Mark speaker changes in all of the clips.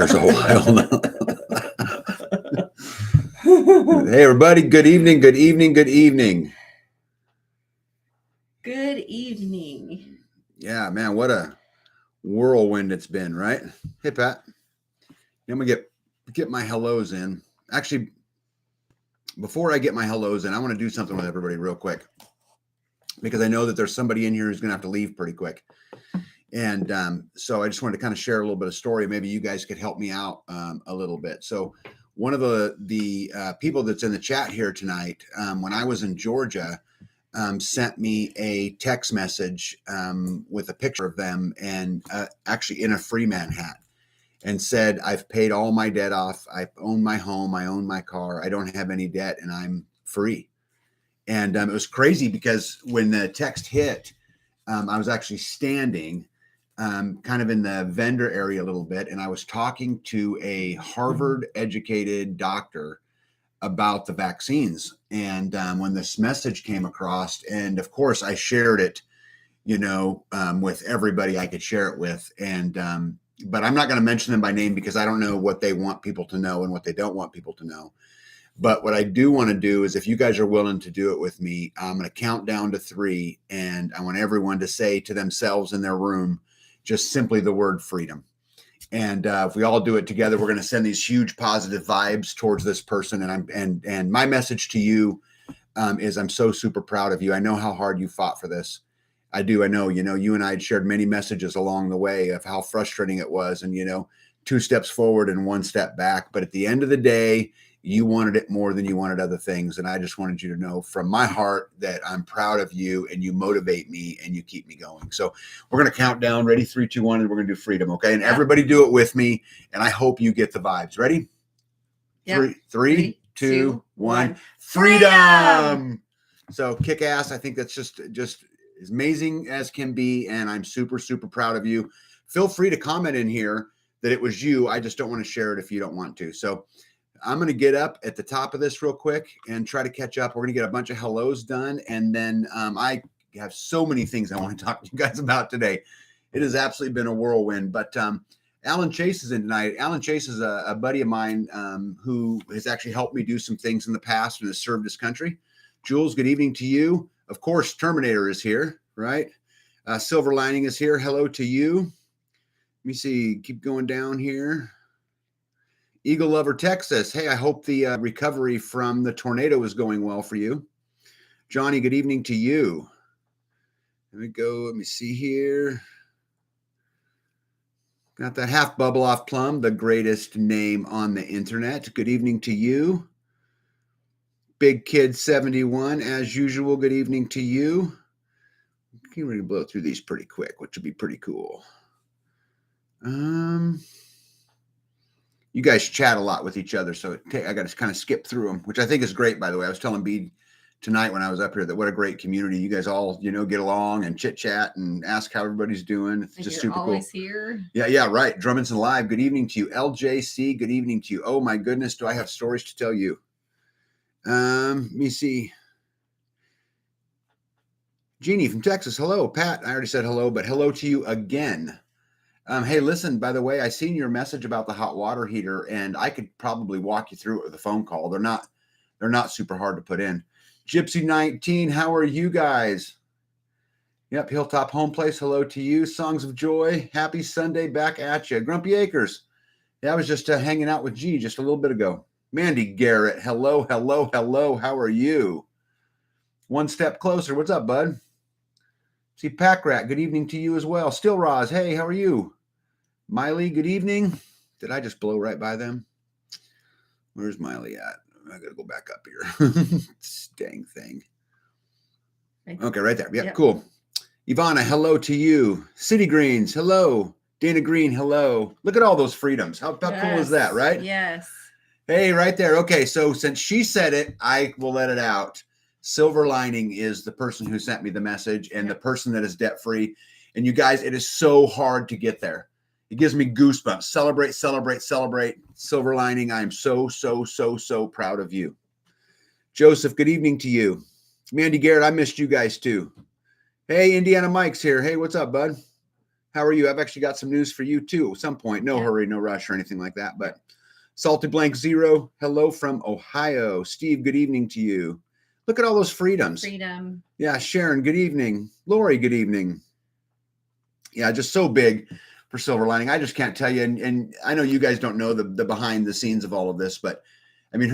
Speaker 1: there's a while now. Hey, everybody. Good evening. Good evening. Good evening.
Speaker 2: Good evening.
Speaker 1: Yeah, man, what a whirlwind it's been, right? Hey, Pat. I'm gonna get my hellos in. Actually, before I get my hellos in, I want to do something with everybody real quick because I know that there's somebody in here who's gonna have to leave pretty quick. And so I just wanted to kind of share a little bit of story. Maybe you guys could help me out a little bit. So one of the people that's in the chat here tonight, when I was in Georgia, sent me a text message with a picture of them and actually in a Freeman hat, and said, I've paid all my debt off. I own my home. I own my car. I don't have any debt and I'm free. And it was crazy because when the text hit, I was actually standing kind of in the vendor area a little bit. And I was talking to a Harvard educated doctor about the vaccines. And when this message came across, and of course I shared it, with everybody I could share it with. And, but I'm not going to mention them by name because I don't know what they want people to know and what they don't want people to know. But what I do want to do is if you guys are willing to do it with me, I'm going to count down to 3. And I want everyone to say to themselves in their room, just simply the word freedom. And if we all do it together, we're going to send these huge positive vibes towards this person. And my message to you is I'm so super proud of you. I know how hard you fought for this. I do. I know, you and I had shared many messages along the way of how frustrating it was. And, 2 steps forward and 1 step back. But at the end of the day, you wanted it more than you wanted other things. And I just wanted you to know from my heart that I'm proud of you and you motivate me and you keep me going. So we're going to count down. Ready? 3, 2, 1. And we're going to do freedom. Okay. And everybody do it with me. And I hope you get the vibes. Ready?
Speaker 2: Yep.
Speaker 1: 3, 2, 1. Freedom. So kick ass. I think that's just as amazing as can be. And I'm super, super proud of you. Feel free to comment in here that it was you. I just don't want to share it if you don't want to. So I'm going to get up at the top of this real quick and try to catch up. We're going to get a bunch of hellos done. And then I have so many things I want to talk to you guys about today. It has absolutely been a whirlwind. But Alan Chase is in tonight. Alan Chase is a buddy of mine who has actually helped me do some things in the past and has served his country. Jules, good evening to you. Of course, Terminator is here, right? Silver Lining is here. Hello to you. Let me see. Keep going down here. Eagle Lover, Texas. Hey, I hope the recovery from the tornado is going well for you. Johnny, good evening to you. Let me go. Let me see here. Got that half bubble off Plum, the greatest name on the internet. Good evening to you. Big Kid 71, as usual. Good evening to you. Can really blow through these pretty quick, which would be pretty cool. You guys chat a lot with each other, so I got to kind of skip through them, which I think is great, by the way. I was telling Bede tonight when I was up here that what a great community. You guys all, get along and chit chat and ask how everybody's doing. It's just super cool.
Speaker 2: Always here.
Speaker 1: Yeah, right. Drummondson Live. Good evening to you. LJC, good evening to you. Oh my goodness, do I have stories to tell you? Let me see. Jeannie from Texas. Hello, Pat. I already said hello, but hello to you again. Hey, listen, by the way, I seen your message about the hot water heater, and I could probably walk you through it with a phone call. They're not super hard to put in. Gypsy 19, how are you guys? Yep, Hilltop Home Place, hello to you. Songs of Joy, happy Sunday, back at you. Grumpy Acres, yeah, I was just hanging out with G just a little bit ago. Mandy Garrett, hello, how are you? One Step Closer, what's up, bud? See, Pack Rat, good evening to you as well. Still Roz, hey, how are you? Miley, good evening. Did I just blow right by them? Where's Miley at? I got to go back up here. Dang thing. Okay, right there. Yep. Cool. Ivana, hello to you. City Greens, hello. Dana Green, hello. Look at all those freedoms. How cool is that, right?
Speaker 2: Yes.
Speaker 1: Hey, right there. Okay, so since she said it, I will let it out. Silver Lining is the person who sent me the message and the person that is debt-free. And you guys, it is so hard to get there. It gives me goosebumps. Celebrate, celebrate, celebrate. Silver Lining, I am so, so, so, so proud of you. Joseph, good evening to you. Mandy Garrett, I missed you guys too. Hey, Indiana Mike's here. Hey, what's up, bud? How are you? I've actually got some news for you too at some point. No hurry, no rush or anything like that. But Salty Blank Zero, hello from Ohio. Steve, good evening to you. Look at all those freedoms.
Speaker 2: Freedom.
Speaker 1: Yeah, Sharon, good evening. Lori, good evening. Yeah, just so big for Silver Lining. I just can't tell you. And I know you guys don't know the behind the scenes of all of this, but I mean,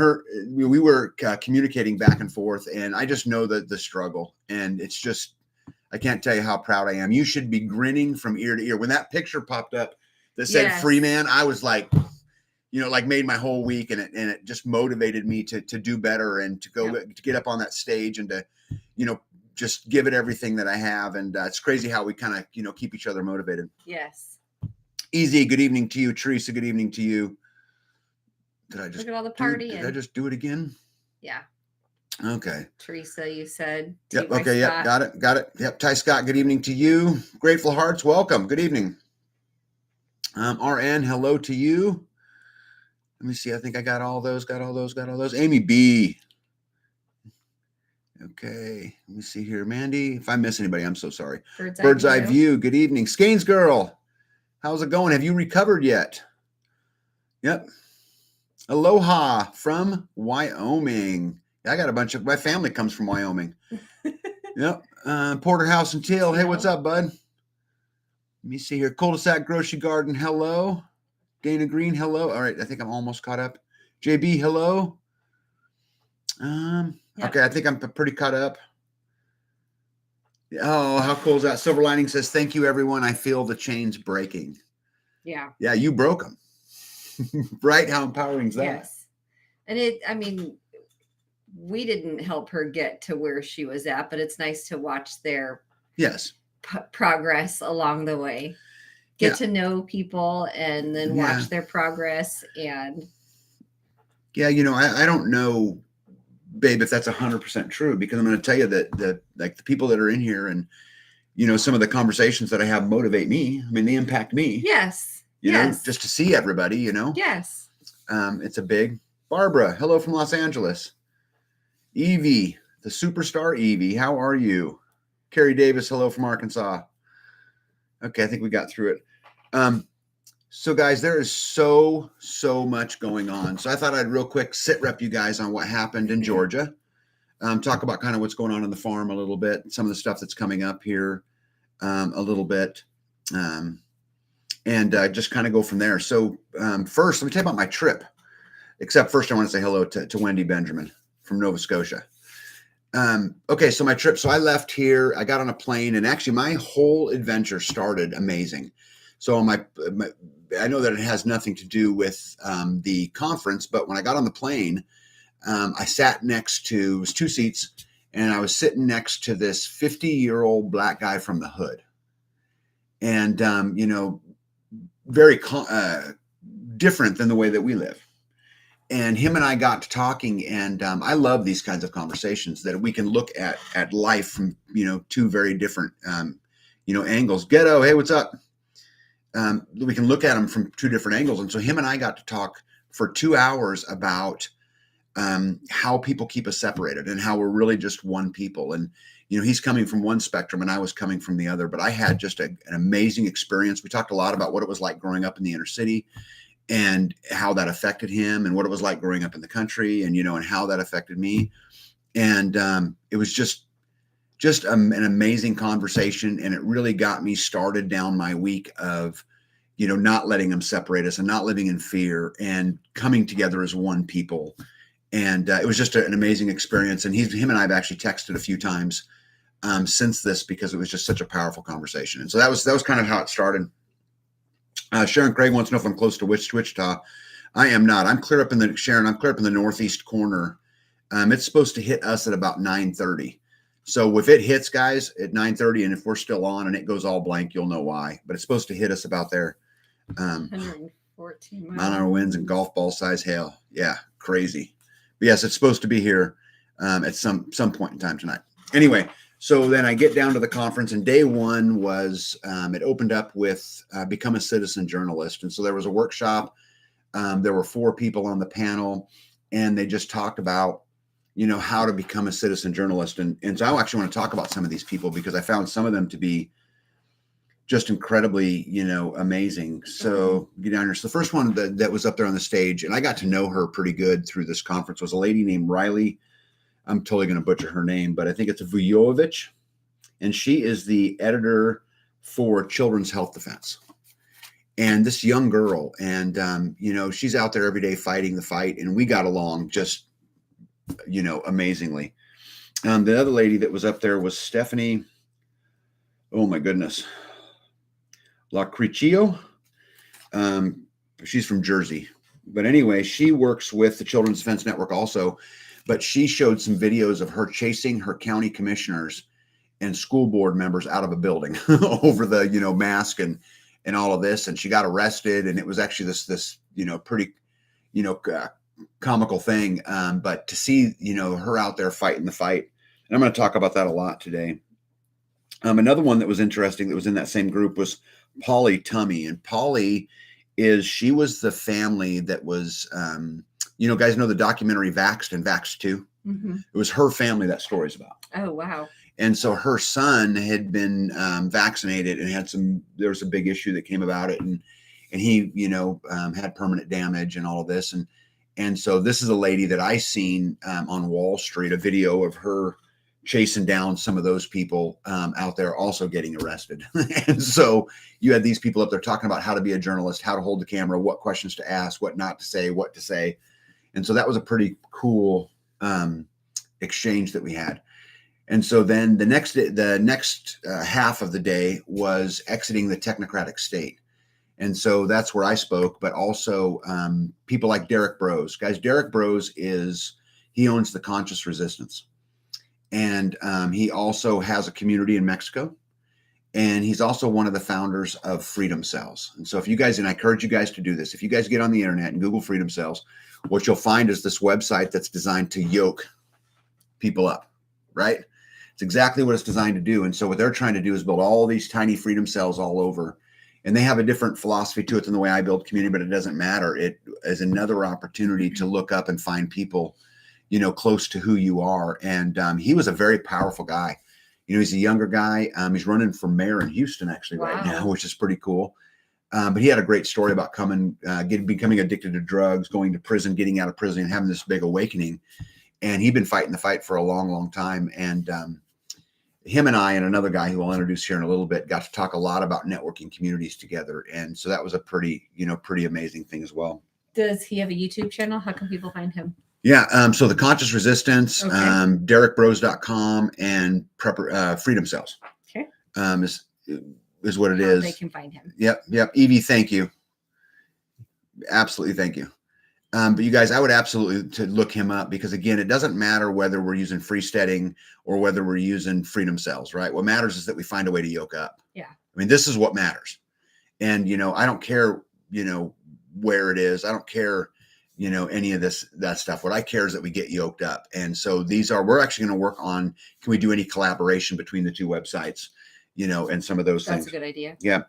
Speaker 1: we were communicating back and forth, and I just know the struggle. And it's just, I can't tell you how proud I am. You should be grinning from ear to ear. When that picture popped up that said Free Man, I was like, like made my whole week, and it just motivated me to do better and to go to get up on that stage and to, just give it everything that I have. And it's crazy how we kind of, keep each other motivated.
Speaker 2: Yes.
Speaker 1: Easy. Good evening to you. Teresa, good evening to you. Did I just
Speaker 2: look at all the party?
Speaker 1: Did I just do it again?
Speaker 2: Yeah.
Speaker 1: Okay.
Speaker 2: Teresa, you said.
Speaker 1: Yep. Okay. Yep. Got it. Yep. Ty Scott, good evening to you. Grateful Hearts, welcome. Good evening. RN, hello to you. Let me see. I think I got all those. Amy B. Okay. Let me see here. Mandy, if I miss anybody, I'm so sorry. Bird's Eye View. Good evening. Skanes Girl, how's it going? Have you recovered yet? Yep. Aloha from Wyoming. I got a bunch of my family comes from Wyoming. Yep. Porterhouse and Teal. Hey, what's up, bud? Let me see here. Cul-de-sac Grocery Garden. Hello. Dana Green. Hello. All right. I think I'm almost caught up. JB. Hello. Okay. I think I'm pretty caught up. Oh, how cool is that? Silver Lining says, thank you, everyone. I feel the chains breaking.
Speaker 2: Yeah.
Speaker 1: Yeah. You broke them. Right? How empowering is that?
Speaker 2: Yes. And we didn't help her get to where she was at, but it's nice to watch their progress along the way. Get to know people and then watch their progress. And
Speaker 1: yeah, I don't know, babe, if that's 100% true, because I'm going to tell you that the people that are in here and some of the conversations that I have motivate me. I mean, they impact me.
Speaker 2: Yes.
Speaker 1: Just to see everybody,
Speaker 2: Yes.
Speaker 1: It's a big. Barbara, hello from Los Angeles. Evie, the superstar Evie, how are you? Carrie Davis, hello from Arkansas. Okay, I think we got through it. So guys, there is so much going on. So I thought I'd real quick sit rep you guys on what happened in Georgia. Talk about kind of what's going on the farm a little bit, some of the stuff that's coming up here a little bit. And just kind of go from there. So first, let me tell you about my trip. Except first, I want to say hello to Wendy Benjamin from Nova Scotia. Okay, so my trip. So I left here. I got on a plane, and actually, my whole adventure started amazing. So I know that it has nothing to do with the conference, but when I got on the plane, I sat next to, it was 2 seats, and I was sitting next to this 50-year-old black guy from the hood. And, very different than the way that we live. And him and I got to talking, and I love these kinds of conversations that we can look at life from, two very different, angles. Ghetto, hey, what's up? We can look at them from 2 different angles. And so him and I got to talk for 2 hours about how people keep us separated and how we're really just one people. And, he's coming from one spectrum and I was coming from the other, but I had just an amazing experience. We talked a lot about what it was like growing up in the inner city and how that affected him and what it was like growing up in the country and, and how that affected me. And it was just an amazing conversation. And it really got me started down my week of, not letting them separate us and not living in fear and coming together as one people. And it was just an amazing experience. And him and I have actually texted a few times since this, because it was just such a powerful conversation. And so that was kind of how it started. Sharon Craig wants to know if I'm close to Wichita. I am not. I'm clear up in the northeast corner. It's supposed to hit us at about 9:30. So if it hits, guys, at 9:30, and if we're still on and it goes all blank, you'll know why. But it's supposed to hit us about there.
Speaker 2: 114
Speaker 1: mile-an-hour winds and golf ball size hail. Yeah, crazy. But yes, it's supposed to be here at some point in time tonight. Anyway, so then I get down to the conference, and day one was it opened up with become a citizen journalist. And so there was a workshop. There were 4 people on the panel, and they just talked about, how to become a citizen journalist. And so I actually want to talk about some of these people because I found some of them to be just incredibly, amazing. So get down here. So the first one that was up there on the stage, and I got to know her pretty good through this conference, was a lady named Riley. I'm totally going to butcher her name, but I think it's Vujovich. And she is the editor for Children's Health Defense. And this young girl, and, she's out there every day fighting the fight. And we got along just, amazingly. The other lady that was up there was Stephanie. Oh, my goodness. Lacriccio. She's from Jersey. But anyway, she works with the Children's Defense Network also. But she showed some videos of her chasing her county commissioners and school board members out of a building over the, mask and all of this. And she got arrested. And it was actually this, pretty, comical thing. But to see, her out there fighting the fight. And I'm going to talk about that a lot today. Another one that was interesting that was in that same group was Polly Tummy. And Polly she was the family that was, guys know the documentary Vaxxed and Vaxxed 2. Mm-hmm. It was her family that story's about.
Speaker 2: Oh, wow.
Speaker 1: And so her son had been vaccinated and there was a big issue that came about it. And he, had permanent damage and all of this. And so this is a lady that I seen on Wall Street, a video of her chasing down some of those people out there also getting arrested. And so you had these people up there talking about how to be a journalist, how to hold the camera, what questions to ask, what not to say, what to say. And so that was a pretty cool exchange that we had. And so then the next half of the day was exiting the technocratic state. And so that's where I spoke, but also people like Derek Bros. Guys, Derek Bros he owns the Conscious Resistance. And he also has a community in Mexico. And he's also one of the founders of Freedom Cells. And so if you guys, and I encourage you guys to do this, if you guys get on the internet and Google Freedom Cells, what you'll find is this website that's designed to yoke people up, right? It's exactly what it's designed to do. And so what they're trying to do is build all these tiny freedom cells all over. And they have a different philosophy to it than the way I build community, but it doesn't matter. It is another opportunity to look up and find people, close to who you are. And he was a very powerful guy. He's a younger guy. He's running for mayor in Houston actually right now, which is pretty cool. But he had a great story about becoming addicted to drugs, going to prison, getting out of prison, and having this big awakening. And he'd been fighting the fight for a long, long time. And him and I and another guy who I'll introduce here in a little bit got to talk a lot about networking communities together. And so that was a pretty amazing thing as well.
Speaker 2: Does he have a YouTube channel? How can people find him?
Speaker 1: Yeah. So the Conscious Resistance, okay. DerekBros.com and Freedom Cells.
Speaker 2: Okay.
Speaker 1: Is what it is.
Speaker 2: They can find him.
Speaker 1: Yep. Evie, thank you. Absolutely. Thank you. But you guys, I would absolutely to look him up because again, it doesn't matter whether we're using freesteading or whether we're using Freedom Cells, right? What matters is that we find a way to yoke up.
Speaker 2: Yeah.
Speaker 1: I mean, this is what matters. And, I don't care, where it is. I don't care, any of that stuff. What I care is that we get yoked up. And so we're actually going to work on, can we do any collaboration between the two websites, and some of those things.
Speaker 2: That's a good idea.
Speaker 1: Yeah.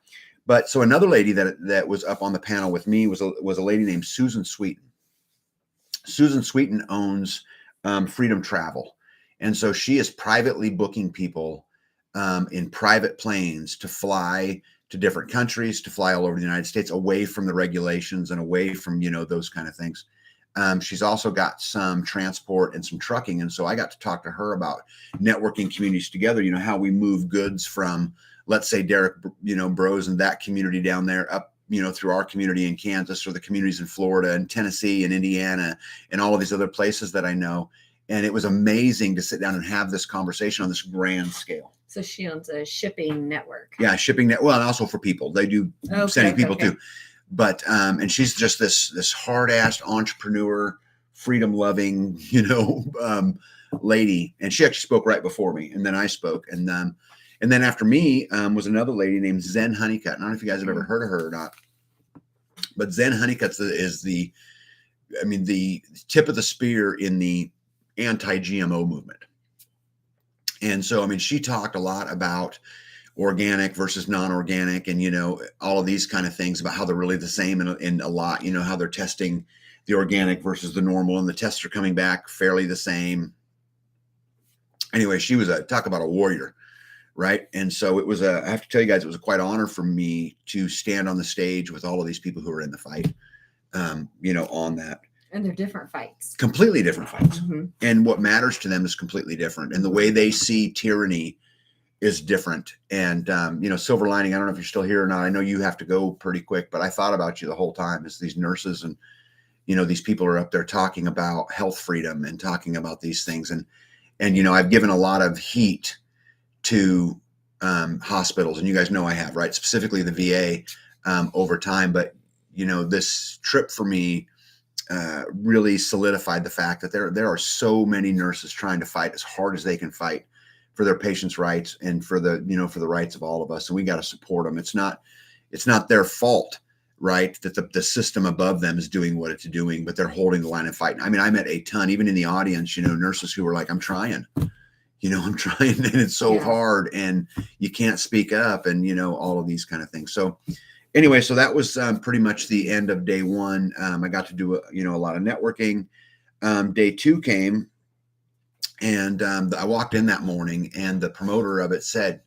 Speaker 1: But so another lady that was up on the panel with me was a lady named Susan Sweeten. Susan Sweeten owns Freedom Travel. And so she is privately booking people in private planes to fly to different countries, to fly all over the United States, away from the regulations and away from, those kind of things. She's also got some transport and some trucking. And so I got to talk to her about networking communities together, how we move goods from, let's say, Derek, Bros and that community down there up, through our community in Kansas or the communities in Florida and Tennessee and Indiana and all of these other places that I know. And it was amazing to sit down and have this conversation on this grand scale.
Speaker 2: So she owns a shipping network.
Speaker 1: Yeah, shipping net. Well, and also for people, they do sending people too. But and she's just this hard-ass entrepreneur, freedom-loving, lady. And she actually spoke right before me, and then I spoke, and then after me was another lady named Zen Honeycutt. I don't know if you guys have ever heard of her or not, but Zen Honeycutt is the tip of the spear in the anti-GMO movement. And so, she talked a lot about organic versus non-organic and, all of these kind of things about how they're really the same in a lot, how they're testing the organic versus the normal and the tests are coming back fairly the same. Anyway, she was talk about a warrior. Right. And so it was I have to tell you guys, it was quite an honor for me to stand on the stage with all of these people who were in the fight, on that.
Speaker 2: And they're different fights.
Speaker 1: Completely different fights. Mm-hmm. And what matters to them is completely different. And the way they see tyranny is different. And, silver lining, I don't know if you're still here or not. I know you have to go pretty quick, but I thought about you the whole time as these nurses and, these people are up there talking about health freedom and talking about these things. And I've given a lot of heat to hospitals, and you guys know I have, right? Specifically the VA over time. But, this trip for me really solidified the fact that there are so many nurses trying to fight as hard as they can fight for their patients' rights and for the rights of all of us. And we got to support them. It's not their fault, right, that the system above them is doing what it's doing, but they're holding the line and fighting. I mean, I met a ton, even in the audience, nurses who were like, I'm trying, and it's so hard and you can't speak up and, all of these kind of things. So anyway, so that was pretty much the end of day one. I got to do, a lot of networking. Day two came and I walked in that morning and the promoter of it said,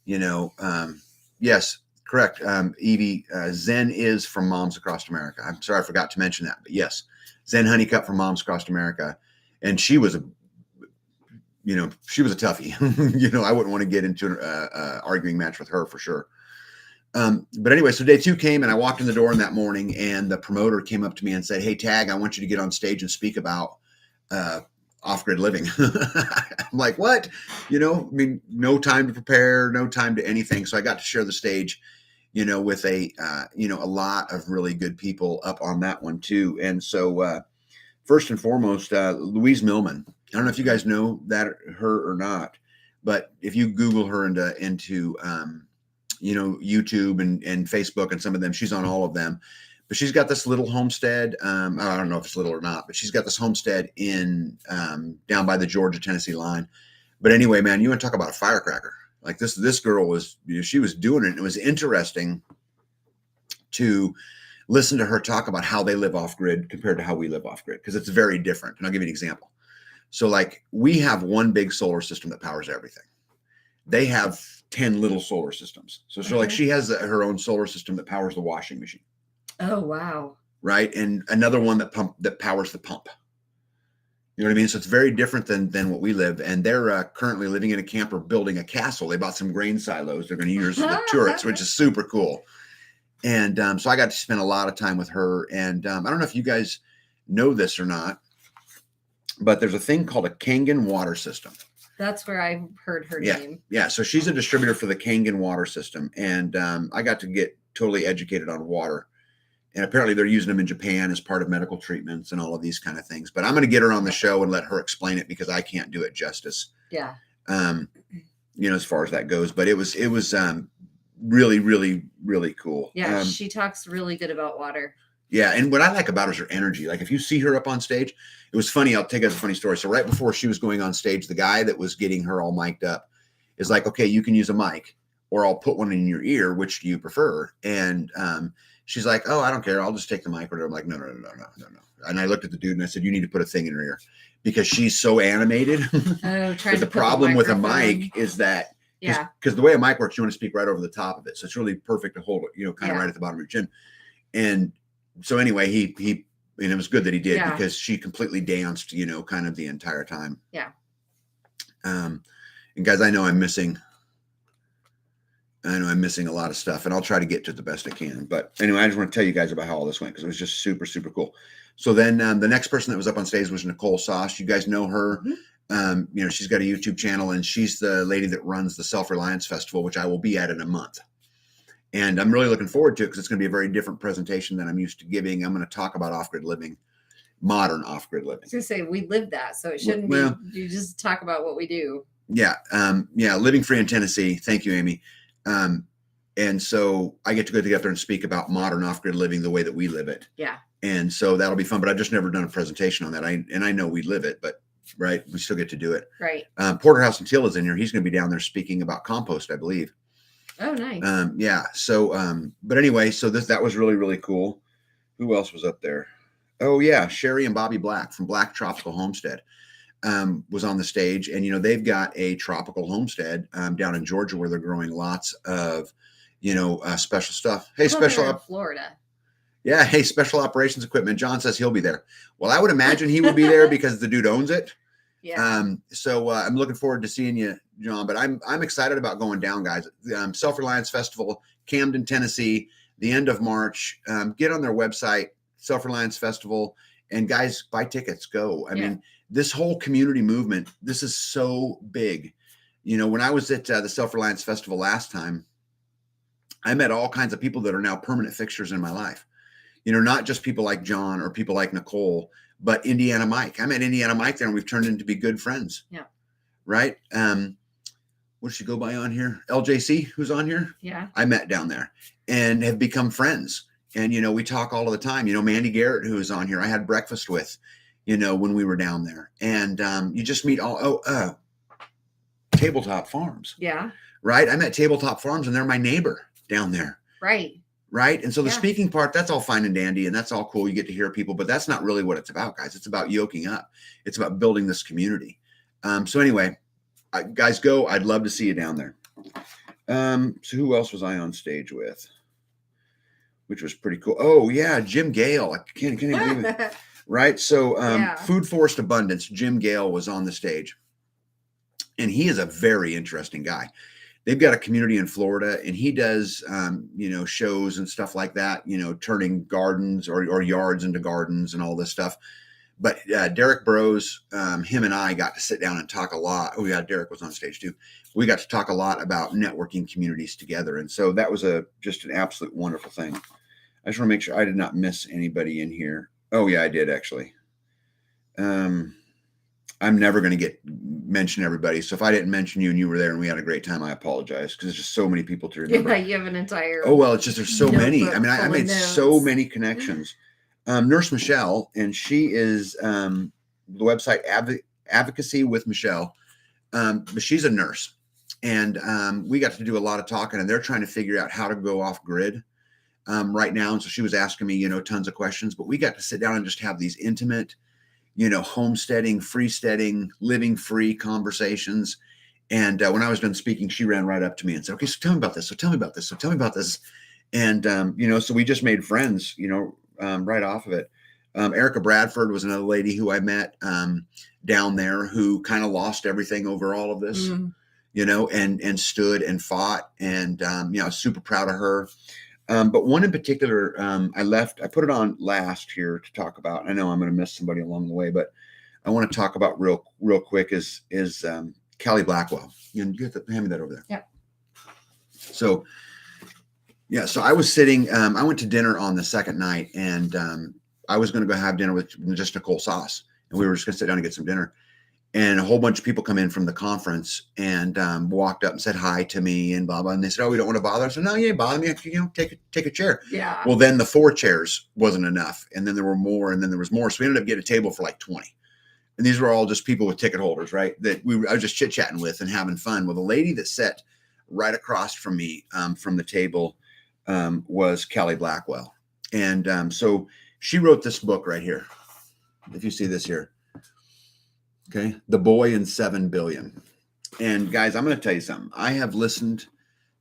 Speaker 1: yes, correct. Evie, Zen is from Moms Across America. I'm sorry, I forgot to mention that, but yes, Zen Honeycutt from Moms Across America. And she was a toughie. I wouldn't want to get into an arguing match with her for sure. But anyway, so day two came and I walked in the door in that morning and the promoter came up to me and said, hey, Tag, I want you to get on stage and speak about off-grid living. I'm like, what? No time to prepare, no time to anything. So I got to share the stage, with a lot of really good people up on that one too. And so first and foremost, Louise Millman. I don't know if you guys know her or not, but if you Google her into YouTube and Facebook and some of them, she's on all of them. But she's got this little homestead. I don't know if it's little or not, but she's got this homestead in down by the Georgia-Tennessee line. But anyway, man, you want to talk about a firecracker? Like this girl was, she was doing it. And it was interesting to listen to her talk about how they live off grid compared to how we live off grid, because it's very different. And I'll give you an example. So like we have one big solar system that powers everything. They have 10 little solar systems. So like she has her own solar system that powers the washing machine.
Speaker 2: Oh, wow.
Speaker 1: Right. And another one that powers the pump. You know what I mean? So it's very different than what we live. And they're currently living in a camper building a castle. They bought some grain silos. They're going to use the turrets, which is super cool. And so I got to spend a lot of time with her. And I don't know if you guys know this or not, but there's a thing called a Kangen water system.
Speaker 2: That's where I've heard her name.
Speaker 1: Yeah. So she's a distributor for the Kangen water system. And I got to get totally educated on water. And apparently they're using them in Japan as part of medical treatments and all of these kind of things. But I'm going to get her on the show and let her explain it because I can't do it justice.
Speaker 2: Yeah.
Speaker 1: As far as that goes. But it was really, really, really cool.
Speaker 2: Yeah, she talks really good about water.
Speaker 1: Yeah, and what I like about her is her energy. Like if you see her up on stage, it was funny. I'll take it as a funny story. So right before she was going on stage, the guy that was getting her all mic'd up is like, okay, you can use a mic or I'll put one in your ear. Which do you prefer? And she's like, oh, I don't care. I'll just take the mic. Or I'm like, no. And I looked at the dude and I said, you need to put a thing in her ear because she's so animated. But the problem with a mic is that, because the way a mic works, you want to speak right over the top of it. So it's really perfect to hold it, kind of right at the bottom of your chin. And so anyway, he and it was good that he did because she completely danced, kind of the entire time.
Speaker 2: Yeah.
Speaker 1: And guys, I know I'm missing a lot of stuff and I'll try to get to it the best I can. But anyway, I just want to tell you guys about how all this went because it was just super, super cool. So then the next person that was up on stage was Nicole Sauce. You guys know her. Mm-hmm. She's got a YouTube channel and she's the lady that runs the Self-Reliance Festival, which I will be at in a month. And I'm really looking forward to it because it's going to be a very different presentation than I'm used to giving. I'm going to talk about off-grid living, modern off-grid living.
Speaker 2: I was going to say, we live that, so it shouldn't be, you just talk about what we do.
Speaker 1: Yeah. Living free in Tennessee. Thank you, Amy. And so I get to go together and speak about modern off-grid living the way that we live it.
Speaker 2: Yeah.
Speaker 1: And so that'll be fun, but I've just never done a presentation on that. I know we live it, but right. We still get to do it.
Speaker 2: Right.
Speaker 1: Porterhouse and Till is in here. He's going to be down there speaking about compost, I believe.
Speaker 2: Oh, nice.
Speaker 1: So, but anyway, so that was really, really cool. Who else was up there? Oh yeah. Sherry and Bobby Black from Black Tropical Homestead. was on the stage, and they've got a tropical homestead down in Georgia where they're growing lots of special stuff. Hey,
Speaker 2: Florida.
Speaker 1: Yeah, hey, special operations equipment. John says he'll be there. Well, I would imagine he would be there because the dude owns it.
Speaker 2: Yeah.
Speaker 1: So I'm looking forward to seeing you, John. But I'm excited about going down, guys. Self-Reliance Festival, Camden, Tennessee, the end of March. Get on their website, Self-Reliance Festival, and guys, buy tickets. Go. I mean, this whole community movement. This is so big. When I was at the Self-Reliance Festival last time, I met all kinds of people that are now permanent fixtures in my life. Not just people like John or people like Nicole, but Indiana Mike. I met Indiana Mike there, and we've turned into be good friends.
Speaker 2: Yeah.
Speaker 1: Right. What does she go by on here? LJC, who's on here?
Speaker 2: Yeah.
Speaker 1: I met down there and have become friends. And, we talk all of the time. Mandy Garrett, who is on here, I had breakfast with, when we were down there. And you just meet Tabletop Farms.
Speaker 2: Yeah.
Speaker 1: Right. I met Tabletop Farms, and they're my neighbor down there.
Speaker 2: Right.
Speaker 1: Right. And so the speaking part, that's all fine and dandy, and that's all cool. You get to hear people, but that's not really what it's about, guys. It's about yoking up. It's about building this community. So anyway, guys, go. I'd love to see you down there. So who else was I on stage with? Which was pretty cool. Oh yeah, Jim Gale. I can't even believe it. Right. So Food Forest Abundance, Jim Gale was on the stage, and he is a very interesting guy. They've got a community in Florida, and he does, shows and stuff like that, turning gardens or yards into gardens and all this stuff. But Derek Burrows, him and I got to sit down and talk a lot. Oh yeah, Derek was on stage too. We got to talk a lot about networking communities together. And so that was just an absolute wonderful thing. I just want to make sure I did not miss anybody in here. Oh yeah, I did actually. I'm never going to mention everybody. So if I didn't mention you and you were there and we had a great time, I apologize, because there's just so many people to remember.
Speaker 2: Yeah, you have an entire.
Speaker 1: Oh, well, it's just, there's so many. I mean, I made so many connections. Nurse Michelle, and she is the website Advocacy with Michelle. But she's a nurse, and we got to do a lot of talking, and they're trying to figure out how to go off grid right now. And so she was asking me, tons of questions, but we got to sit down and just have these intimate, homesteading, freesteading, living free conversations. And when I was done speaking, she ran right up to me and said, okay, so tell me about this. So tell me about this. So tell me about this. And, so we just made friends, right off of it. Erica Bradford was another lady who I met down there, who kind of lost everything over all of this, and stood and fought. And, I was super proud of her. But one in particular, I put it on last here to talk about. I know I'm going to miss somebody along the way, but I want to talk about real quick is Callie Blackwell. You have to hand me that over there.
Speaker 2: Yeah.
Speaker 1: So I was sitting, I went to dinner on the second night, and I was going to go have dinner with just Nicole Sauce, and we were just going to sit down and get some dinner. And a whole bunch of people come in from the conference and walked up and said hi to me and blah, blah. And they said, oh, we don't want to bother. I said, no, you ain't bothering me. Take a chair.
Speaker 2: Yeah.
Speaker 1: Well, then the 4 chairs wasn't enough. And then there were more, and then there was more. So we ended up getting a table for like 20. And these were all just people with ticket holders, right? I was just chit-chatting with and having fun. Well, the lady that sat right across from me from the table was Callie Blackwell. And so she wrote this book right here. If you see this here. Okay. The Boy and 7 Billion. And guys, I'm going to tell you something. I have listened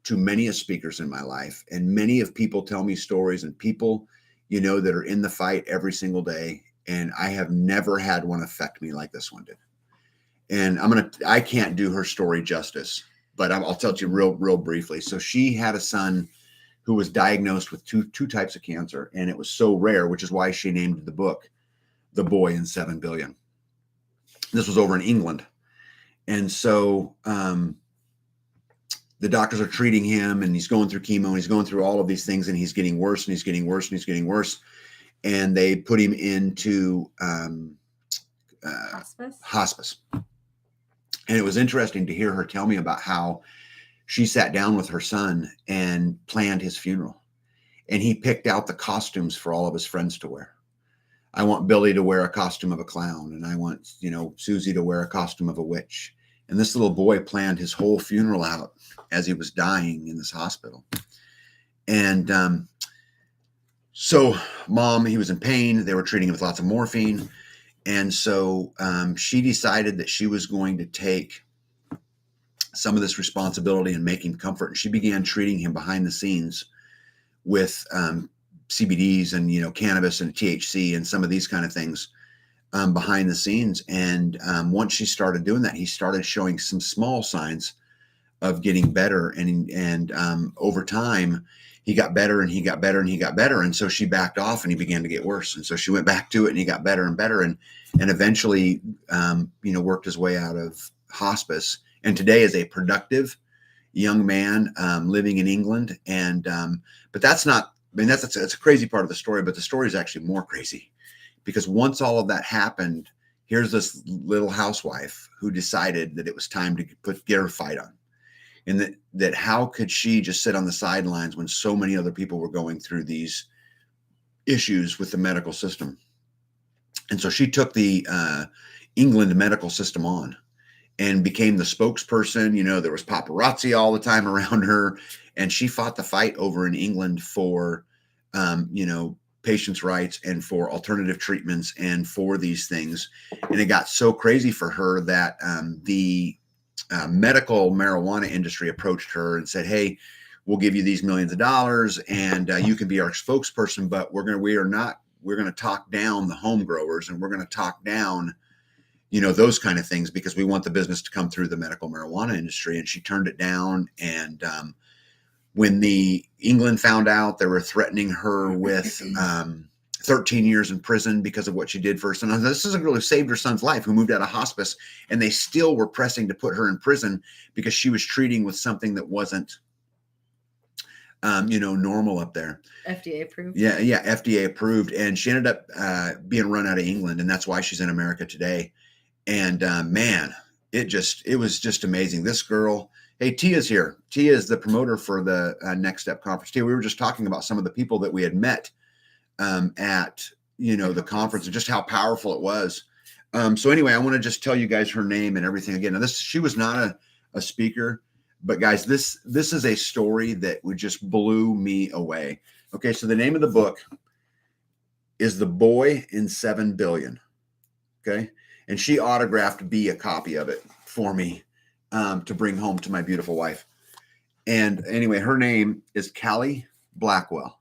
Speaker 1: to many speakers in my life, and many of people tell me stories, and people, that are in the fight every single day. And I have never had one affect me like this one did. And I can't do her story justice, but I'll tell you real briefly. So she had a son who was diagnosed with two types of cancer, and it was so rare, which is why she named the book The Boy and 7 Billion. This was over in England. And so the doctors are treating him, and he's going through chemo, and he's going through all of these things, and he's getting worse, and he's getting worse, and he's getting worse. And they put him into hospice. And it was interesting to hear her tell me about how she sat down with her son and planned his funeral. And he picked out the costumes for all of his friends to wear. I want Billy to wear a costume of a clown, and I want, Susie to wear a costume of a witch. And this little boy planned his whole funeral out as he was dying in this hospital. And so mom, he was in pain. They were treating him with lots of morphine. And so she decided that she was going to take some of this responsibility and make him comfort. And she began treating him behind the scenes with CBDs and, you know, cannabis and THC and some of these kind of things behind the scenes. And once she started doing that, he started showing some small signs of getting better. And over time, he got better and he got better and he got better. And so she backed off and he began to get worse. And so she went back to it and he got better and better and eventually, you know, worked his way out of hospice. And today is a productive young man living in England. And but that's not, I mean, that's a crazy part of the story, but the story is actually more crazy because once all of that happened, here's this little housewife who decided that it was time to get her fight on. And that how could she just sit on the sidelines when so many other people were going through these issues with the medical system? And so she took the England medical system on and became the spokesperson. You know, there was paparazzi all the time around her, and she fought the fight over in England for, you know, patients' rights and for alternative treatments and for these things. And it got so crazy for her that the medical marijuana industry approached her and said, "Hey, we'll give you these millions of dollars, and you can be our spokesperson, but we're going to talk down the home growers, and we're going to talk down, you know, those kind of things because we want the business to come through the medical marijuana industry." And she turned it down. And when the England found out, they were threatening her with 13 years in prison because of what she did first. And this is a girl who saved her son's life, who moved out of hospice, and they still were pressing to put her in prison because she was treating with something that wasn't, you know, normal up there.
Speaker 2: FDA approved.
Speaker 1: Yeah, FDA approved. And she ended up being run out of England, and that's why she's in America today. And man, it was just amazing. This girl, hey, Tia's here. Tia is the promoter for the Next Step conference. Tia, we were just talking about some of the people that we had met at, you know, the conference and just how powerful it was. So anyway, I want to just tell you guys her name and everything again. Now she was not a speaker, but guys, this is a story that would just blew me away. Okay. So the name of the book is The Boy in 7 Billion. Okay. And she autographed B a copy of it for me to bring home to my beautiful wife. And anyway, her name is Callie Blackwell.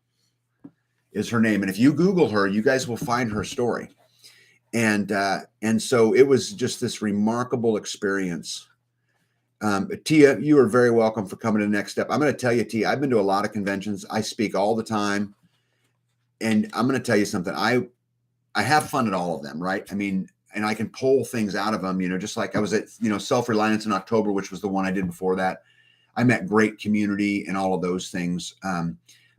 Speaker 1: Is her name. And if you Google her, you guys will find her story. And so it was just this remarkable experience. Tia, you are very welcome for coming to Next Step. I'm going to tell you, Tia, I've been to a lot of conventions. I speak all the time. And I'm going to tell you something. I have fun at all of them, right? I mean, and I can pull things out of them, you know, just like I was at, you know, Self-Reliance in October, which was the one I did before that. I met great community and all of those things.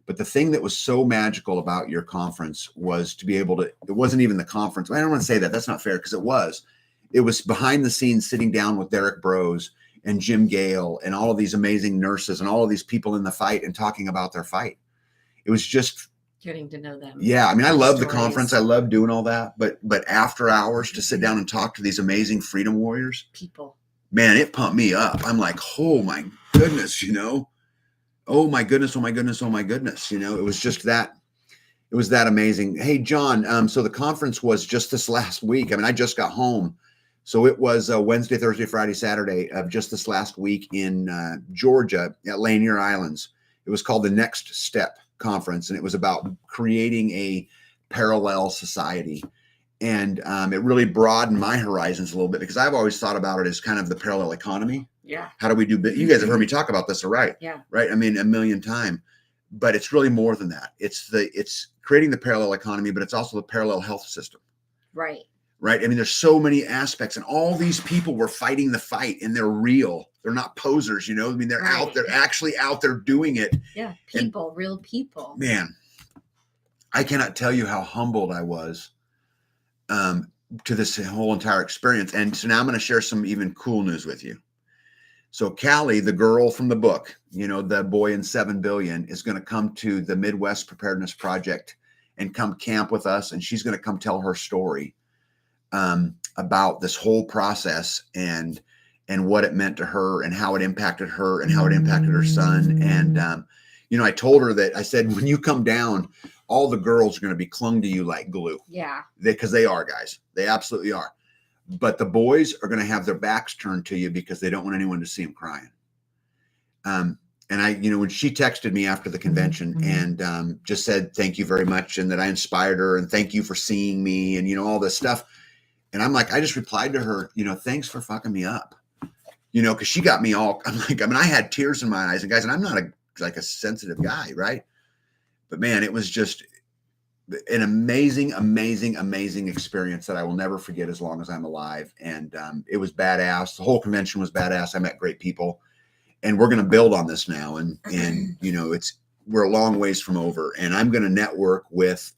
Speaker 1: But the thing that was so magical about your conference was to be able to, it wasn't even the conference. I don't want to say that. That's not fair because it was behind the scenes sitting down with Derek Bros and Jim Gale and all of these amazing nurses and all of these people in the fight and talking about their fight. It was just
Speaker 2: getting to know them.
Speaker 1: Yeah. I mean, I love the conference. I love doing all that, but after hours to sit down and talk to these amazing freedom warriors,
Speaker 2: people,
Speaker 1: man, it pumped me up. I'm like, oh my goodness, you know? Oh my goodness, oh my goodness, oh my goodness. You know, it was that amazing. Hey, John, so the conference was just this last week. I mean, I just got home. So it was Wednesday, Thursday, Friday, Saturday of just this last week in Georgia at Lanier Islands. It was called the Next Step Conference, and it was about creating a parallel society. And it really broadened my horizons a little bit because I've always thought about it as kind of the parallel economy.
Speaker 2: Yeah.
Speaker 1: How do we do? You guys have heard me talk about this, right?
Speaker 2: Yeah.
Speaker 1: Right. I mean, a million times, but it's really more than that. It's creating the parallel economy, but it's also the parallel health system.
Speaker 2: Right.
Speaker 1: Right. I mean, there's so many aspects, and all these people were fighting the fight, and they're real. They're not posers, you know. I mean, they're out. They're actually out there doing it.
Speaker 2: Yeah. People, and, real people.
Speaker 1: Man, I cannot tell you how humbled I was to this whole entire experience. And so now I'm going to share some even cool news with you. So Callie, the girl from the book, you know, The Boy in 7 Billion, is going to come to the Midwest Preparedness Project and come camp with us. And she's going to come tell her story about this whole process and what it meant to her and how it impacted her and how it impacted her son. And, you know, I told her that I said, when you come down, all the girls are going to be clung to you like glue.
Speaker 2: Yeah.
Speaker 1: Because they are, guys. They absolutely are. But the boys are going to have their backs turned to you because they don't want anyone to see them crying. And I, when she texted me after the convention and just said, thank you very much. And that I inspired her and thank you for seeing me and, all this stuff. And I'm like, I just replied to her, thanks for fucking me up, cause she got me all, I had tears in my eyes, and guys, and I'm not a sensitive guy. Right. But man, it was just an amazing, amazing, amazing experience that I will never forget as long as I'm alive. And it was badass. The whole convention was badass. I met great people, and we're going to build on this now. And we're a long ways from over, and I'm going to network with,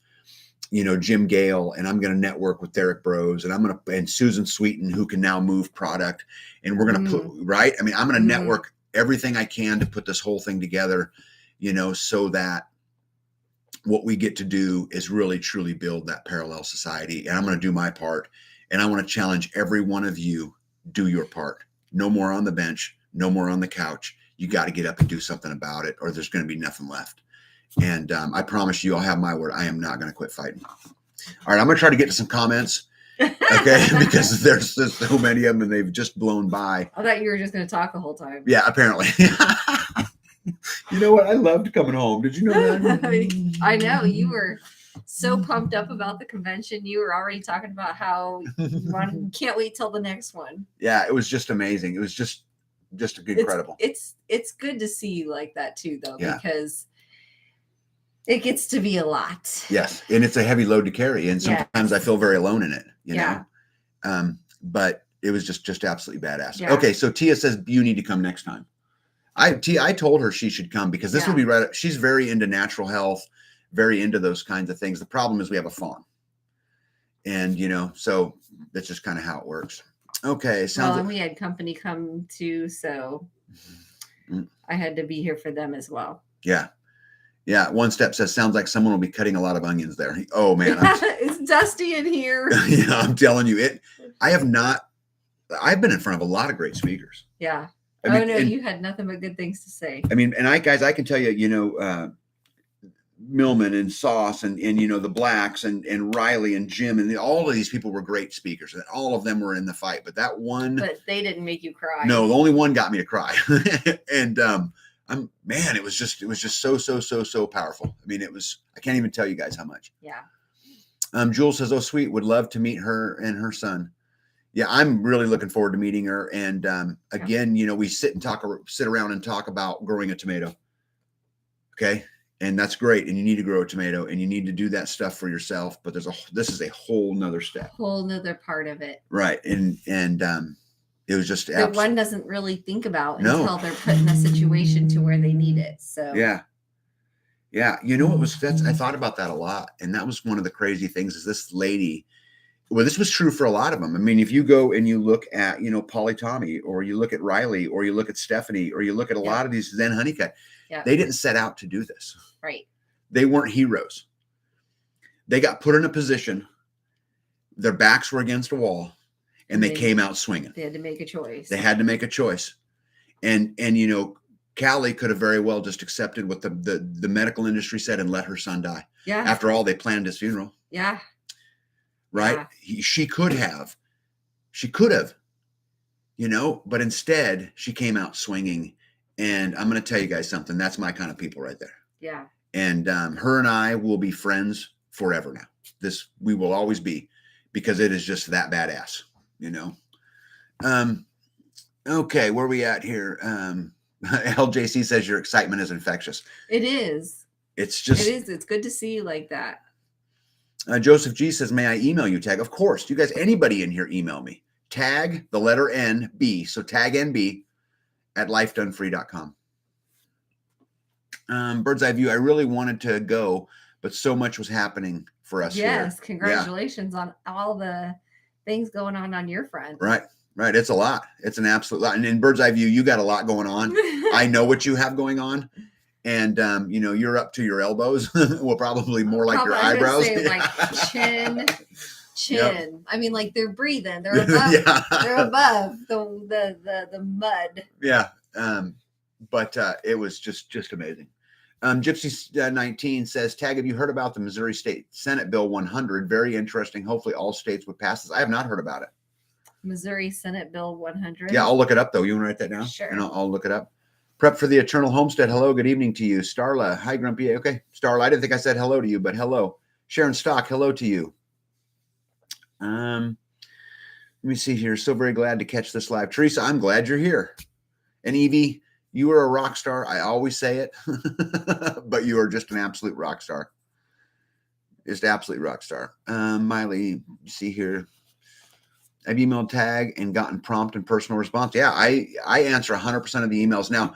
Speaker 1: Jim Gale, and I'm going to network with Derek Bros, and and Susan Sweeten, who can now move product. And we're going to put, right. I'm going to network everything I can to put this whole thing together, so that what we get to do is really truly build that parallel society. And I'm going to do my part, and I want to challenge every one of you, do your part. No more on the bench, no more on the couch. You got to get up and do something about it, or there's going to be nothing left. And I promise you, I'll have my word. I am not going to quit fighting. All right. I'm going to try to get to some comments. Okay. Because there's so many of them and they've just blown by.
Speaker 2: I thought you were just going to talk the whole time.
Speaker 1: Yeah, apparently. You know what? I loved coming home. Did you know that?
Speaker 2: I know. You were so pumped up about the convention. You were already talking about how you can't wait till the next one.
Speaker 1: Yeah, it was just amazing. It was just incredible.
Speaker 2: It's good to see you like that too, though, because it gets to be a lot.
Speaker 1: Yes. And it's a heavy load to carry. And sometimes I feel very alone in it, know? But it was just absolutely badass. Yeah. Okay. So Tia says, you need to come next time. I told her she should come because this will be right. She's very into natural health, very into those kinds of things. The problem is we have a farm, and so that's just kind of how it works. Okay.
Speaker 2: And we had company come too, so I had to be here for them as well.
Speaker 1: Yeah. Yeah. One Step says, sounds like someone will be cutting a lot of onions there. Oh man.
Speaker 2: It's dusty in here.
Speaker 1: Yeah. I'm telling you I've been in front of a lot of great speakers.
Speaker 2: Yeah. You had nothing but good things to say.
Speaker 1: And I can tell you, Millman and Sauce and the Blacks and Riley and Jim and all of these people were great speakers, and all of them were in the fight. But
Speaker 2: they didn't make you cry.
Speaker 1: No, the only one got me to cry. And it was just so powerful. I can't even tell you guys how much.
Speaker 2: Yeah.
Speaker 1: Jules says, oh, sweet, would love to meet her and her son. Yeah, I'm really looking forward to meeting her. And again, we sit around and talk about growing a tomato. Okay. And that's great. And you need to grow a tomato and you need to do that stuff for yourself. But this is a whole nother step.
Speaker 2: Whole nother part of it.
Speaker 1: Right. And it was just
Speaker 2: that one doesn't really think about until they're put in a situation to where they need it. So
Speaker 1: yeah. Yeah. I thought about that a lot. And that was one of the crazy things is this lady. Well, this was true for a lot of them. If you go and you look at, Polly Tommy, or you look at Riley, or you look at Stephanie, or you look at a lot of these Zen Honeycut, they didn't set out to do this.
Speaker 2: Right.
Speaker 1: They weren't heroes. They got put in a position. Their backs were against a wall, and they came out swinging.
Speaker 2: They had to make a choice.
Speaker 1: They had to make a choice. And Callie could have very well just accepted what the medical industry said and let her son die.
Speaker 2: Yeah.
Speaker 1: After all, they planned his funeral.
Speaker 2: Yeah.
Speaker 1: Right. Yeah. She could have, but instead she came out swinging. And I'm going to tell you guys something. That's my kind of people right there.
Speaker 2: Yeah.
Speaker 1: And her and I will be friends forever now. We will always be, because it is just that badass, Okay. Where are we at here? LJC says your excitement is infectious.
Speaker 2: It is.
Speaker 1: It's
Speaker 2: good to see you like that.
Speaker 1: Joseph G says, may I email you, Tag? Of course. You guys, anybody in here, email me. Tag, the letter NB. So tag NB at lifedonefree.com. Bird's Eye View. I really wanted to go, but so much was happening for us.
Speaker 2: Yes. Here. Congratulations on all the things going on your front.
Speaker 1: Right. Right. It's a lot. It's an absolute lot. And in Bird's Eye View, you got a lot going on. I know what you have going on. And, you're up to your elbows. Well, probably more like your eyebrows.
Speaker 2: Say, like chin. Yep. They're breathing. They're above. They're above the mud.
Speaker 1: Yeah. But it was just amazing. Gypsy 19 says, Tag, have you heard about the Missouri State Senate Bill 100? Very interesting. Hopefully all states would pass this. I have not heard about it.
Speaker 2: Missouri Senate Bill 100.
Speaker 1: Yeah, I'll look it up, though. You want to write that down?
Speaker 2: Sure.
Speaker 1: And I'll look it up. Prep for the Eternal Homestead. Hello, good evening to you. Starla, hi, Grumpy. Okay, Starla, I didn't think I said hello to you, but hello. Sharon Stock, hello to you. Let me see here. So very glad to catch this live. Teresa, I'm glad you're here. And Evie, you are a rock star. I always say it, but you are just an absolute rock star. Just absolute rock star. Miley, see here. I've emailed Tag and gotten prompt and personal response. Yeah, I answer 100% of the emails. Now,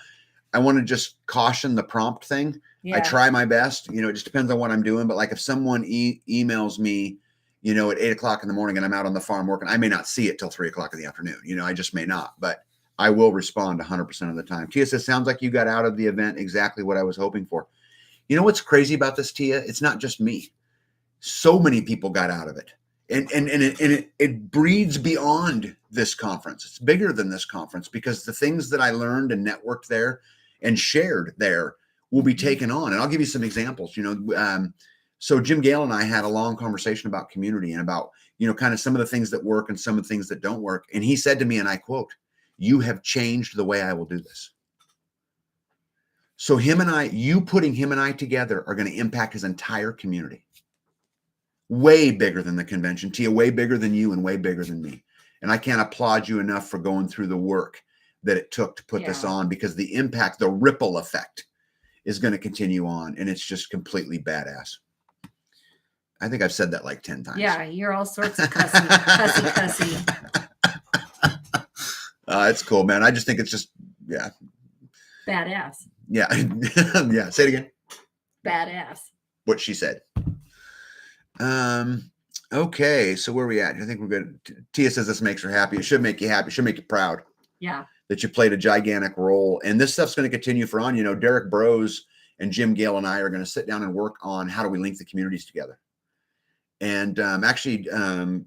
Speaker 1: I want to just caution the prompt thing. Yeah. I try my best. It just depends on what I'm doing. But like if someone emails me, at 8 o'clock in the morning and I'm out on the farm working, I may not see it till 3 o'clock in the afternoon. I just may not. But I will respond 100% of the time. Tia says, sounds like you got out of the event exactly what I was hoping for. You know what's crazy about this, Tia? It's not just me. So many people got out of it. And it breeds beyond this conference. It's bigger than this conference because the things that I learned and networked there and shared there will be taken on. And I'll give you some examples. So Jim Gale and I had a long conversation about community and about, kind of some of the things that work and some of the things that don't work. And he said to me, and I quote, "You have changed the way I will do this." So you putting him and I together are going to impact his entire community. Way bigger than the convention, Tia, way bigger than you and way bigger than me. And I can't applaud you enough for going through the work that it took to put this on, because the impact, the ripple effect is going to continue on. And it's just completely badass. I think I've said that like 10 times.
Speaker 2: Yeah, you're all sorts of cussy.
Speaker 1: It's cool, man. I just think it's just, yeah.
Speaker 2: Badass.
Speaker 1: Yeah. Yeah. Say it again.
Speaker 2: Badass.
Speaker 1: What she said. Okay. So where are we at? I think we're good. Tia says this makes her happy. It should make you happy. It should make you proud.
Speaker 2: Yeah.
Speaker 1: That you played a gigantic role. And this stuff's going to continue for on. Derek Bros and Jim Gale and I are going to sit down and work on how do we link the communities together. And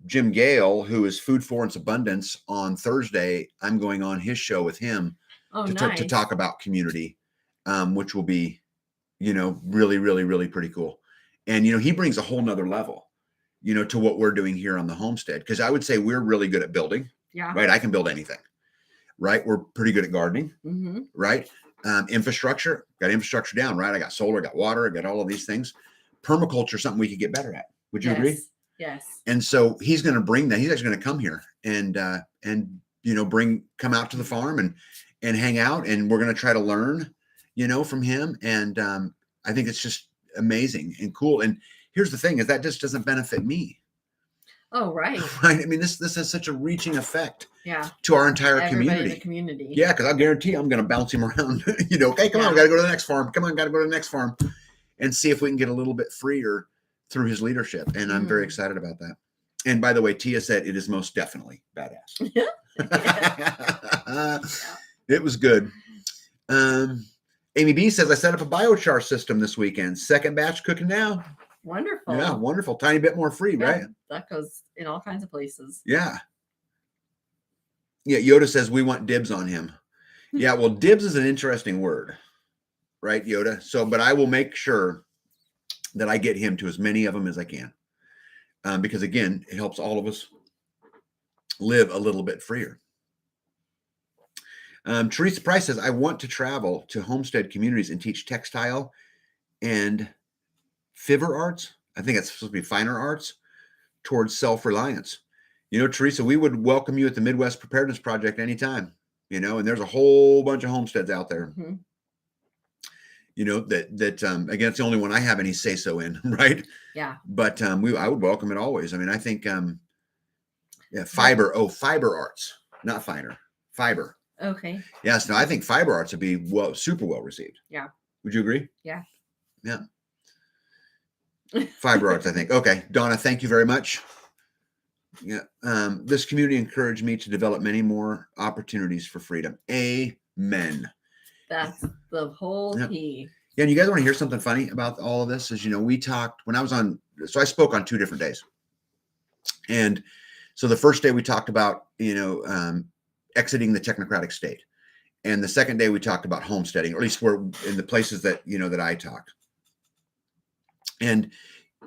Speaker 1: Jim Gale, who is Food for Its Abundance, on Thursday, I'm going on his show with him to talk about community, which will be, really, really, really pretty cool. And, he brings a whole nother level, to what we're doing here on the homestead. Because I would say we're really good at building.
Speaker 2: Yeah.
Speaker 1: Right. I can build anything. Right. We're pretty good at gardening.
Speaker 2: Mm-hmm.
Speaker 1: Right. Infrastructure, got infrastructure down. Right. I got solar, I got water, I got all of these things. Permaculture, something we could get better at. Would you agree?
Speaker 2: Yes.
Speaker 1: And so he's going to bring that. He's actually going to come here and come out to the farm and hang out. And we're going to try to learn, from him. And I think it's just amazing and cool. And here's the thing is that just doesn't benefit me.
Speaker 2: Oh, right.
Speaker 1: Right. I mean, this has such a reaching effect.
Speaker 2: Yeah.
Speaker 1: To our entire
Speaker 2: Everybody in the community.
Speaker 1: Yeah. Cause I guarantee I'm going to bounce him around, okay, come on, we got to go to the next farm. Come on, got to go to the next farm and see if we can get a little bit freer through his leadership. And I'm very excited about that. And by the way, Tia said it is most definitely badass. It was good. Amy B says, I set up a biochar system this weekend. Second batch cooking now.
Speaker 2: Wonderful.
Speaker 1: Yeah, wonderful. Tiny bit more free, right?
Speaker 2: That goes in all kinds of places.
Speaker 1: Yeah. Yeah, Yoda says we want dibs on him. Yeah, well, dibs is an interesting word. Right, Yoda? So, but I will make sure that I get him to as many of them as I can. Because again, it helps all of us live a little bit freer. Teresa Price says, I want to travel to homestead communities and teach textile and fiver arts. I think it's supposed to be finer arts towards self-reliance. Teresa, we would welcome you at the Midwest Preparedness Project anytime, and there's a whole bunch of homesteads out there. Mm-hmm. Again, it's the only one I have any say so in, right?
Speaker 2: Yeah.
Speaker 1: But I would welcome it always. I mean, I think, fiber arts, not finer, fiber.
Speaker 2: Okay.
Speaker 1: Yes. No, I think fiber arts would be super well received.
Speaker 2: Yeah.
Speaker 1: Would you agree?
Speaker 2: Yeah.
Speaker 1: Yeah. Fiber arts, I think. Okay. Donna, thank you very much. Yeah. This community encouraged me to develop many more opportunities for freedom. Amen.
Speaker 2: That's the whole key.
Speaker 1: Yeah, and you guys want to hear something funny about all of this? Is, we talked when I was on, so I spoke on 2 different days. And so the first day we talked about, exiting the technocratic state. And the second day we talked about homesteading, or at least we're in the places that, that I talk. And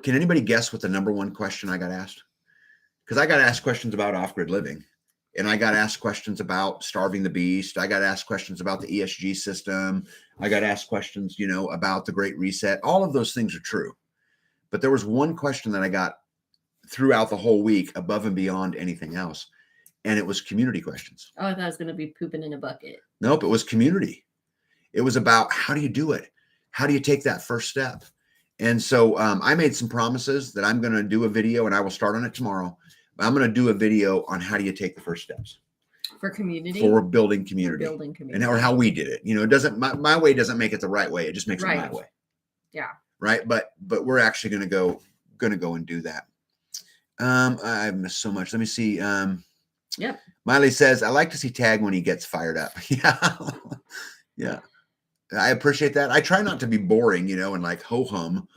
Speaker 1: can anybody guess what the number one question I got asked? Because I got asked questions about off-grid living, and I got asked questions about starving the beast. I got asked questions about the ESG system. I got asked questions, about the Great Reset. All of those things are true. But there was one question that I got throughout the whole week above and beyond anything else. And it was community questions.
Speaker 2: Oh, I thought it was going to be pooping in a bucket.
Speaker 1: Nope, it was community. It was about, how do you do it? How do you take that first step? And so I made some promises that I'm going to do a video, and I will start on it tomorrow. I'm going to do a video on how do you take the first steps
Speaker 2: for community,
Speaker 1: for building community, and or how we did it. It doesn't, my way doesn't make it the right way. It just makes it my way.
Speaker 2: Yeah.
Speaker 1: Right. But we're actually going to go and do that. I've missed so much. Let me see.
Speaker 2: Yep.
Speaker 1: Miley says, I like to see Tag when he gets fired up. Yeah. Yeah. I appreciate that. I try not to be boring, and like ho-hum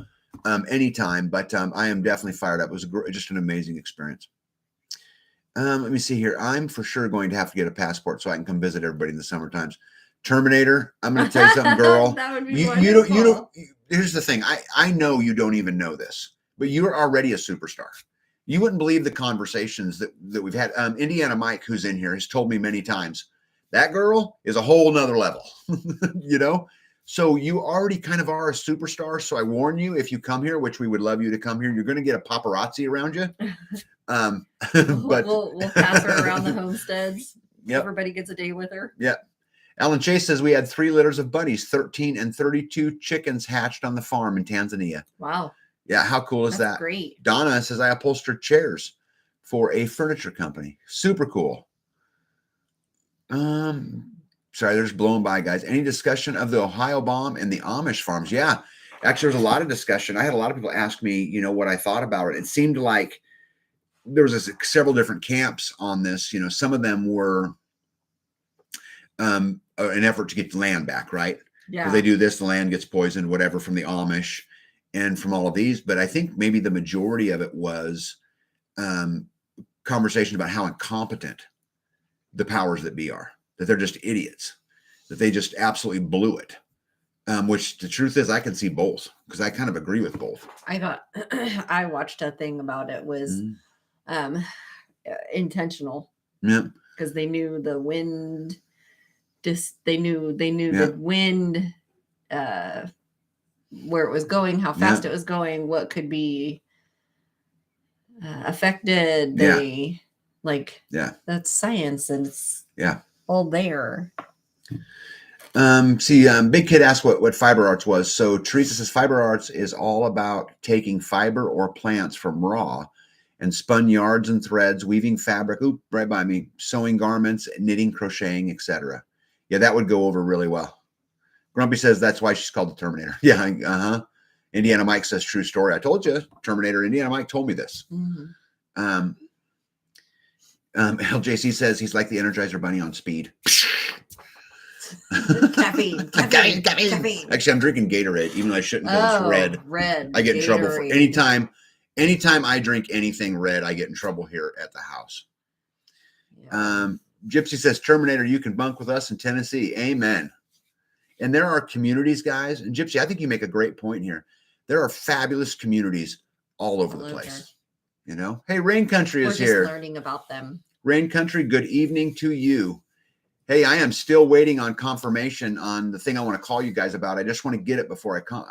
Speaker 1: anytime, but I am definitely fired up. It was just an amazing experience. Let me see here. I'm for sure going to have to get a passport so I can come visit everybody in the summer times. Terminator, I'm going to tell you something, girl.
Speaker 2: That would be
Speaker 1: wonderful. You don't, here's the thing. I know you don't even know this, but you're already a superstar. You wouldn't believe the conversations that we've had. Indiana Mike, who's in here, has told me many times, that girl is a whole nother level, So you already kind of are a superstar. So I warn you, if you come here, which we would love you to come here, you're going to get a paparazzi around you. But
Speaker 2: we'll pass her around the homesteads.
Speaker 1: Yep.
Speaker 2: Everybody gets a day with her.
Speaker 1: Yeah. Alan Chase says we had 3 litters of bunnies, 13 and 32 chickens hatched on the farm in Tanzania.
Speaker 2: Wow.
Speaker 1: Yeah. How cool is that?
Speaker 2: Great.
Speaker 1: Donna says I upholstered chairs for a furniture company. Super cool. Sorry, they're just blowing by, guys. Any discussion of the Ohio bomb and the Amish farms? Yeah. Actually, there's a lot of discussion. I had a lot of people ask me, what I thought about it. It seemed like there was several different camps on this. Some of them were an effort to get the land back, right?
Speaker 2: Yeah.
Speaker 1: They do this, the land gets poisoned, whatever, from the Amish and from all of these. But I think maybe the majority of it was conversation about how incompetent the powers that be are, that they're just idiots, that they just absolutely blew it. Which the truth is, I can see both, because I kind of agree with both.
Speaker 2: I thought I watched a thing about it was intentional.
Speaker 1: Yeah.
Speaker 2: Because they knew the wind. They knew the wind, where it was going, how fast it was going, what could be affected. They that's science, and it's all there.
Speaker 1: Big Kid asked what fiber arts was. So Teresa says fiber arts is all about taking fiber or plants from raw and spun yards and threads, weaving fabric, right by me, sewing garments, knitting, crocheting, etc. Yeah, that would go over really well. Grumpy says that's why she's called the Terminator. Yeah, Indiana Mike says true story. I told you, Terminator. Indiana Mike told me this.
Speaker 2: Mm-hmm.
Speaker 1: LJC says he's like the Energizer Bunny on speed.
Speaker 2: Caffeine.
Speaker 1: Actually, I'm drinking Gatorade, even though I shouldn't, because it's red.
Speaker 2: Red.
Speaker 1: I get in trouble for anytime I drink anything red, I get in trouble here at the house. Yeah. Gypsy says, Terminator, you can bunk with us in Tennessee. Amen. And there are communities, guys. And Gypsy, I think you make a great point here. There are fabulous communities all over the place. Hey, Rain Country is here.
Speaker 2: We're just learning about them.
Speaker 1: Rain Country, good evening to you. Hey, I am still waiting on confirmation on the thing I want to call you guys about. I just want to get it before I call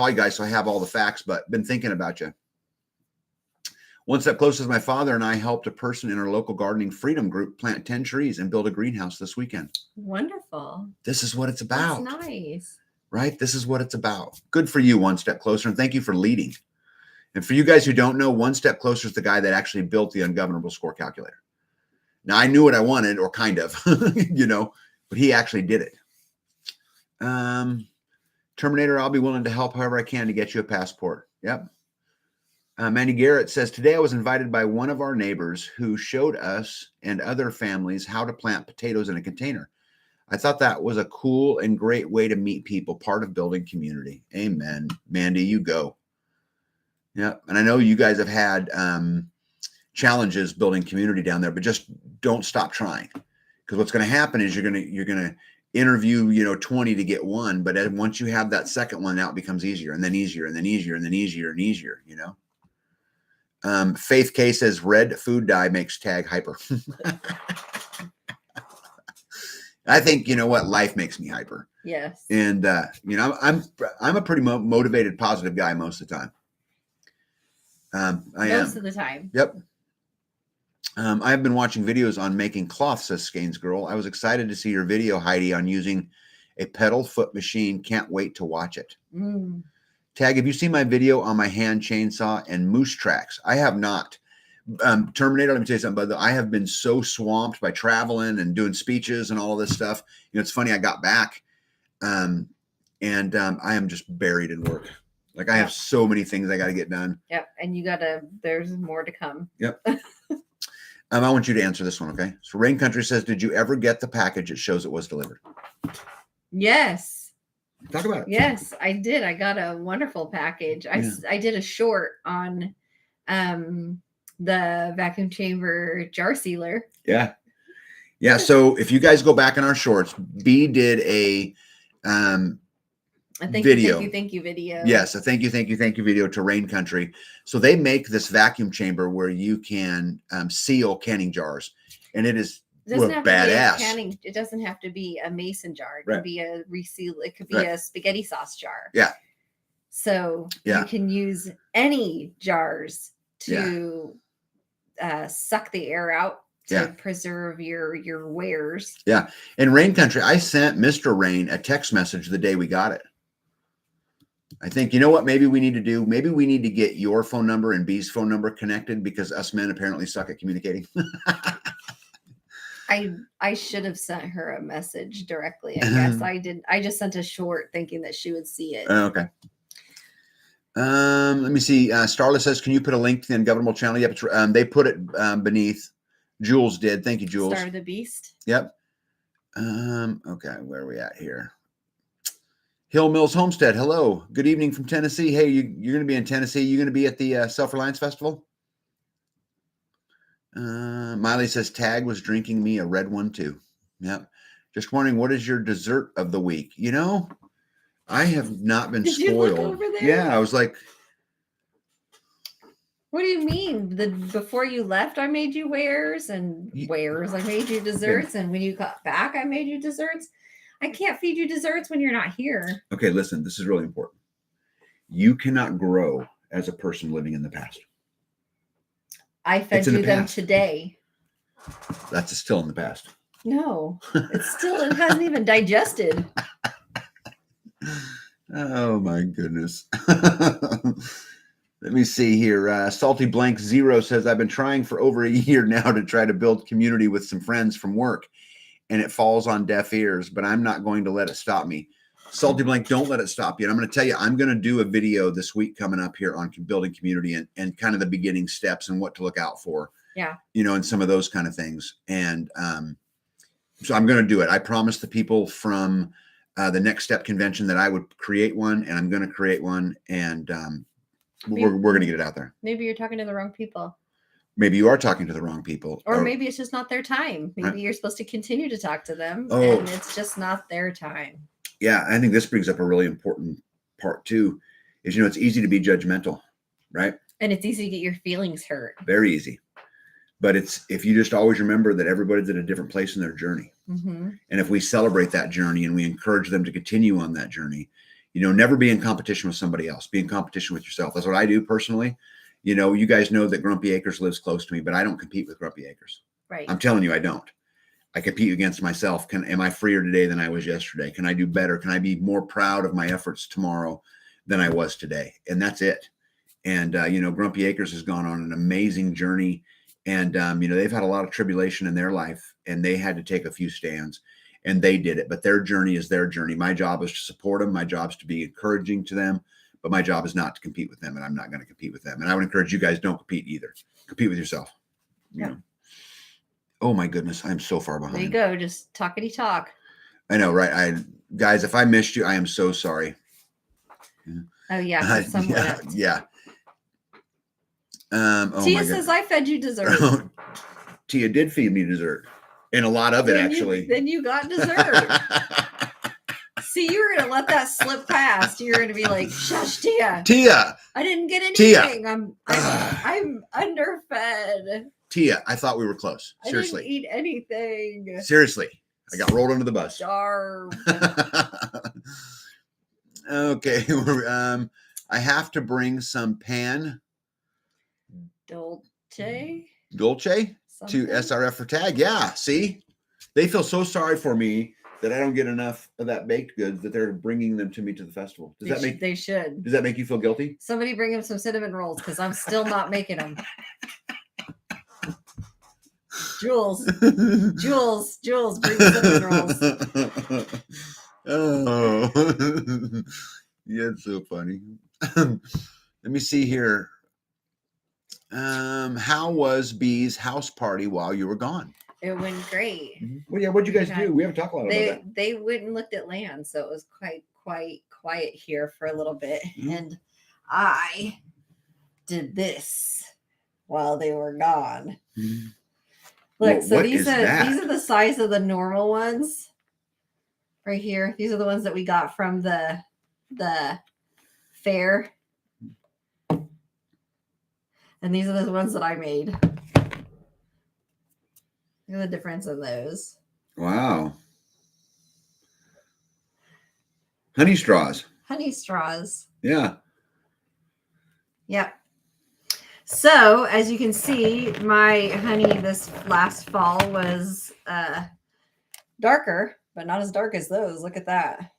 Speaker 1: you guys, so I have all the facts, but been thinking about you. One step closer is my father and I helped a person in our local gardening freedom group plant 10 trees and build a greenhouse this weekend.
Speaker 2: Wonderful.
Speaker 1: This is what it's about.
Speaker 2: That's nice.
Speaker 1: Right? This is what it's about. Good for you, One Step Closer, and thank you for leading. And for you guys who don't know, One Step Closer is the guy that actually built the ungovernable score calculator. Now, I knew what I wanted, or kind of, but he actually did it. Terminator, I'll be willing to help however I can to get you a passport. Yep. Mandy Garrett says, today I was invited by one of our neighbors who showed us and other families how to plant potatoes in a container. I thought that was a cool and great way to meet people, part of building community. Amen. Mandy, you go. Yeah. And I know you guys have had challenges building community down there, but just don't stop trying, Because what's going to happen is you're going to interview, 20 to get one. But once you have that second one, now it becomes easier and then easier and then easier and then easier and easier, Faith K says red food dye makes tag hyper. I think, life makes me hyper.
Speaker 2: Yes.
Speaker 1: And, I'm a pretty motivated, positive guy most of the time.
Speaker 2: Most of the time.
Speaker 1: Yep. I have been watching videos on making cloth, says Skane's Girl. I was excited to see your video, Heidi, on using a pedal foot machine. Can't wait to watch it. Tag, have you seen my video on my hand chainsaw and moose tracks? I have not. Terminator, let me tell you something, but I have been so swamped by traveling and doing speeches and all of this stuff. It's funny, I got back and I am just buried in work. Like I have so many things I got to get done.
Speaker 2: Yep. And there's more to come.
Speaker 1: Yep. I want you to answer this one, okay? So Rain Country says, did you ever get the package that shows it was delivered?
Speaker 2: Yes.
Speaker 1: Talk about it.
Speaker 2: Yes, I did. I got a wonderful package. I did a short on the vacuum chamber jar sealer.
Speaker 1: Yeah. Yeah. So if you guys go back in our shorts, B did a video.
Speaker 2: Thank you video.
Speaker 1: Yes, a thank you video to Rain Country. So they make this vacuum chamber where you can seal canning jars, and it is badass.
Speaker 2: It doesn't have to be a mason jar. It can be a reseal. It could be a spaghetti sauce jar.
Speaker 1: Yeah.
Speaker 2: So you can use any jars to suck the air out to preserve your wares. Yeah.
Speaker 1: In Rain Country, I sent Mr. Rain a text message the day we got it. I think, you know what, maybe we need to do? Maybe we need to get your phone number and B's phone number connected because us men apparently suck at communicating.
Speaker 2: I should have sent her a message directly. I guess I did. I just sent a short thinking that she would see it.
Speaker 1: Okay. Let me see. Starla says, can you put a link to the Ungovernable channel? Yep. They put it beneath. Jules did. Thank you, Jules.
Speaker 2: Star of the Beast.
Speaker 1: Yep. Okay. Where are we at here? Hill Mills Homestead. Hello. Good evening from Tennessee. Hey, you're going to be in Tennessee. You're going to be at the Self-Reliance Festival? Miley says, Tag was drinking me a red one too. Yep. Just wondering, what is your dessert of the week? I have not been spoiled.
Speaker 2: You look over there?
Speaker 1: Yeah, I was like,
Speaker 2: what do you mean? Before you left, I made you wares. I made you desserts, and when you got back, I made you desserts. I can't feed you desserts when you're not here.
Speaker 1: Okay, listen, this is really important. You cannot grow as a person living in the past.
Speaker 2: I fed you them today.
Speaker 1: That's still in the past.
Speaker 2: No, it hasn't even digested.
Speaker 1: Oh my goodness. Let me see here. Salty Blank Zero says, I've been trying for over a year now to try to build community with some friends from work, and it falls on deaf ears, but I'm not going to let it stop me. Salty Blank, don't let it stop you. And I'm going to tell you, I'm going to do a video this week coming up here on building community and kind of the beginning steps and what to look out for.
Speaker 2: Yeah.
Speaker 1: And some of those kind of things. And so I'm going to do it. I promised the people from the Next Step convention that I would create one, and I'm going to create one, and we're going to get it out there.
Speaker 2: Maybe you're talking to the wrong people.
Speaker 1: Maybe you are talking to the wrong people.
Speaker 2: Or maybe it's just not their time. Maybe you're supposed to continue to talk to them,
Speaker 1: and
Speaker 2: it's just not their time.
Speaker 1: Yeah, I think this brings up a really important part too, is, it's easy to be judgmental, right?
Speaker 2: And it's easy to get your feelings hurt.
Speaker 1: Very easy. But if you just always remember that everybody's at a different place in their journey.
Speaker 2: Mm-hmm.
Speaker 1: And if we celebrate that journey and we encourage them to continue on that journey, never be in competition with somebody else, be in competition with yourself. That's what I do personally. You guys know that Grumpy Acres lives close to me, but I don't compete with Grumpy Acres.
Speaker 2: Right.
Speaker 1: I'm telling you, I don't. I compete against myself. Am I freer today than I was yesterday? Can I do better? Can I be more proud of my efforts tomorrow than I was today? And that's it. And, Grumpy Acres has gone on an amazing journey. And, they've had a lot of tribulation in their life, and they had to take a few stands, and they did it. But their journey is their journey. My job is to support them. My job is to be encouraging to them. But my job is not to compete with them, and I'm not going to compete with them. And I would encourage you guys, don't compete either. Compete with yourself.
Speaker 2: Yeah.
Speaker 1: Oh my goodness, I'm so far behind.
Speaker 2: There you go, just talkity talk.
Speaker 1: I know, right? Guys, if I missed you, I am so sorry.
Speaker 2: Oh yeah,
Speaker 1: yeah.
Speaker 2: Tia says I fed you dessert.
Speaker 1: Tia did feed me dessert. And a lot of it, actually.
Speaker 2: Then you got dessert. See, you were going to let that slip past. You're going to be like, shush, Tia.
Speaker 1: Tia.
Speaker 2: I didn't get anything.
Speaker 1: Tia.
Speaker 2: I'm underfed.
Speaker 1: Tia, I thought we were close. Seriously.
Speaker 2: I didn't eat anything.
Speaker 1: Seriously. I got rolled under the bus.
Speaker 2: Starved.
Speaker 1: Okay. I have to bring some pan
Speaker 2: Dolce
Speaker 1: to SRF for tag. Yeah. See, they feel so sorry for me that I don't get enough of that baked goods that they're bringing them to me to the festival.
Speaker 2: They should.
Speaker 1: Does that make you feel guilty?
Speaker 2: Somebody bring them some cinnamon rolls because I'm still not making them. Jules, bring cinnamon rolls.
Speaker 1: Oh, yeah, it's so funny. Let me see here. How was Bee's house party while you were gone?
Speaker 2: It went great.
Speaker 1: Well, yeah, what'd you guys do? We haven't talked a lot about that.
Speaker 2: They went and looked at land, so it was quite quiet here for a little bit. And I did this while they were gone. Look, so these are the size of the normal ones right here. These are the ones that we got from the fair. And these are the ones that I made. Look at the difference in those.
Speaker 1: Wow. Honey straws.
Speaker 2: Honey straws.
Speaker 1: Yeah.
Speaker 2: Yep. So, as you can see, my honey this last fall was darker, but not as dark as those. Look at that.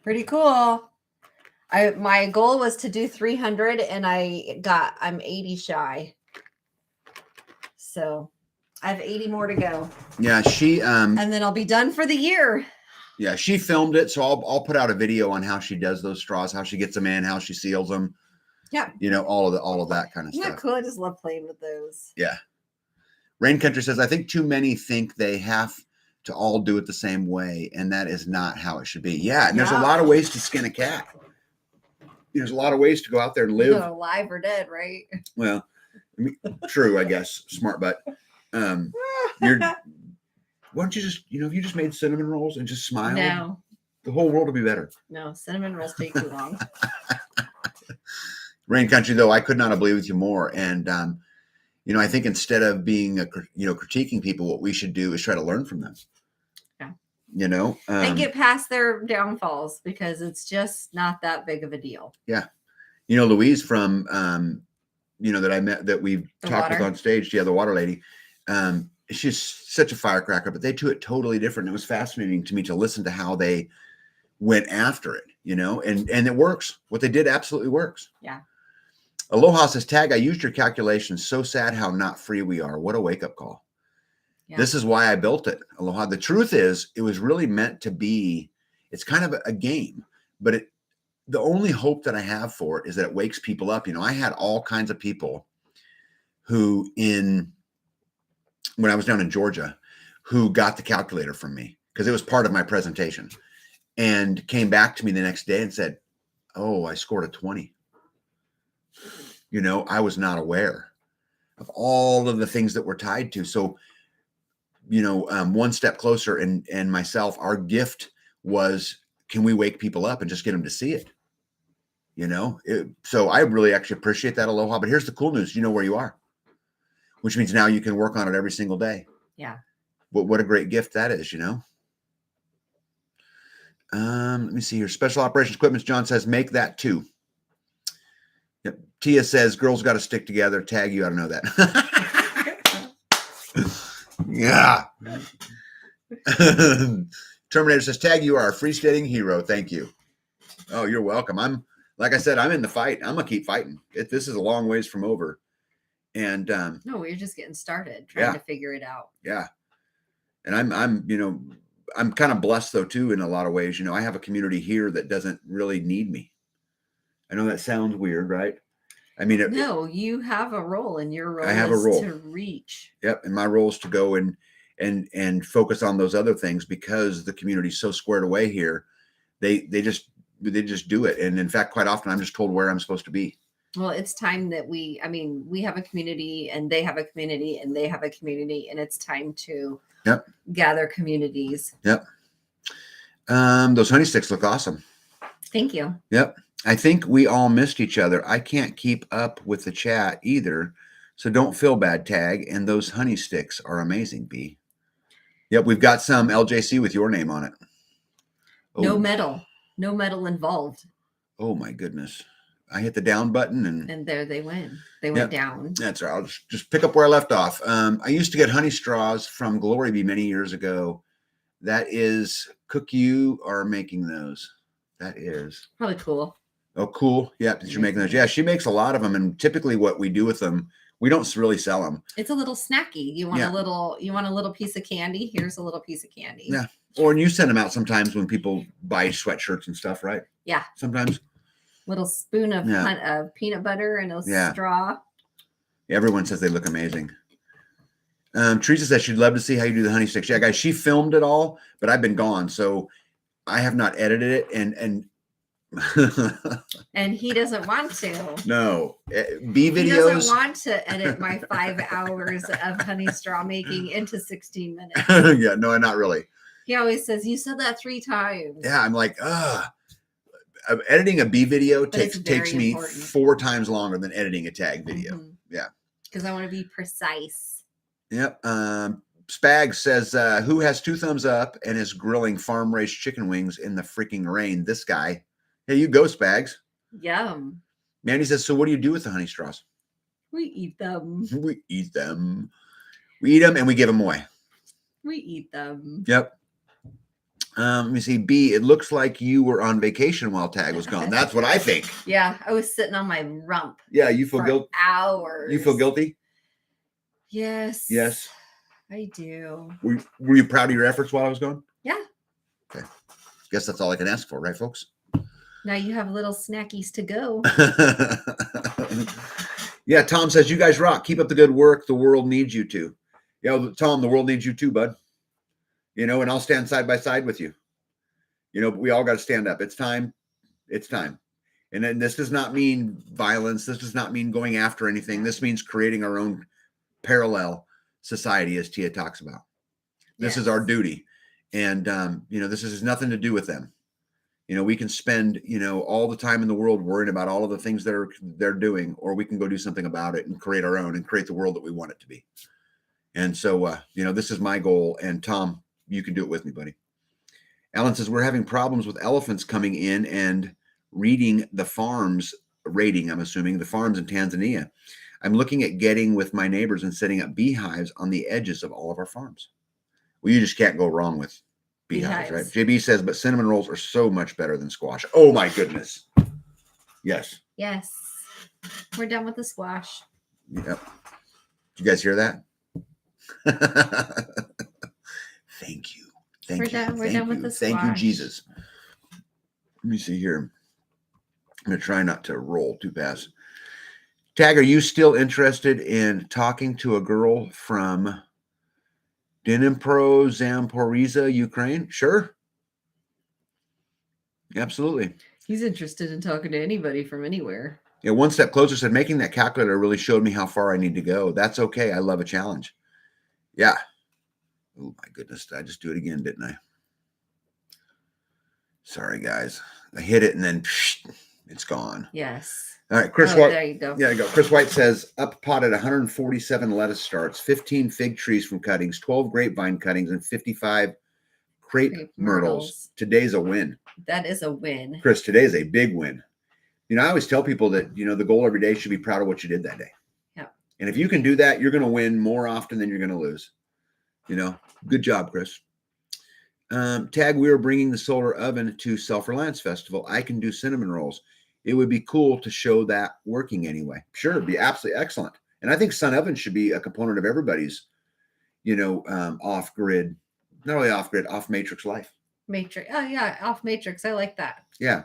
Speaker 2: Pretty cool. My goal was to do 300 and I'm 80 shy. So I have 80 more to go.
Speaker 1: Yeah, and
Speaker 2: then I'll be done for the year.
Speaker 1: Yeah, she filmed it, so I'll put out a video on how she does those straws, how she gets them in, how she seals them.
Speaker 2: Yeah.
Speaker 1: All of that kind of stuff.
Speaker 2: Isn't that cool? I just love playing with those.
Speaker 1: Yeah. Rain Country says, I think too many think they have to all do it the same way, and that is not how it should be. Yeah, and there's a lot of ways to skin a cat. There's a lot of ways to go out there and live.
Speaker 2: Alive or dead, right?
Speaker 1: Well, true, I guess. Smart butt. Why don't you just, if you just made cinnamon rolls and just smiled,
Speaker 2: no,
Speaker 1: the whole world would be better.
Speaker 2: No, cinnamon rolls take too long.
Speaker 1: Rain Country, though, I could not agree with you more. And, I think instead of being, critiquing people, what we should do is try to learn from them.
Speaker 2: Yeah. And get past their downfalls because it's just not that big of a deal.
Speaker 1: Yeah. Louise from, that I met, that we talked with on stage. Yeah, the water lady. She's such a firecracker, but they do it totally different. It was fascinating to me to listen to how they went after it, and it works. What they did absolutely works.
Speaker 2: Yeah.
Speaker 1: Aloha says, Tag, I used your calculations. So sad how not free we are. What a wake-up call. Yeah. This is why I built it. Aloha. The truth is, it was really meant to be, it's kind of a game, but the only hope that I have for it is that it wakes people up. I had all kinds of people who when I was down in Georgia, who got the calculator from me because it was part of my presentation and came back to me the next day and said, oh, I scored a 20. I was not aware of all of the things that were tied to. So, one step closer and myself, our gift was, can we wake people up and just get them to see it? So I really actually appreciate that, Aloha. But here's the cool news. You know where you are. Which means now you can work on it every single day.
Speaker 2: Yeah.
Speaker 1: But what a great gift that is, Let me see here. Special Operations Equipment, John says, make that too. Yep. Tia says, girls got to stick together. Tag, you ought to know that. Yeah. Terminator says, Tag, you are a freestanding hero. Thank you. Oh, you're welcome. Like I said, I'm in the fight. I'm going to keep fighting. This is a long ways from over. And
Speaker 2: no, we're just getting started trying to figure it out.
Speaker 1: Yeah. And I'm kind of blessed though too in a lot of ways. I have a community here that doesn't really need me. I know that sounds weird, right? I mean,
Speaker 2: no, you have a role, and your role
Speaker 1: I have a role
Speaker 2: to reach.
Speaker 1: Yep, and my role is to go and focus on those other things because the community's so squared away here. They just do it, and in fact, quite often I'm just told where I'm supposed to be.
Speaker 2: Well, it's time that we have a community and they have a community and they have a community, and it's time to gather communities.
Speaker 1: Yep. Those honey sticks look awesome.
Speaker 2: Thank you.
Speaker 1: Yep. I think we all missed each other. I can't keep up with the chat either. So don't feel bad, Tag. And those honey sticks are amazing, B. Yep. We've got some LJC with your name on it.
Speaker 2: Oh. No metal involved.
Speaker 1: Oh my goodness. I hit the down button and
Speaker 2: there they went. They went down.
Speaker 1: That's right. I'll just pick up where I left off. I used to get honey straws from Glory Bee many years ago. That is Cook. You are making those. That is
Speaker 2: probably cool.
Speaker 1: Oh, cool. Yeah. Did you make those? Yeah. She makes a lot of them. And typically what we do with them, we don't really sell them.
Speaker 2: It's a little snacky. You want a little piece of candy. Here's a little piece of candy.
Speaker 1: Yeah. Or you send them out sometimes when people buy sweatshirts and stuff, right?
Speaker 2: Yeah.
Speaker 1: Sometimes.
Speaker 2: Little spoon of peanut butter and a straw.
Speaker 1: Everyone says they look amazing. Teresa says she'd love to see how you do the honey sticks. Yeah, guys, she filmed it all, but I've been gone, so I have not edited it, and
Speaker 2: and he doesn't want to.
Speaker 1: No, B videos. He
Speaker 2: doesn't want to edit my 5 hours of honey straw making into 16 minutes.
Speaker 1: Yeah, no, not really.
Speaker 2: He always says, "You said that 3 times."
Speaker 1: Yeah, I'm like, editing a B video takes me 4 times longer than editing a tag video. Mm-hmm. Yeah.
Speaker 2: Because I want to be precise.
Speaker 1: Yep. Spag says, who has 2 thumbs up and is grilling farm-raised chicken wings in the freaking rain? This guy. Hey, you go, Spags.
Speaker 2: Yum.
Speaker 1: Mandy says, so what do you do with the honey straws?
Speaker 2: We eat them.
Speaker 1: We eat them. We eat them and we give them away.
Speaker 2: We eat them.
Speaker 1: Yep. Let me see. B, it looks like you were on vacation while Tag was gone. That's what I think.
Speaker 2: Yeah, I was sitting on my rump.
Speaker 1: Yeah, you feel guilty?
Speaker 2: Hours.
Speaker 1: You feel guilty?
Speaker 2: Yes.
Speaker 1: Yes.
Speaker 2: I do.
Speaker 1: Were you proud of your efforts while I was gone?
Speaker 2: Yeah.
Speaker 1: Okay. Guess that's all I can ask for, right, folks?
Speaker 2: Now you have little snackies to go.
Speaker 1: Yeah, Tom says, you guys rock. Keep up the good work. The world needs you to. Yeah, Tom, the world needs you too, bud. And I'll stand side by side with you. We all got to stand up. It's time. It's time. And then this does not mean violence. This does not mean going after anything. This means creating our own parallel society, as Tia talks about. This is our duty. And, this has nothing to do with them. We can spend, all the time in the world worrying about all of the things that they're doing, or we can go do something about it and create our own and create the world that we want it to be. And so, this is my goal. And Tom, you can do it with me, buddy. Alan says, we're having problems with elephants coming in and raiding the farms in Tanzania. I'm looking at getting with my neighbors and setting up beehives on the edges of all of our farms. Well, you just can't go wrong with beehives, right? JB says, but cinnamon rolls are so much better than squash. Oh my goodness. Yes.
Speaker 2: Yes. We're done with the squash.
Speaker 1: Yep. Did you guys hear that? Thank you.
Speaker 2: We're done with the squash.
Speaker 1: Thank you, Jesus. Let me see here. I'm going to try not to roll too fast. Tag, are you still interested in talking to a girl from Dnipro, Zaporizhzhia, Ukraine? Sure. Absolutely.
Speaker 2: He's interested in talking to anybody from anywhere.
Speaker 1: Yeah, One Step Closer said, making that calculator really showed me how far I need to go. That's okay. I love a challenge. Yeah. Oh, my goodness. Did I just do it again, didn't I? Sorry, guys. I hit it and then it's gone.
Speaker 2: Yes.
Speaker 1: All right, Chris White.
Speaker 2: There you go.
Speaker 1: Yeah, you go. Chris White says, up potted 147 lettuce starts, 15 fig trees from cuttings, 12 grapevine cuttings, and 55 crepe myrtles. Today's a win.
Speaker 2: That is a win.
Speaker 1: Chris, today is a big win. I always tell people that, the goal every day should be proud of what you did that day.
Speaker 2: Yeah.
Speaker 1: And if you can do that, you're going to win more often than you're going to lose. Good job, Chris. Tag, we are bringing the solar oven to Self-Reliance Festival. I can do cinnamon rolls. It would be cool to show that working anyway. Sure, it'd be absolutely excellent. And I think sun oven should be a component of everybody's, off-grid, not only off-grid, off-matrix life.
Speaker 2: Matrix. Oh, yeah, off-matrix. I like that.
Speaker 1: Yeah.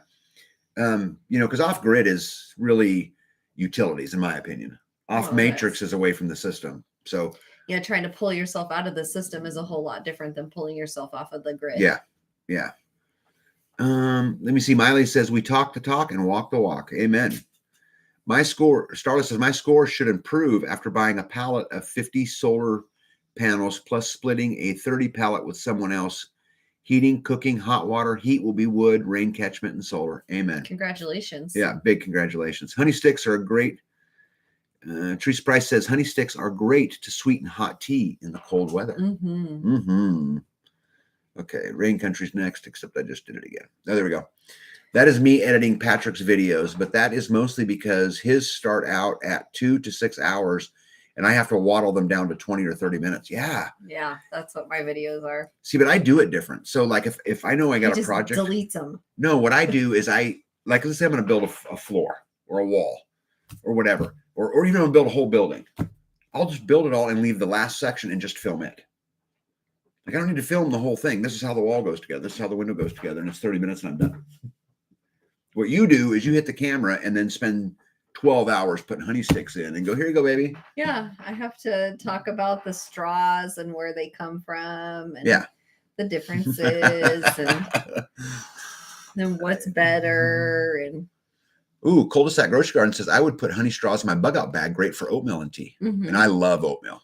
Speaker 1: Because off-grid is really utilities, in my opinion. Off-matrix is away from the system. So
Speaker 2: yeah, trying to pull yourself out of the system is a whole lot different than pulling yourself off of the grid.
Speaker 1: Yeah. Yeah. Let me see. Miley says, we talk the talk and walk the walk. Amen. My score, Starlet says, my score should improve after buying a pallet of 50 solar panels plus splitting a 30 pallet with someone else. Heating, cooking, hot water, heat will be wood, rain catchment, and solar. Amen.
Speaker 2: Congratulations.
Speaker 1: Yeah, big congratulations. Honey sticks are a great. Teresa Price says honey sticks are great to sweeten hot tea in the cold weather. Okay, Rain Country's next, except I just did it again. Oh, there we go. That is me editing Patrick's videos, but that is mostly because his start out at 2 to 6 hours, and I have to waddle them down to 20 or 30 minutes. Yeah.
Speaker 2: Yeah, that's what my videos are.
Speaker 1: See, but I do it different. So, like, if I know I got a project,
Speaker 2: deletes them.
Speaker 1: No, what I do is let's say I'm going to build a floor or a wall or whatever, or even build a whole building. I'll just build it all and leave the last section and just film it. Like, I don't need to film the whole thing. This is how the wall goes together. This is how the window goes together. And it's 30 minutes and I'm done. What you do is you hit the camera and then spend 12 hours putting honey sticks in and go, here you go, baby.
Speaker 2: Yeah. I have to talk about the straws and where they come from and the differences and then what's better. And
Speaker 1: ooh, Cul-de-sac Grocery Garden says, I would put honey straws in my bug out bag. Great for oatmeal and tea. And I love oatmeal.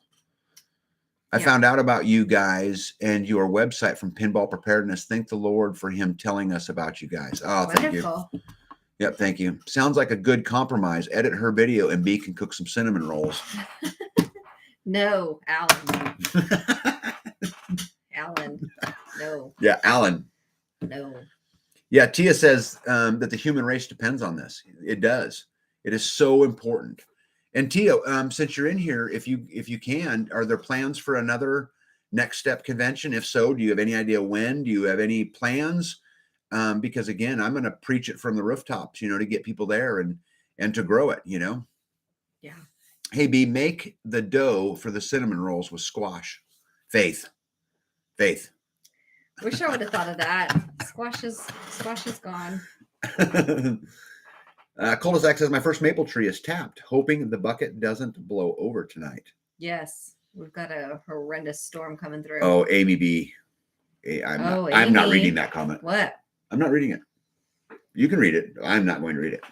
Speaker 1: I found out about you guys and your website from Pinball Preparedness. Thank the Lord for him telling us about you guys. Oh, thank you. Yep, thank you. Sounds like a good compromise. Edit her video and B can cook some cinnamon rolls.
Speaker 2: No, Alan. Alan. No.
Speaker 1: Yeah, Alan.
Speaker 2: No.
Speaker 1: Yeah, Tia says that the human race depends on this. It does. It is so important. And Tia, since you're in here, if you can, are there plans for another Next Step convention? If so, do you have any idea when? Do you have any plans? Because again, I'm going to preach it from the rooftops, to get people there and to grow it, Yeah. Hey, B, make the dough for the cinnamon rolls with squash. Faith.
Speaker 2: Wish I would have thought of that. Squash is gone.
Speaker 1: Cul-de-sac says, my first maple tree is tapped, hoping the bucket doesn't blow over tonight.
Speaker 2: Yes. We've got a horrendous storm coming through.
Speaker 1: Oh, Amy B. I'm not reading that comment.
Speaker 2: What?
Speaker 1: I'm not reading it. You can read it. I'm not going to read it.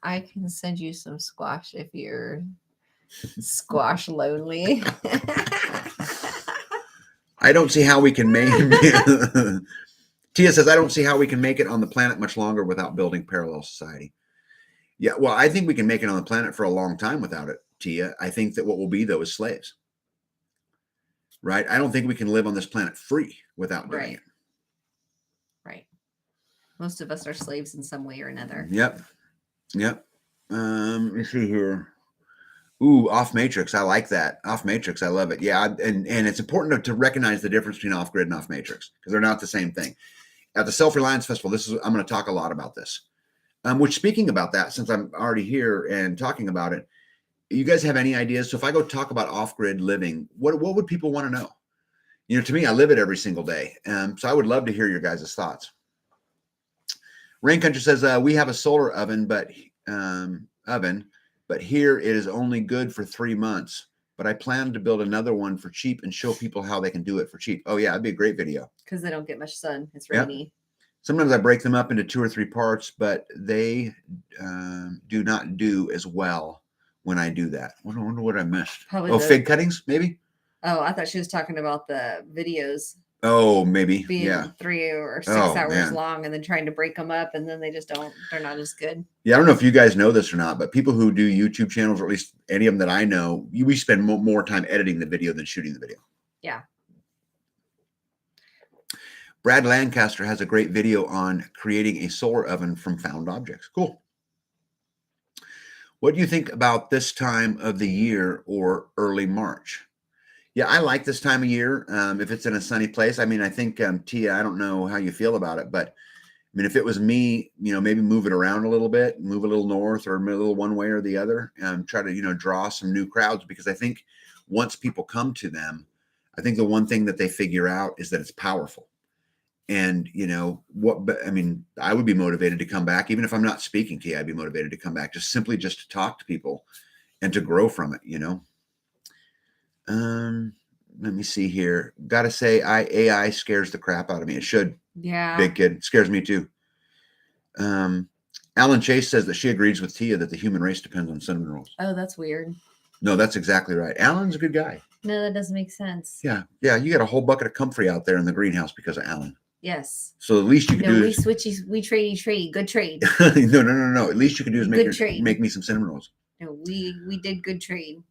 Speaker 2: I can send you some squash if you're squash lonely.
Speaker 1: I don't see how we can make Tia says, I don't see how we can make it on the planet much longer without building parallel society. Yeah, well, I think we can make it on the planet for a long time without it, Tia. I think that what will be, though, is slaves. Right? I don't think we can live on this planet free without doing it.
Speaker 2: Right. Most of us are slaves in some way or another.
Speaker 1: Yep. Let me see here. Ooh, off matrix. I like that. Off matrix. I love it. Yeah. And it's important to recognize the difference between off grid and off matrix because they're not the same thing. At the Self-Reliance Festival, I'm going to talk a lot about this. Which, speaking about that, since I'm already here and talking about it, you guys have any ideas? So if I go talk about off-grid living, what would people want to know? To me, I live it every single day. So I would love to hear your guys' thoughts. Rain Country says, we have a solar oven, but here it is only good for 3 months. But I plan to build another one for cheap and show people how they can do it for cheap. Oh, yeah, it'd be a great video.
Speaker 2: Because they don't get much sun. It's rainy. Yep.
Speaker 1: Sometimes I break them up into 2 or 3 parts, but they do not do as well when I do that. I wonder what I missed. Probably fig cuttings, maybe?
Speaker 2: Oh, I thought she was talking about the videos.
Speaker 1: Oh, maybe.
Speaker 2: Being 3 or 6 hours long and then trying to break them up and then they're not as good.
Speaker 1: Yeah, I don't know if you guys know this or not, but people who do YouTube channels, or at least any of them that I know, we spend more time editing the video than shooting the video.
Speaker 2: Yeah.
Speaker 1: Brad Lancaster has a great video on creating a solar oven from found objects. Cool. What do you think about this time of the year or early March? Yeah, I like this time of year. If it's in a sunny place, I think, Tia, I don't know how you feel about it, but if it was me, maybe move it around a little bit, move a little north or a little one way or the other, try to, draw some new crowds, because I think once people come to them, I think the one thing that they figure out is that it's powerful. And, I would be motivated to come back. Even if I'm not speaking to you, I'd be motivated to come back just to talk to people and to grow from it, Let me see here. Gotta say, AI scares the crap out of me. It should.
Speaker 2: Yeah.
Speaker 1: Big kid. Scares me too. Alan Chase says that she agrees with Tia that the human race depends on cinnamon rolls.
Speaker 2: Oh, that's weird.
Speaker 1: No, that's exactly right. Alan's a good guy.
Speaker 2: No, that doesn't make sense.
Speaker 1: Yeah. Yeah. You got a whole bucket of comfrey out there in the greenhouse because of Alan.
Speaker 2: Yes.
Speaker 1: So the least you can do is
Speaker 2: we trade. Good trade.
Speaker 1: No. At least you can do is make me some cinnamon rolls.
Speaker 2: No, we did good trade.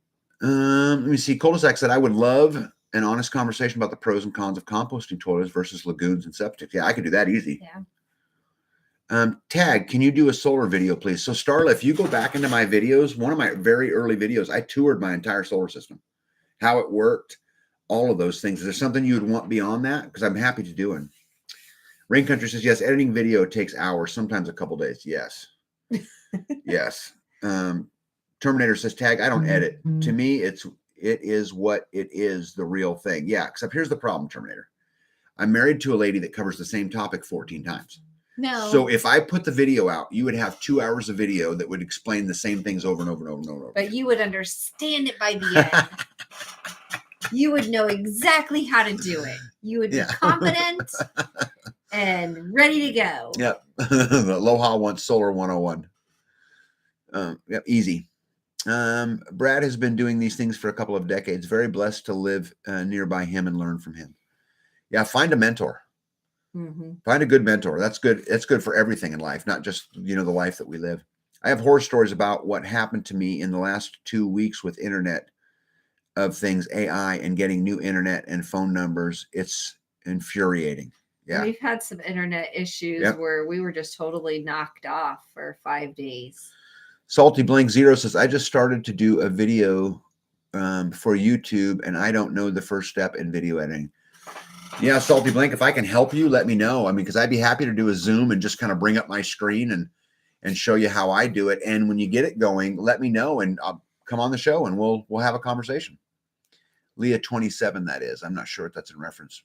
Speaker 1: Let me see. Cul-de-sac said, I would love an honest conversation about the pros and cons of composting toilets versus lagoons and septic. Yeah, I could do that easy.
Speaker 2: Yeah.
Speaker 1: Tag, can you do a solar video, please? So Starla, if you go back into my videos, one of my very early videos, I toured my entire solar system, how it worked, all of those things. Is there something you would want beyond that? Because I'm happy to do it. Rain Country says, yes, editing video takes hours, sometimes a couple days. Yes. Yes. Terminator says, Tag, I don't edit. To me, it is what it is, the real thing. Yeah, except here's the problem, Terminator. I'm married to a lady that covers the same topic 14 times.
Speaker 2: No.
Speaker 1: So if I put the video out, you would have 2 hours of video that would explain the same things over and over and over and over.
Speaker 2: But you would understand it by the end. You would know exactly how to do it. You would be confident and ready to go.
Speaker 1: Yep. Aloha wants Solar 101. Yep, easy. Brad has been doing these things for a couple of decades. Very blessed to live nearby him and learn from him. Yeah, find a mentor.
Speaker 2: Mm-hmm.
Speaker 1: Find a good mentor. That's good. It's good for everything in life, not just, the life that we live. I have horror stories about what happened to me in the last 2 weeks with Internet of Things, AI, and getting new internet and phone numbers. It's infuriating. Yeah.
Speaker 2: We've had some internet issues where we were just totally knocked off for 5 days.
Speaker 1: Salty Blank Zero says, I just started to do a video for YouTube and I don't know the first step in video editing. Yeah, Salty Blank, if I can help you, let me know. I mean, because I'd be happy to do a Zoom and just kind of bring up my screen and show you how I do it. And when you get it going, let me know and I'll come on the show and we'll have a conversation. Leah 27, that is. I'm not sure what that's in reference.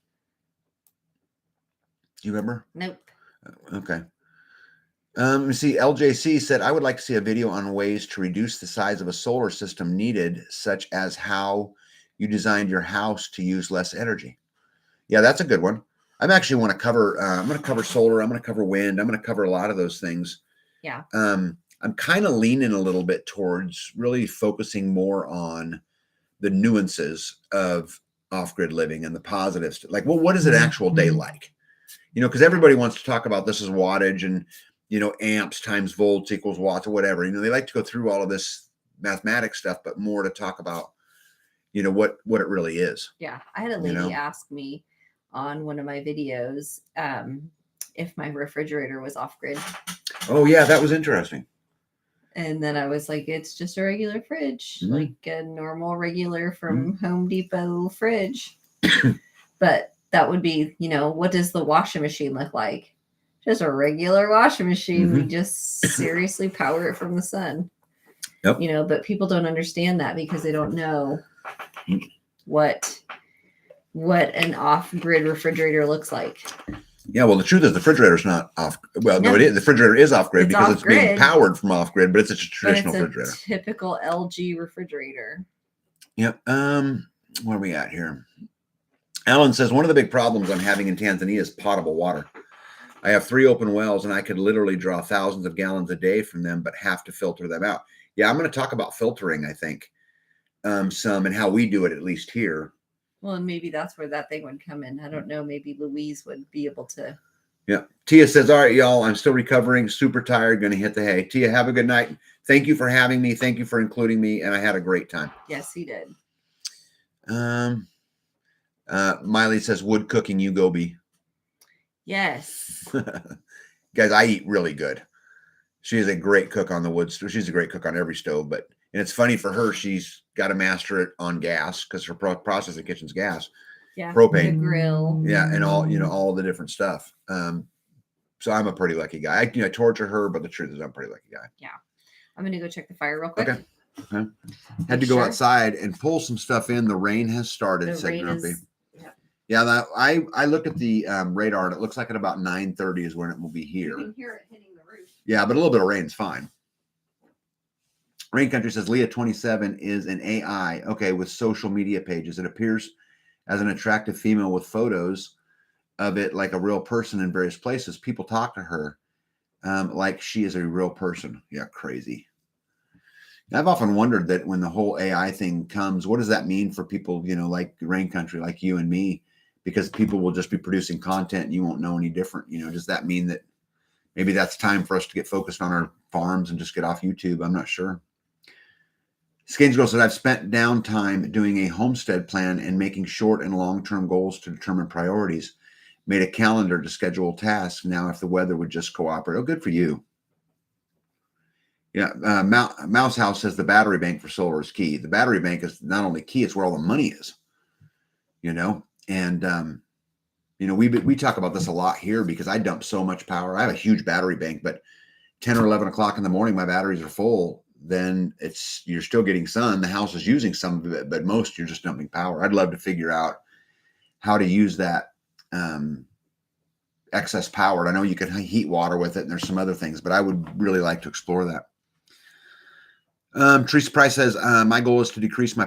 Speaker 1: Do you remember?
Speaker 2: Nope.
Speaker 1: Okay. Let me see. LJC said, I would like to see a video on ways to reduce the size of a solar system needed, such as how you designed your house to use less energy. Yeah, that's a good one. I'm actually want to cover, I'm going to cover solar. I'm going to cover wind. I'm going to cover a lot of those things.
Speaker 2: Yeah.
Speaker 1: I'm kind of leaning a little bit towards really focusing more on the nuances of off-grid living and the positives. Like, well, what is an actual day like? Because everybody wants to talk about this as wattage and, amps times volts equals watts or whatever. They like to go through all of this mathematics stuff, but more to talk about, what it really is.
Speaker 2: Yeah. I had a lady ask me on one of my videos if my refrigerator was off-grid.
Speaker 1: Oh, yeah, that was interesting.
Speaker 2: And then I was like, it's just a regular fridge, like a normal, regular from Home Depot fridge. But that would be, what does the washing machine look like? Just a regular washing machine. We just seriously power it from the sun.
Speaker 1: Yep.
Speaker 2: But people don't understand that because they don't know what an off-grid refrigerator looks like. Yeah,
Speaker 1: well, the truth is the refrigerator's not off. Well, no, it is. The refrigerator is off-grid because it's being powered from off-grid, but it's a traditional refrigerator.
Speaker 2: Typical LG refrigerator.
Speaker 1: Yep. Where are we at here? Alan says, one of the big problems I'm having in Tanzania is potable water. I have 3 open wells and I could literally draw thousands of gallons a day from them, but have to filter them out. Yeah, I'm going to talk about filtering, I think, some and how we do it, at least here.
Speaker 2: Well, and maybe that's where that thing would come in. I don't know. Maybe Louise would be able to.
Speaker 1: Yeah. Tia says, all right, y'all, I'm still recovering, super tired, going to hit the hay. Tia, have a good night. Thank you for having me. Thank you for including me. And I had a great time.
Speaker 2: Yes, he did.
Speaker 1: Miley says, wood cooking, you go be.
Speaker 2: Yes.
Speaker 1: Guys, I eat really good. She is a great cook on the wood stove. She's a great cook on every stove, and it's funny for her. She's got to master it on gas because her processing kitchen's gas.
Speaker 2: Yeah.
Speaker 1: Propane.
Speaker 2: The grill.
Speaker 1: Yeah. And all the different stuff. So I'm a pretty lucky guy. I torture her, but the truth is I'm a pretty lucky guy.
Speaker 2: Yeah. I'm going to go check the fire real quick.
Speaker 1: Okay. Had to go outside and pull some stuff in. The rain has started, said Grumpy. Yeah, I looked at the radar and it looks like at about 9:30 is when it will be here.
Speaker 2: You can hear it hitting the roof.
Speaker 1: Yeah, but a little bit of rain's fine. Rain Country says Leah 27 is an AI. Okay, with social media pages. It appears as an attractive female with photos of it like a real person in various places. People talk to her like she is a real person. Yeah, crazy. I've often wondered that when the whole AI thing comes, what does that mean for people, like Rain Country, like you and me? Because people will just be producing content and you won't know any different. Does that mean that maybe that's time for us to get focused on our farms and just get off YouTube? I'm not sure. Skanes Girl said, I've spent downtime doing a homestead plan and making short and long-term goals to determine priorities. Made a calendar to schedule tasks. Now, if the weather would just cooperate. Oh, good for you. Yeah. Mouse House says the battery bank for solar is key. The battery bank is not only key, it's where all the money is, and, we talk about this a lot here because I dump so much power. I have a huge battery bank, but 10 or 11 o'clock in the morning, my batteries are full. Then you're still getting sun. The house is using some of it, but most you're just dumping power. I'd love to figure out how to use that excess power. I know you can heat water with it and there's some other things, but I would really like to explore that. Teresa Price says, my goal is to decrease my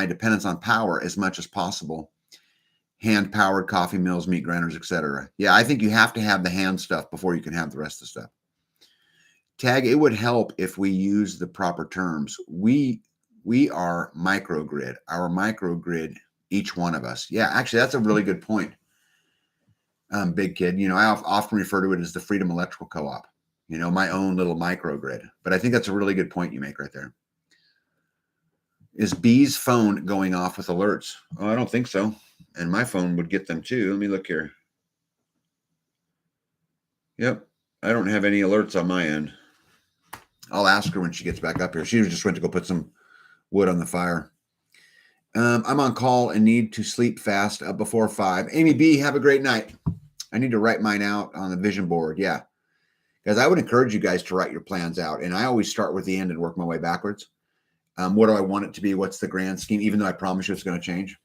Speaker 1: dependence on power as much as possible. Hand-powered coffee mills, meat grinders, etc. Yeah, I think you have to have the hand stuff before you can have the rest of the stuff. Tag, it would help if we use the proper terms. We are microgrid. Our microgrid, each one of us. Yeah, actually, that's a really good point. Big Kid, I often refer to it as the Freedom Electrical Co-op. My own little microgrid. But I think that's a really good point you make right there. Is B's phone going off with alerts? Oh, I don't think so. And my phone would get them too. Let me look here. Yep. I don't have any alerts on my end. I'll ask her when she gets back up here. She just went to go put some wood on the fire. I'm on call and need to sleep fast up before 5. Amy B, have a great night. I need to write mine out on the vision board. Yeah. Guys, I would encourage you guys to write your plans out. And I always start with the end and work my way backwards. What do I want it to be? What's the grand scheme? Even though I promise you it's going to change.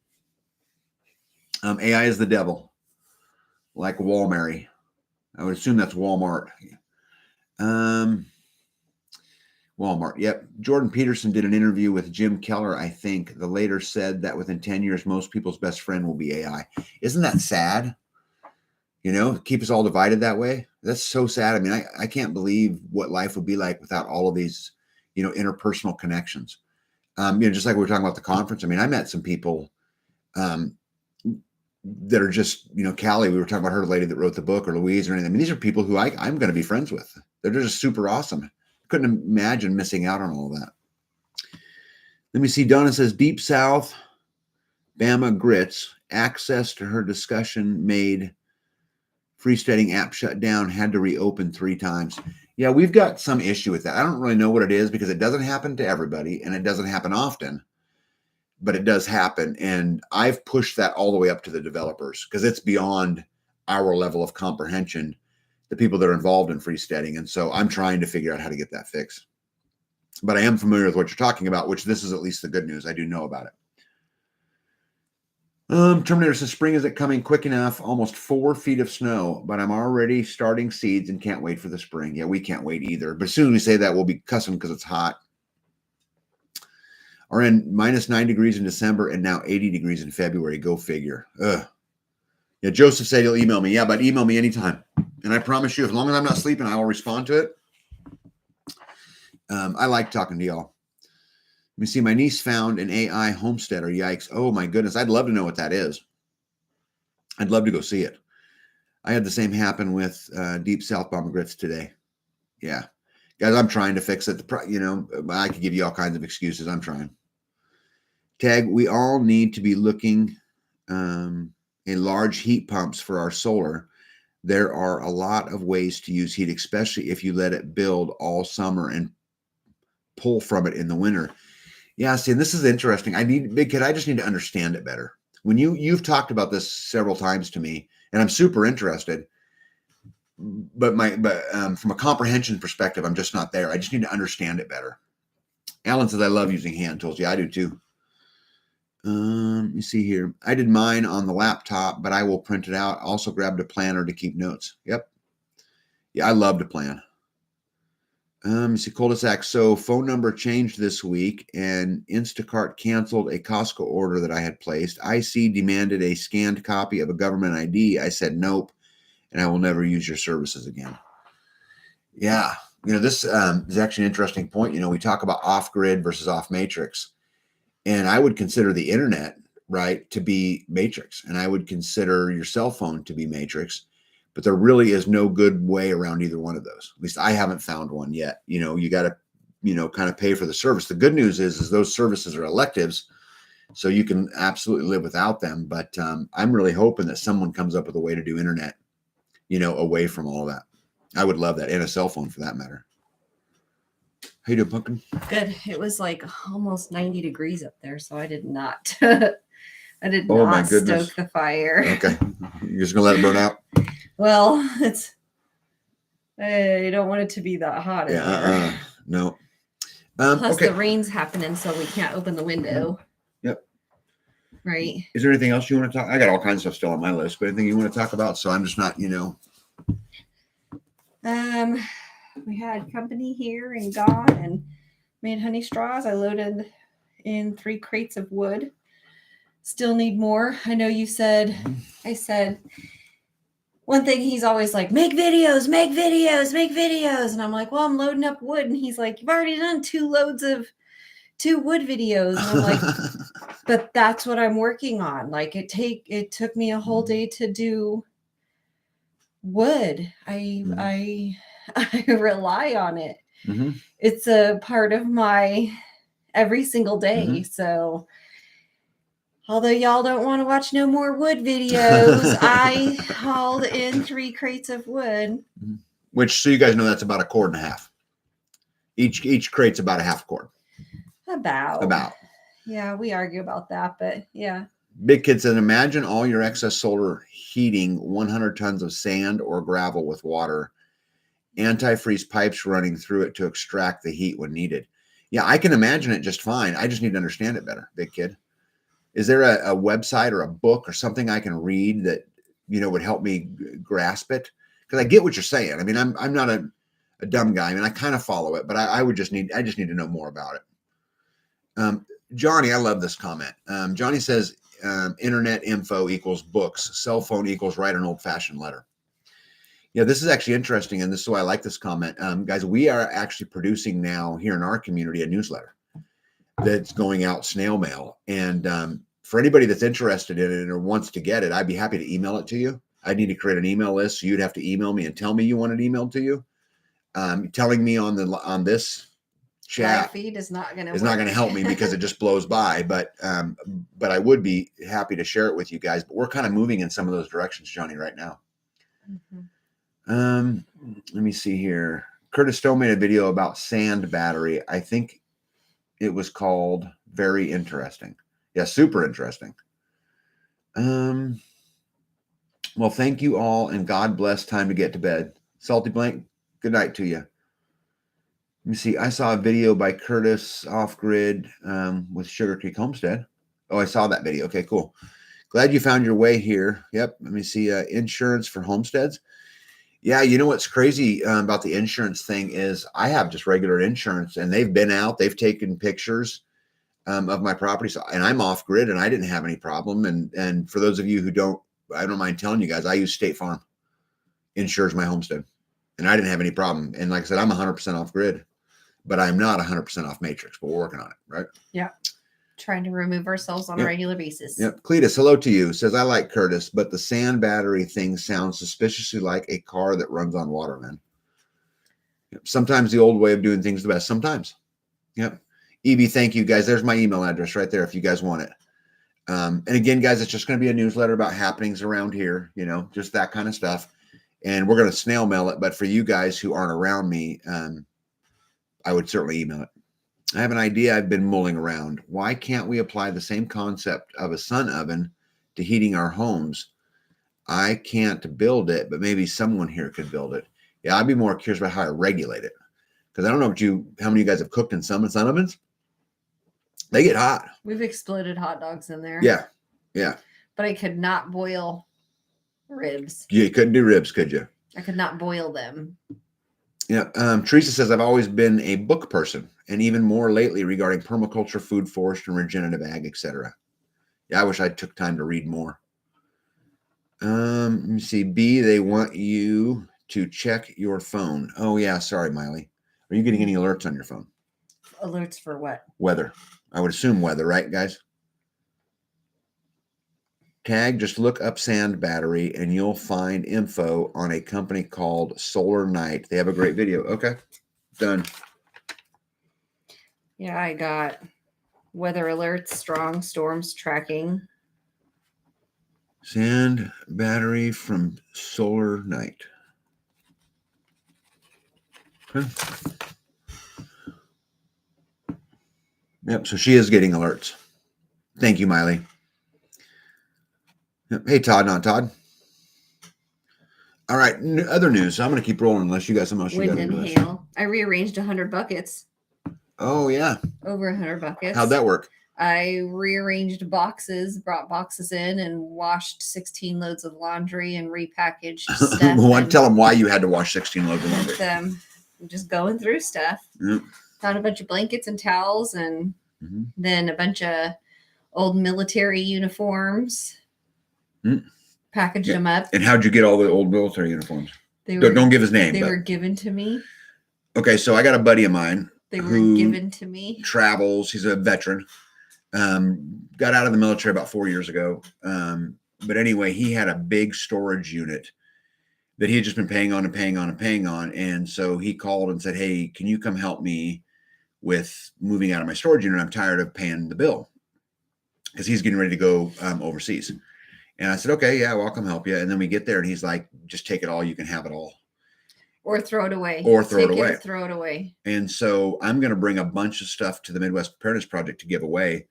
Speaker 1: AI is the devil. Like Walmart. I would assume that's Walmart. Walmart. Yep. Jordan Peterson did an interview with Jim Keller, I think. The later said that within 10 years, most people's best friend will be AI. Isn't that sad? Keep us all divided that way. That's so sad. I mean, I can't believe what life would be like without all of these, interpersonal connections. Just like we were talking about the conference. I mean, I met some people that are just, Callie, we were talking about her lady that wrote the book, or Louise or anything. I mean, these are people who I'm going to be friends with. They're just super awesome. Couldn't imagine missing out on all that. Let me see. Donna says, Deep South, Bama grits, access to her discussion made freestanding app shut down, had to reopen 3 times. Yeah, we've got some issue with that. I don't really know what it is because it doesn't happen to everybody and it doesn't happen often, but it does happen. And I've pushed that all the way up to the developers because it's beyond our level of comprehension, the people that are involved in freestanding. And so I'm trying to figure out how to get that fixed. But I am familiar with what you're talking about, which this is at least the good news. I do know about it. Terminator says, spring isn't coming quick enough. Almost 4 feet of snow, but I'm already starting seeds and can't wait for the spring. Yeah, we can't wait either. But as soon as we say that, we'll be cussing because it's hot. Are in minus 9 degrees in December and now 80 degrees in February. Go figure. Ugh. Yeah, Joseph said he'll email me. Yeah, but email me anytime. And I promise you, as long as I'm not sleeping, I will respond to it. I like talking to y'all. Let me see. My niece found an AI homesteader. Yikes. Oh, my goodness. I'd love to know what that is. I'd love to go see it. I had the same happen with Deep South Bomber Grits today. Yeah. Guys, I'm trying to fix it. I could give you all kinds of excuses. I'm trying. Tag, we all need to be looking at large heat pumps for our solar. There are a lot of ways to use heat, especially if you let it build all summer and pull from it in the winter. Yeah, see, and this is interesting. Big Kid, I just need to understand it better. When you've talked about this several times to me, and I'm super interested, but from a comprehension perspective, I'm just not there. I just need to understand it better. Alan says, I love using hand tools. Yeah, I do too. Let me see here. I did mine on the laptop, but I will print it out. Also grabbed a planner to keep notes. Yep. Yeah, I love to plan. Let me see, cul-de-sac. So phone number changed this week and Instacart canceled a Costco order that I had placed. IC demanded a scanned copy of a government ID. I said, nope. and I will never use your services again. Yeah. This is actually an interesting point. We talk about off-grid versus off-matrix, and I would consider the internet, right, to be matrix, and I would consider your cell phone to be matrix, but there really is no good way around either one of those. At least I haven't found one yet. You got to, kind of pay for the service. The good news is those services are electives, so you can absolutely live without them. But I'm really hoping that someone comes up with a way to do internet, away from all of that. I would love that, and a cell phone for that matter. How you doing, Pumpkin?
Speaker 2: Good. It was like almost 90 degrees up there, so I did not. I did not stoke the fire.
Speaker 1: Okay, you're just gonna let it burn out.
Speaker 2: Well, I don't want it to be that hot.
Speaker 1: Yeah. No.
Speaker 2: Plus, the rain's happening, so we can't open the window.
Speaker 1: Yep.
Speaker 2: Right.
Speaker 1: Is there anything else you want to talk? I got all kinds of stuff still on my list, but anything you want to talk about? So I'm just not,
Speaker 2: We had company here and gone and made honey straws. I loaded in 3 crates of wood. Still need more. I know you said, I said, one thing he's always like, make videos. And I'm like, well, I'm loading up wood. And he's like, you've already done 2 loads of 2 wood videos. And I'm like, but that's what I'm working on. Like it took me a whole day to do wood. I rely on it.
Speaker 1: Mm-hmm.
Speaker 2: It's a part of my every single day. Mm-hmm. So although y'all don't want to watch no more wood videos, I hauled in 3 crates of wood.
Speaker 1: Which, so you guys know, that's about 1.5 cords. Each crate's about a 1/2 cord. About.
Speaker 2: Yeah, we argue about that, but yeah.
Speaker 1: Big Kid says, imagine all your excess solar heating 100 tons of sand or gravel with water, antifreeze pipes running through it to extract the heat when needed. Yeah, I can imagine it just fine. I just need to understand it better, Big Kid. Is there a website or a book or something I can read that, would help me grasp it? Because I get what you're saying. I mean, I'm not a dumb guy. I mean, I kind of follow it, but I just need to know more about it. Johnny, I love this comment. Johnny says, internet info equals books. Cell phone equals write an old-fashioned letter. Yeah, this is actually interesting, and this is why I like this comment. Guys, we are actually producing now here in our community a newsletter that's going out snail mail. And for anybody that's interested in it or wants to get it, I'd be happy to email it to you. I need to create an email list, so you'd have to email me and tell me you want it emailed to you. Telling me on this chat
Speaker 2: live feed is not going
Speaker 1: to help me because it just blows by. But I would be happy to share it with you guys. But we're kind of moving in some of those directions, Johnny, right now.
Speaker 2: Mm-hmm.
Speaker 1: Let me see here. Curtis Stone made a video about sand battery. I think it was called Very Interesting. Yeah, super interesting. Well, thank you all, and God bless. Time to get to bed. Salty Blank, good night to you. Let me see. I saw a video by Curtis off-grid with Sugar Creek Homestead. Oh, I saw that video. Okay, cool. Glad you found your way here. Yep. Let me see. Insurance for homesteads. Yeah, what's crazy about the insurance thing is I have just regular insurance, and they've been out. They've taken pictures of my property, and I'm off grid, and I didn't have any problem. And for those of you who don't, I don't mind telling you guys, I use State Farm, insures my homestead, and I didn't have any problem. And like I said, I'm 100% off grid, but I'm not 100% off matrix. But we're working on it, right?
Speaker 2: Yeah. Trying to remove ourselves on a regular basis.
Speaker 1: Yep. Cletus, hello to you. Says, I like Curtis, but the sand battery thing sounds suspiciously like a car that runs on water, man. Yep. Sometimes the old way of doing things is the best. Sometimes. Yep. Evie, thank you, guys. There's my email address right there if you guys want it. And again, guys, it's just going to be a newsletter about happenings around here, just that kind of stuff. And we're going to snail mail it. But for you guys who aren't around me, I would certainly email it. I have an idea I've been mulling around. Why can't we apply the same concept of a sun oven to heating our homes? I can't build it, but maybe someone here could build it. Yeah, I'd be more curious about how I regulate it. Because I don't know how many of you guys have cooked in sun ovens. They get hot.
Speaker 2: We've exploded hot dogs in there.
Speaker 1: Yeah, yeah.
Speaker 2: But I could not boil ribs.
Speaker 1: You couldn't do ribs, could you?
Speaker 2: I could not boil them.
Speaker 1: Yeah. Teresa says, I've always been a book person, and even more lately regarding permaculture, food forest, and regenerative ag, etc. Yeah, I wish I took time to read more. Let me see. B, they want you to check your phone. Oh yeah, sorry, Miley. Are you getting any alerts on your phone?
Speaker 2: Alerts for what?
Speaker 1: Weather. I would assume weather, right, guys? Tag, just look up sand battery and you'll find info on a company called Solar Night. They have a great video. Okay, done.
Speaker 2: Yeah, I got weather alerts, strong storms tracking.
Speaker 1: Sand battery from Solar Night. Okay. Yep, so she is getting alerts. Thank you, Miley. Yep. Hey, Todd, not Todd. All right, other news. So I'm going to keep rolling unless you got something else you got
Speaker 2: Wind
Speaker 1: to
Speaker 2: and
Speaker 1: do.
Speaker 2: hail. I rearranged 100 buckets.
Speaker 1: Oh, yeah.
Speaker 2: Over 100 buckets.
Speaker 1: How'd that work?
Speaker 2: I rearranged boxes, brought boxes in, and washed 16 loads of laundry and repackaged stuff.
Speaker 1: Tell them why you had to wash 16 loads of laundry.
Speaker 2: I'm just going through stuff.
Speaker 1: Yep.
Speaker 2: Found a bunch of blankets and towels, and then a bunch of old military uniforms. Packaged them up.
Speaker 1: And how'd you get all the old military uniforms? Don't give his name.
Speaker 2: They were given to me.
Speaker 1: Okay, so I got a buddy of mine.
Speaker 2: They were given to me.
Speaker 1: Travels. He's a veteran. Got out of the military about 4 years ago. But anyway, he had a big storage unit that he had just been paying on. And so he called and said, hey, can you come help me with moving out of my storage unit? I'm tired of paying the bill, because he's getting ready to go overseas. And I said, okay, yeah, well, I'll come help you. And then we get there and he's like, just take it all. You can have it all.
Speaker 2: Or throw it away. Throw it away. And
Speaker 1: so I'm going to bring a bunch of stuff to the Midwest Preparedness Project to give away.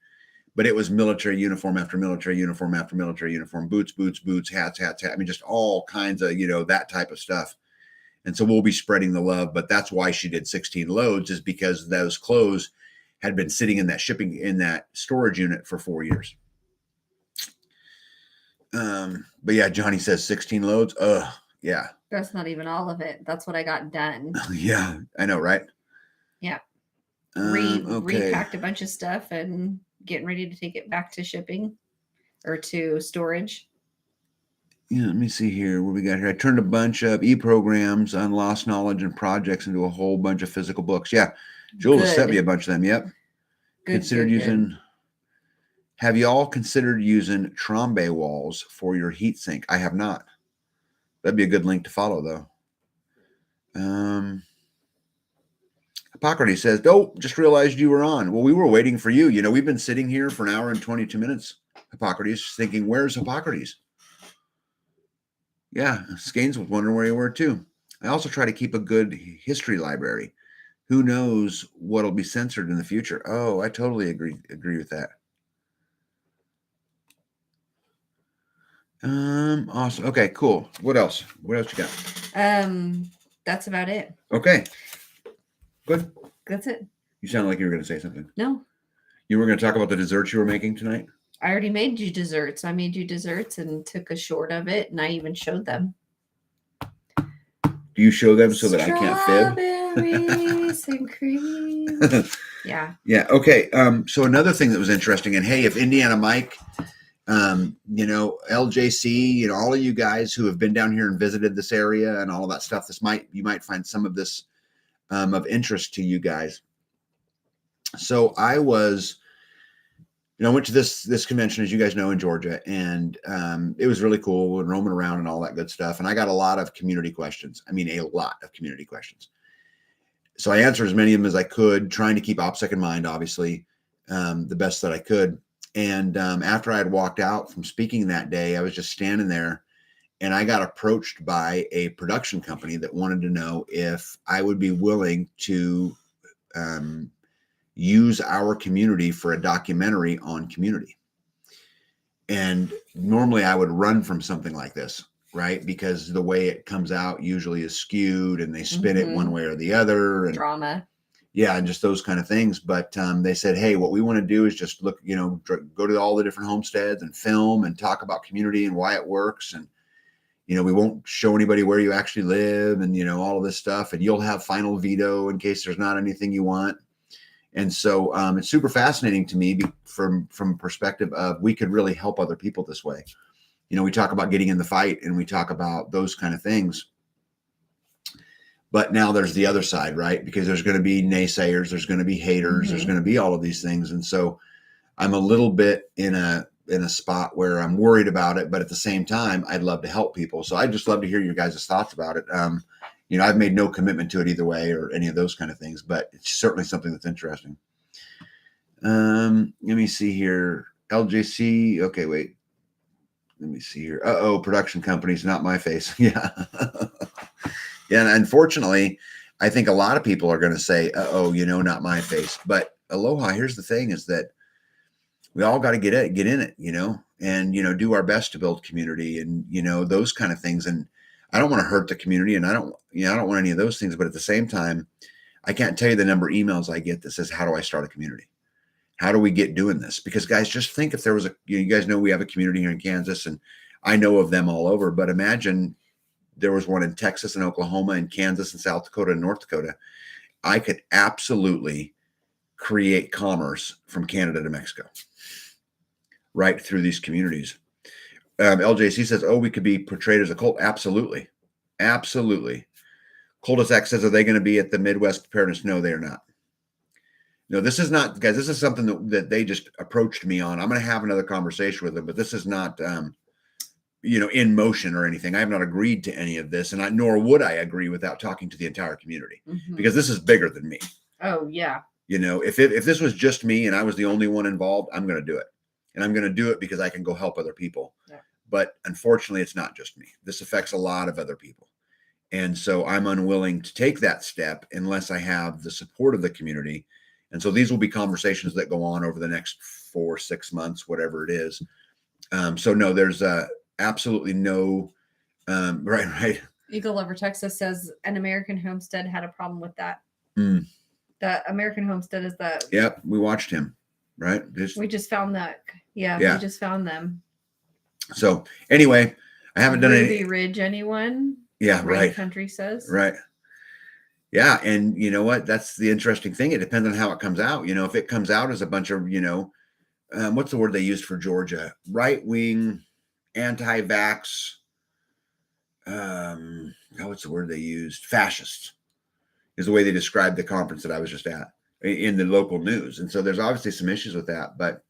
Speaker 1: But it was military uniform after military uniform after military uniform, boots, hats. I mean, just all kinds of, that type of stuff. And so we'll be spreading the love. But that's why she did 16 loads, is because those clothes had been sitting in that storage unit for 4 years. But yeah, Johnny says 16 loads. Yeah.
Speaker 2: That's not even all of it. That's what I got done.
Speaker 1: Yeah, I know, right?
Speaker 2: Yeah. Repacked a bunch of stuff and getting ready to take it back to shipping or to storage.
Speaker 1: Yeah, let me see here what we got here. I turned a bunch of e-programs on lost knowledge and projects into a whole bunch of physical books. Yeah, Jules sent me a bunch of them. Yep. Have you all considered using Trombe walls for your heatsink? I have not. That'd be a good link to follow, though. Hippocrates says, oh, just realized you were on. Well, we were waiting for you. We've been sitting here for an hour and 22 minutes, Hippocrates, thinking, where's Hippocrates? Yeah, Skanes was wondering where you were, too. I also try to keep a good history library. Who knows what'll be censored in the future? Oh, I totally agree with that. Awesome. Okay, cool. What else you got?
Speaker 2: That's about it.
Speaker 1: Okay. Good.
Speaker 2: That's it.
Speaker 1: You sound like you were going to say something.
Speaker 2: No.
Speaker 1: You were going to talk about the desserts you were making tonight?
Speaker 2: I already made you desserts. I made you desserts and took a short of it, and I even showed them.
Speaker 1: Do you show them so that I can't fib?
Speaker 2: Strawberries and cream. Yeah.
Speaker 1: Yeah. Okay. So another thing that was interesting, and hey, if Indiana Mike, LJC, all of you guys who have been down here and visited this area and all of that stuff, you might find some of this of interest to you guys. So I was, I went to this convention, as you guys know, in Georgia, and it was really cool and roaming around and all that good stuff. And I got a lot of community questions. I mean, a lot of community questions. So I answered as many of them as I could, trying to keep OPSEC in mind, obviously, the best that I could. And after I had walked out from speaking that day, I was just standing there, and I got approached by a production company that wanted to know if I would be willing to use our community for a documentary on community. And normally I would run from something like this, right? Because the way it comes out usually is skewed, and they spin it one way or the other. And
Speaker 2: drama.
Speaker 1: Yeah, and just those kind of things. But they said, hey, what we want to do is just look, go to all the different homesteads and film and talk about community and why it works. And, we won't show anybody where you actually live and, all of this stuff. And you'll have final veto in case there's not anything you want. And so it's super fascinating to me from a perspective of we could really help other people this way. we talk about getting in the fight and we talk about those kind of things. But now there's the other side, right? Because there's going to be naysayers, there's going to be haters, there's going to be all of these things. And so I'm a little bit in a spot where I'm worried about it, but at the same time, I'd love to help people. So I'd just love to hear your guys' thoughts about it. I've made no commitment to it either way or any of those kind of things, but it's certainly something that's interesting. Let me see here. LJC. Okay, wait. Let me see here. Production companies, not my face. Yeah. Yeah. And unfortunately, I think a lot of people are going to say, not my face. But Aloha, here's the thing is that we all got to get in it, and, do our best to build community and, those kind of things. And I don't want to hurt the community and I don't want any of those things. But at the same time, I can't tell you the number of emails I get that says, how do I start a community? How do we get doing this? Because guys, just think if there was you guys know we have a community here in Kansas and I know of them all over, but imagine there was one in Texas and Oklahoma and Kansas and South Dakota and North Dakota. I could absolutely create commerce from Canada to Mexico, right through these communities. LJC says, we could be portrayed as a cult. Absolutely. Absolutely. Cul-de-sac says, are they going to be at the Midwest Preparedness? No, they are not. No, this is not, guys, this is something that they just approached me on. I'm going to have another conversation with them, but this is not, in motion or anything. I have not agreed to any of this, and nor would I agree without talking to the entire community, because this is bigger than me.
Speaker 2: Oh, yeah.
Speaker 1: If this was just me and I was the only one involved, I'm going to do it. And I'm going to do it because I can go help other people. Yeah. But unfortunately, it's not just me. This affects a lot of other people. And so I'm unwilling to take that step unless I have the support of the community. And so these will be conversations that go on over the next 4-6 months, whatever it is. So no, there's absolutely no, right.
Speaker 2: Eagle Lover Texas says an American Homestead had a problem with that. The American Homestead is the.
Speaker 1: Yep. We watched him, right?
Speaker 2: We just found that. Yeah. We just found them.
Speaker 1: So anyway, I haven't done
Speaker 2: Ruby Ridge, anyone?
Speaker 1: Yeah. Right.
Speaker 2: Country says.
Speaker 1: Right. Yeah. And you know what? That's the interesting thing. It depends on how it comes out. If it comes out as a bunch of, what's the word they used for Georgia? Right-wing, anti-vax. What's the word they used? Fascists is the way they described the conference that I was just at in the local news. And so there's obviously some issues with that, but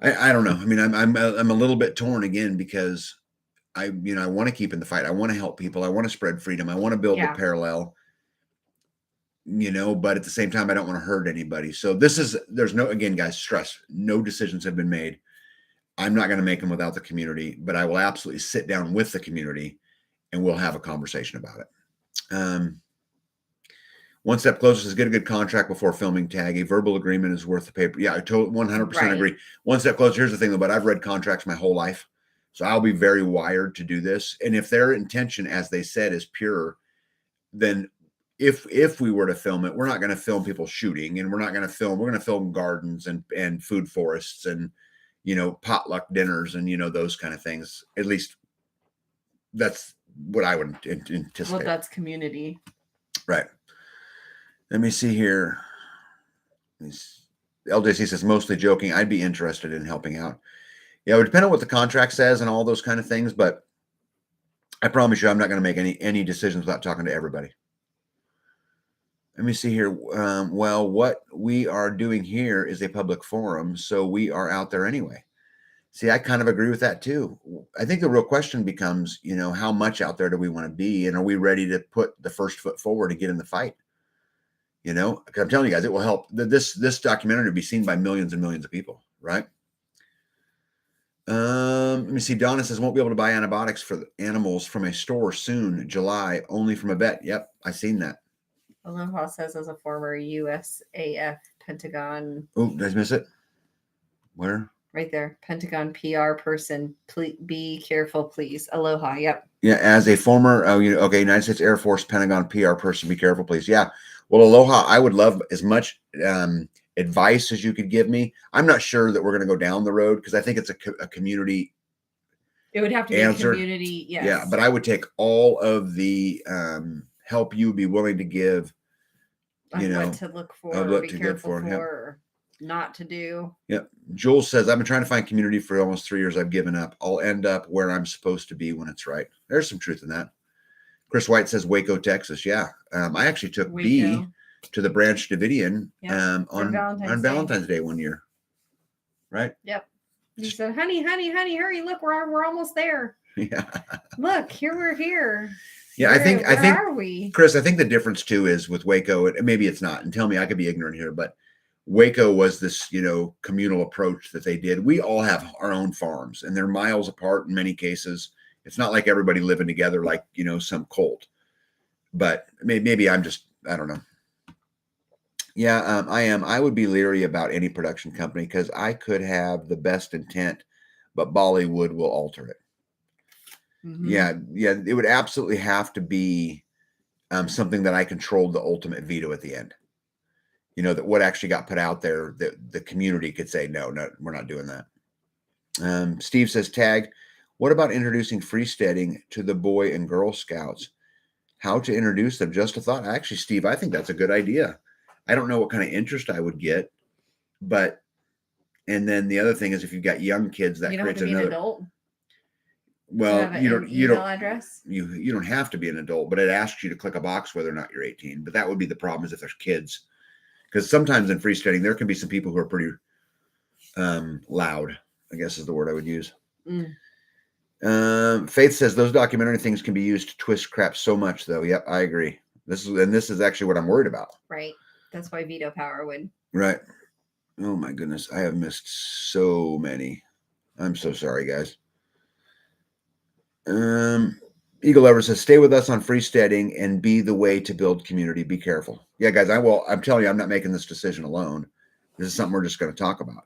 Speaker 1: I don't know. I mean, I'm a little bit torn again because I want to keep in the fight. I want to help people. I want to spread freedom. I want to build a parallel, but at the same time, I don't want to hurt anybody. So there's no, again, guys, stress, no decisions have been made. I'm not going to make them without the community, but I will absolutely sit down with the community and we'll have a conversation about it. One Step Closer says, get a good contract before filming tag. A verbal agreement is worth the paper. Yeah, I totally 100% agree. One Step Closer. Here's the thing though, but I've read contracts my whole life. So I'll be very wired to do this. And if their intention, as they said, is pure, then if we were to film it, we're not going to film people shooting, and we're going to film gardens and food forests and, potluck dinners and, those kind of things. At least that's what I would anticipate.
Speaker 2: Well, that's community.
Speaker 1: Right. Let me see here. LJC says, mostly joking. I'd be interested in helping out. Yeah, it would depend on what the contract says and all those kind of things, but I promise you I'm not going to make any decisions without talking to everybody. Let me see here. Well, what we are doing here is a public forum, so we are out there anyway. See, I kind of agree with that too. I think the real question becomes, how much out there do we want to be, and are we ready to put the first foot forward and get in the fight? Because I'm telling you guys, it will help. This documentary to be seen by millions and millions of people, right? Let me see. Donna says, won't be able to buy antibiotics for the animals from a store soon, July, only from a vet. Yep, I've seen that.
Speaker 2: Aloha says, as a former USAF Pentagon.
Speaker 1: Oh, did I miss it? Where?
Speaker 2: Right there. Pentagon PR person. Please be careful, please. Aloha. Yep.
Speaker 1: Yeah, as a former, United States Air Force Pentagon PR person, be careful, please. Yeah. Well, Aloha, I would love as much advice as you could give me. I'm not sure that we're going to go down the road because I think it's a community.
Speaker 2: It would have to be a community. Yes.
Speaker 1: Yeah, but I would take all of the help you would be willing to give.
Speaker 2: What to look for, be careful for. not to do.
Speaker 1: Yep. Jules says, I've been trying to find community for almost 3 years. I've given up. I'll end up where I'm supposed to be when it's right. There's some truth in that. Chris White says Waco, Texas. Yeah. I actually took
Speaker 2: Waco.
Speaker 1: B to the Branch Davidian on
Speaker 2: Valentine's
Speaker 1: Day one year. Right?
Speaker 2: Yep. He said, honey, hurry. Look, we're almost there.
Speaker 1: Yeah.
Speaker 2: Look, we're here.
Speaker 1: Yeah,
Speaker 2: I
Speaker 1: think
Speaker 2: are we?
Speaker 1: Chris, I think the difference too is with Waco, maybe it's not, and tell me I could be ignorant here, but Waco was this, communal approach that they did. We all have our own farms and they're miles apart in many cases. It's not like everybody living together like, some cult. But maybe I'm just, I don't know. Yeah, I am. I would be leery about any production company because I could have the best intent, but Bollywood will alter it. Mm-hmm. Yeah. It would absolutely have to be something that I controlled the ultimate veto at the end. That what actually got put out there, that the community could say, no, we're not doing that. Steve says, Tag, what about introducing freesteading to the Boy and Girl Scouts? How to introduce them? Just a thought. Actually, Steve, I think that's a good idea. I don't know what kind of interest I would get, and then the other thing is if you've got young kids, that creates another. An adult. Well, you don't
Speaker 2: address.
Speaker 1: You don't have to be an adult, but it asks you to click a box whether or not you're 18. But that would be the problem is if there's kids, because sometimes in freesteading there can be some people who are pretty loud, I guess is the word I would use. Faith says those documentary things can be used to twist crap so much, though. Yep, I agree. This is actually what I'm worried about.
Speaker 2: Right. That's why veto power would.
Speaker 1: Right. Oh my goodness, I have missed so many. I'm so sorry, guys. Eagle Ever says, stay with us on freesteading and be the way to build community. Be careful. Yeah, guys, I'm telling you, I'm not making this decision alone. This is something we're just going to talk about,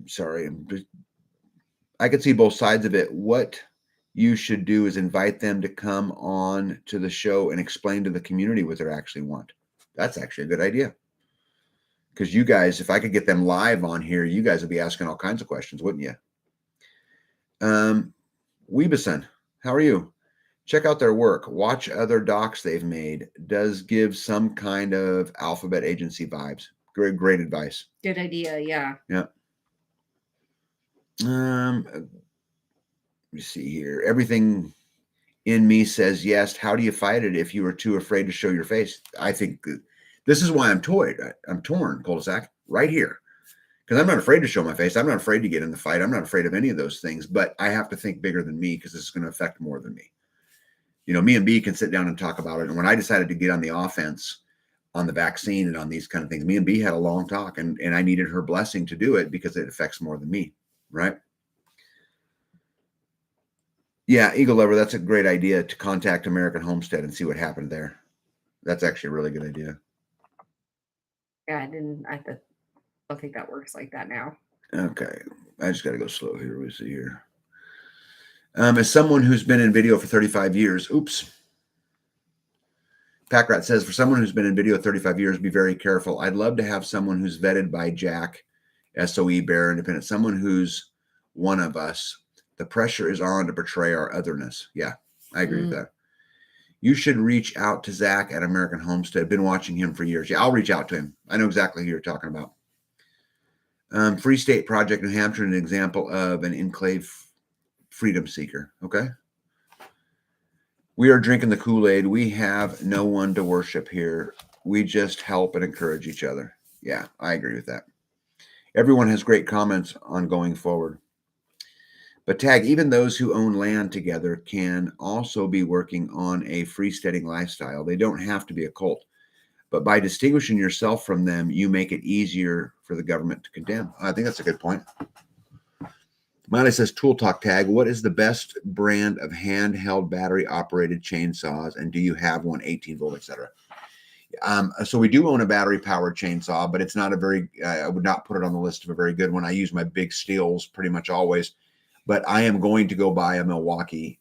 Speaker 1: sorry. I could see both sides of it. What you should do is invite them to come on to the show and explain to the community what they actually want. That's actually a good idea. Because you guys, if I could get them live on here, you guys would be asking all kinds of questions, wouldn't you? Weebison, how are you? Check out their work. Watch other docs they've made. Does give some kind of alphabet agency vibes. Great advice.
Speaker 2: Good idea. Yeah.
Speaker 1: Yeah. Let me see here. Everything in me says yes. How do you fight it if you are too afraid to show your face? I think this is why I'm torn, cul-de-sac, right here. Because I'm not afraid to show my face. I'm not afraid to get in the fight. I'm not afraid of any of those things. But I have to think bigger than me because this is going to affect more than me. Me and B can sit down and talk about it. And when I decided to get on the offense on the vaccine and on these kind of things, me and B had a long talk. And I needed her blessing to do it because it affects more than me. Right? Yeah, Eagle Lover, that's a great idea to contact American Homestead and see what happened there. That's actually a really good idea.
Speaker 2: Yeah, I don't think that works like that now.
Speaker 1: Okay. I just got to go slow here. We see here. As someone who's been in video for 35 years, Packrat says, for someone who's been in video 35 years, be very careful. I'd love to have someone who's vetted by Jack, SOE, Bear, Independent, someone who's one of us. The pressure is on to portray our otherness. Yeah, I agree with that. You should reach out to Zach at American Homestead. I've been watching him for years. Yeah, I'll reach out to him. I know exactly who you're talking about. Free State Project New Hampshire, an example of an enclave freedom seeker. Okay. We are drinking the Kool-Aid. We have no one to worship here. We just help and encourage each other. Yeah, I agree with that. Everyone has great comments on going forward. But Tag, even those who own land together can also be working on a freesteading lifestyle. They don't have to be a cult. But by distinguishing yourself from them, you make it easier for the government to condemn. I think that's a good point. Miley says, Tool Talk Tag, what is the best brand of handheld battery-operated chainsaws, and do you have one 18-volt, etc.? So we do own a battery-powered chainsaw, but it's not a very, I would not put it on the list of a very good one. I use my big steels pretty much always. But I am going to go buy a Milwaukee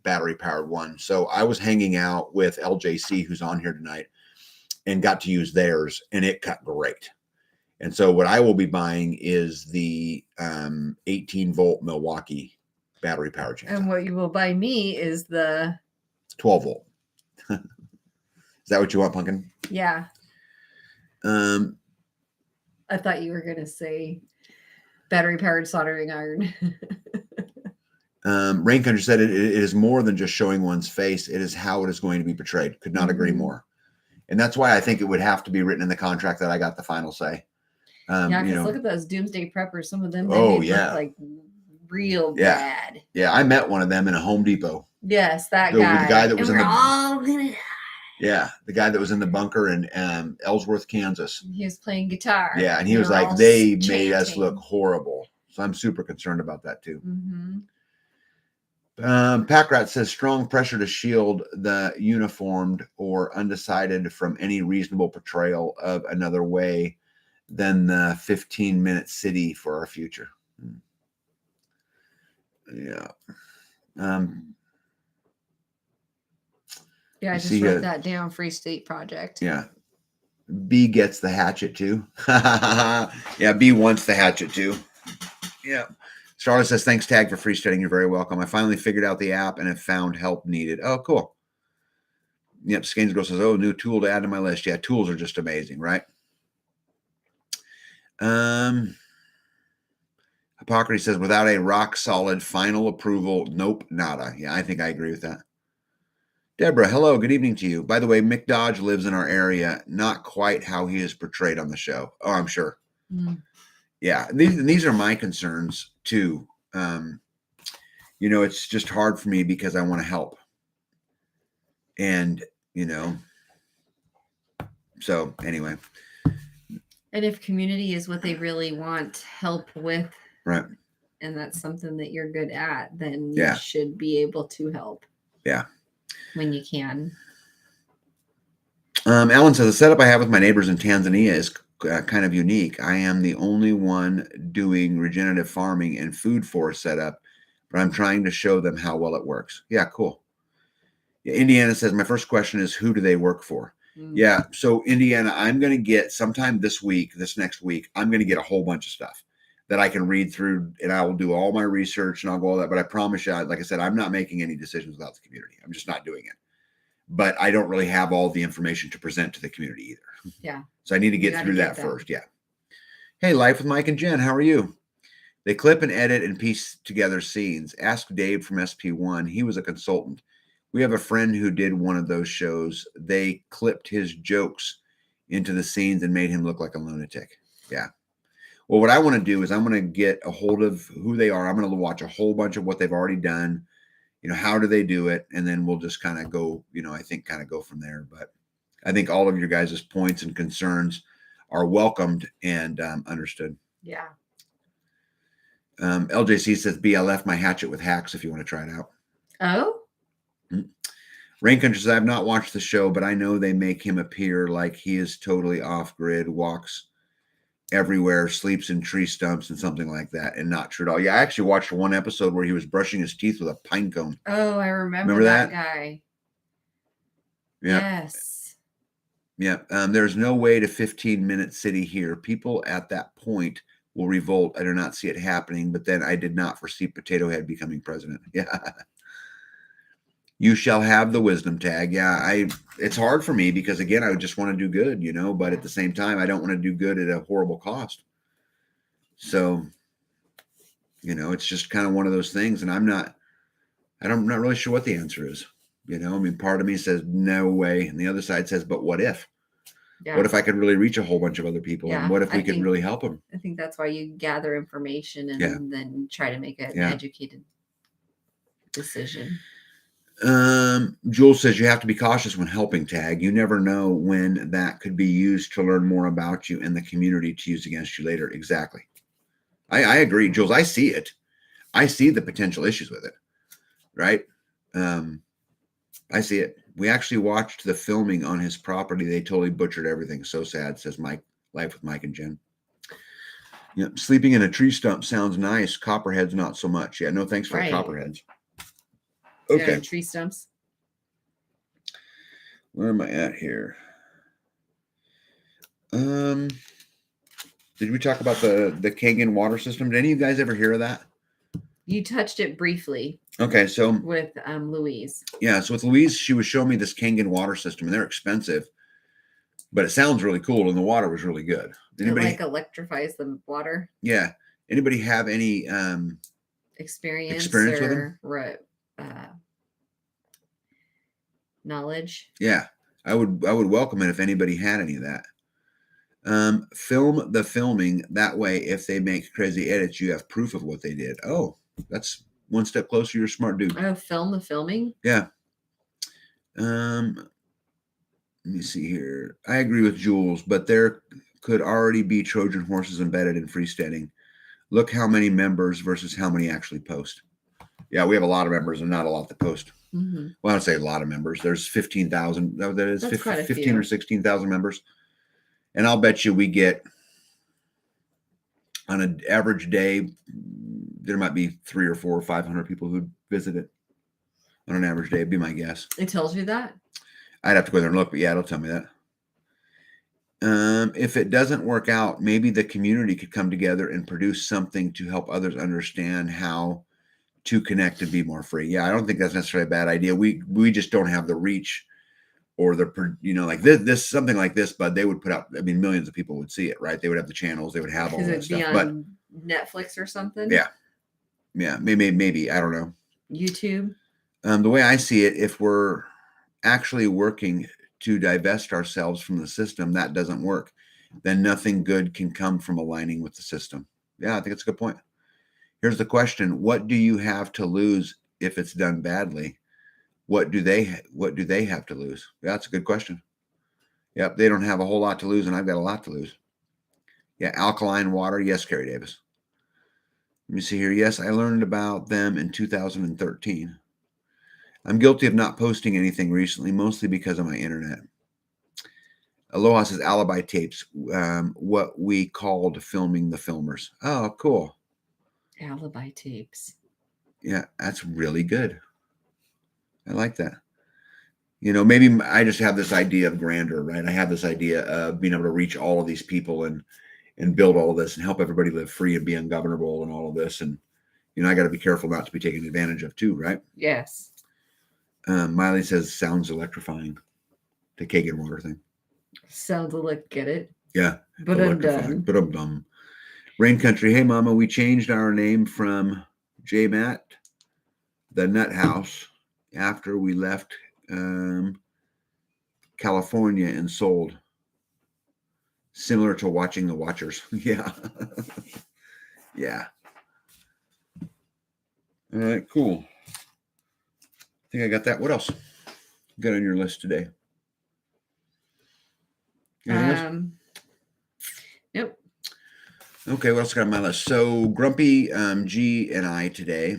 Speaker 1: battery-powered one. So I was hanging out with LJC, who's on here tonight, and got to use theirs, and it cut great. And so what I will be buying is the 18-volt Milwaukee battery-powered chainsaw.
Speaker 2: And what you will buy me is the
Speaker 1: 12-volt. Is that what you want, Pumpkin?
Speaker 2: Yeah. I thought you were going to say battery-powered soldering iron.
Speaker 1: Rain Country said it is more than just showing one's face. It is how it is going to be portrayed. Could not agree more. And that's why I think it would have to be written in the contract that I got the final say.
Speaker 2: Yeah, because look at those doomsday preppers. Some of them
Speaker 1: look
Speaker 2: like real bad.
Speaker 1: Yeah, I met one of them in a Home Depot.
Speaker 2: Yes, that guy.
Speaker 1: The guy that was in the
Speaker 2: all gonna...
Speaker 1: Yeah, the guy that was in the bunker in Ellsworth, Kansas.
Speaker 2: He was playing guitar.
Speaker 1: Yeah, and he was like, they made us look horrible. So I'm super concerned about that too. Packrat says strong pressure to shield the uniformed or undecided from any reasonable portrayal of another way than the 15-minute city for our future. Yeah.
Speaker 2: Yeah, I just wrote that down. Free State Project.
Speaker 1: Yeah. B gets the hatchet too. Yeah, B wants the hatchet too. Yeah. Charlotte says, thanks, Tag, for free studying. You're very welcome. I finally figured out the app and have found help needed. Oh, cool. Yep. Skanes Girl says, oh, new tool to add to my list. Yeah, tools are just amazing, right? Hippocrates says, without a rock solid final approval, nope, nada. Yeah, I think I agree with that. Deborah, hello, good evening to you. By the way, Mick Dodge lives in our area, not quite how he is portrayed on the show. Oh, I'm sure. Yeah, these are my concerns too. It's just hard for me because I want to help. And, so anyway.
Speaker 2: And if community is what they really want help with,
Speaker 1: right,
Speaker 2: and that's something that you're good at, then you should be able to help.
Speaker 1: Yeah.
Speaker 2: When you can.
Speaker 1: Alan says, the setup I have with my neighbors in Tanzania is kind of unique. I am the only one doing regenerative farming and food forest setup, but I'm trying to show them how well it works. Yeah, cool. Yeah, Indiana says, my first question is, who do they work for? Yeah, so Indiana, I'm going to get sometime this next week, I'm going to get a whole bunch of stuff that I can read through, and I will do all my research and I'll go all that. But I promise you, like I said, I'm not making any decisions without the community. I'm just not doing it. But I don't really have all the information to present to the community either.
Speaker 2: Yeah.
Speaker 1: So I need to get through that first. Yeah. Hey, Life with Mike and Jen, how are you? They clip and edit and piece together scenes. Ask Dave from SP1. He was a consultant. We have a friend who did one of those shows. They clipped his jokes into the scenes and made him look like a lunatic. Yeah. Well, what I want to do is I'm going to get a hold of who they are. I'm going to watch a whole bunch of what they've already done. How do they do it? And then we'll just kind of go, I think kind of go from there. But I think all of your guys' points and concerns are welcomed and understood.
Speaker 2: Yeah.
Speaker 1: LJC says, B, I left my hatchet with hacks if you want to try it out.
Speaker 2: Oh?
Speaker 1: Rain Country says, I have not watched the show, but I know they make him appear like he is totally off grid, walks everywhere, sleeps in tree stumps and something like that, and not true at all. Yeah, I actually watched one episode where he was brushing his teeth with a pine cone.
Speaker 2: Oh, I remember that guy.
Speaker 1: Yeah.
Speaker 2: Yes.
Speaker 1: Yeah. There's no way to 15-minute city here. People at that point will revolt. I do not see it happening, but then I did not foresee Potato Head becoming president. Yeah. You shall have the wisdom, Tag. Yeah, it's hard for me because, again, I just want to do good, but at the same time, I don't want to do good at a horrible cost. So, it's just kind of one of those things. And I'm not really sure what the answer is. Part of me says no way. And the other side says, but what if? Yeah. What if I could really reach a whole bunch of other people? Yeah, and what if we could really help them?
Speaker 2: I think that's why you gather information and then try to make an educated decision.
Speaker 1: Jules says you have to be cautious when helping, Tag. You never know when that could be used to learn more about you and the community to use against you later. Exactly. I agree, Jules. I see it. I see the potential issues with it. Right. I see it. We actually watched the filming on his property. They totally butchered everything. So sad, says Mike. Life with Mike and Jen. Sleeping in a tree stump sounds nice. Copperheads, not so much. Yeah, no thanks for the copperheads. Okay.
Speaker 2: Yeah, tree stumps.
Speaker 1: Where am I at here? Did we talk about the Kangen water system? Did any of you guys ever hear of that?
Speaker 2: You touched it briefly.
Speaker 1: Okay, so
Speaker 2: with Louise.
Speaker 1: Yeah, so with Louise, she was showing me this Kangen water system, and they're expensive. but it sounds really cool, and the water was really good. Anybody
Speaker 2: It like electrifies the water?
Speaker 1: Yeah. Anybody have any
Speaker 2: experience
Speaker 1: with them?
Speaker 2: Knowledge?
Speaker 1: Yeah, I would welcome it if anybody had any of that. Film the filming. That way, if they make crazy edits, you have proof of what they did. Oh, that's one step closer. You're a smart dude.
Speaker 2: Oh, film the filming?
Speaker 1: Yeah. Let me see here. I agree with Jules, but there could already be Trojan horses embedded in freestanding. Look how many members versus how many actually post. Yeah, we have a lot of members and not a lot that post.
Speaker 2: Mm-hmm.
Speaker 1: Well, I don't say a lot of members. There's 15,000. That is 15 or 16,000 members. And I'll bet you we get, on an average day, there might be 300 or 400 or 500 people who visit it on an average day. It'd be my guess.
Speaker 2: It tells you that?
Speaker 1: I'd have to go there and look, but yeah, it'll tell me that. If it doesn't work out, maybe the community could come together and produce something to help others understand how to connect and be more free. Yeah, I don't think that's necessarily a bad idea. We just don't have the reach or the, like this something like this, but they would put out, I mean, millions of people would see it, right? They would have the channels, they would have all that stuff. But
Speaker 2: Netflix or something?
Speaker 1: Yeah. Maybe, I don't know.
Speaker 2: YouTube?
Speaker 1: The way I see it, if we're actually working to divest ourselves from the system, that doesn't work. Then nothing good can come from aligning with the system. Yeah, I think it's a good point. Here's the question. What do you have to lose if it's done badly? What do they have to lose? Yeah, that's a good question. Yep, they don't have a whole lot to lose, and I've got a lot to lose. Yeah, alkaline water. Yes, Carrie Davis. Let me see here. Yes, I learned about them in 2013. I'm guilty of not posting anything recently, mostly because of my internet. Aloha says alibi tapes, what we called filming the filmers. Oh, cool.
Speaker 2: Alibi tapes.
Speaker 1: Yeah, that's really good. I like that. Maybe I just have this idea of grandeur, right? I have this idea of being able to reach all of these people and build all of this and help everybody live free and be ungovernable and all of this. And, I got to be careful not to be taken advantage of too, right?
Speaker 2: Yes.
Speaker 1: Miley says, sounds electrifying. The Kagan water thing.
Speaker 2: Sounds like, get it?
Speaker 1: Yeah.
Speaker 2: But I'm done.
Speaker 1: But I'm dumb. Rain Country. Hey, Mama, we changed our name from J-Matt, the Nut House, after we left California and sold. Similar to watching the Watchers. Yeah. Yeah. All right, cool. I think I got that. What else you got on your list today?
Speaker 2: Nope.
Speaker 1: Okay, what else got on my list? So Grumpy G and I today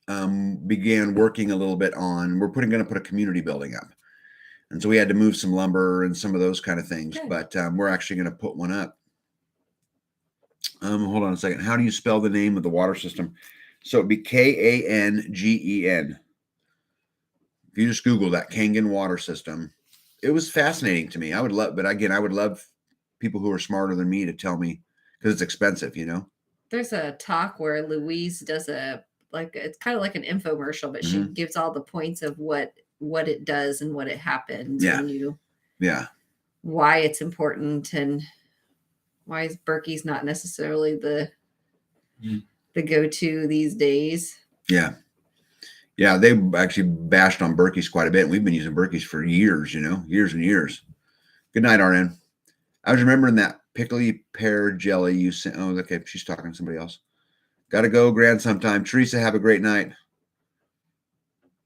Speaker 1: began working a little bit on, we're going to put a community building up. And so we had to move some lumber and some of those kind of things, but we're actually going to put one up. Hold on a second. How do you spell the name of the water system? So it'd be Kangen. If you just Google that, Kangen water system, it was fascinating to me. I would love people who are smarter than me to tell me, because it's expensive,
Speaker 2: There's a talk where Louise does it's kind of like an infomercial, but she gives all the points of what it does and what it happens.
Speaker 1: Yeah.
Speaker 2: And
Speaker 1: why
Speaker 2: it's important and why is Berkey's not necessarily the go-to these days.
Speaker 1: Yeah. Yeah, they actually bashed on Berkey's quite a bit. We've been using Berkey's for years, years and years. Good night, RN. I was remembering that pickly pear jelly you sent. Oh, okay. She's talking to somebody else. Got to go, Grand, sometime. Teresa, have a great night.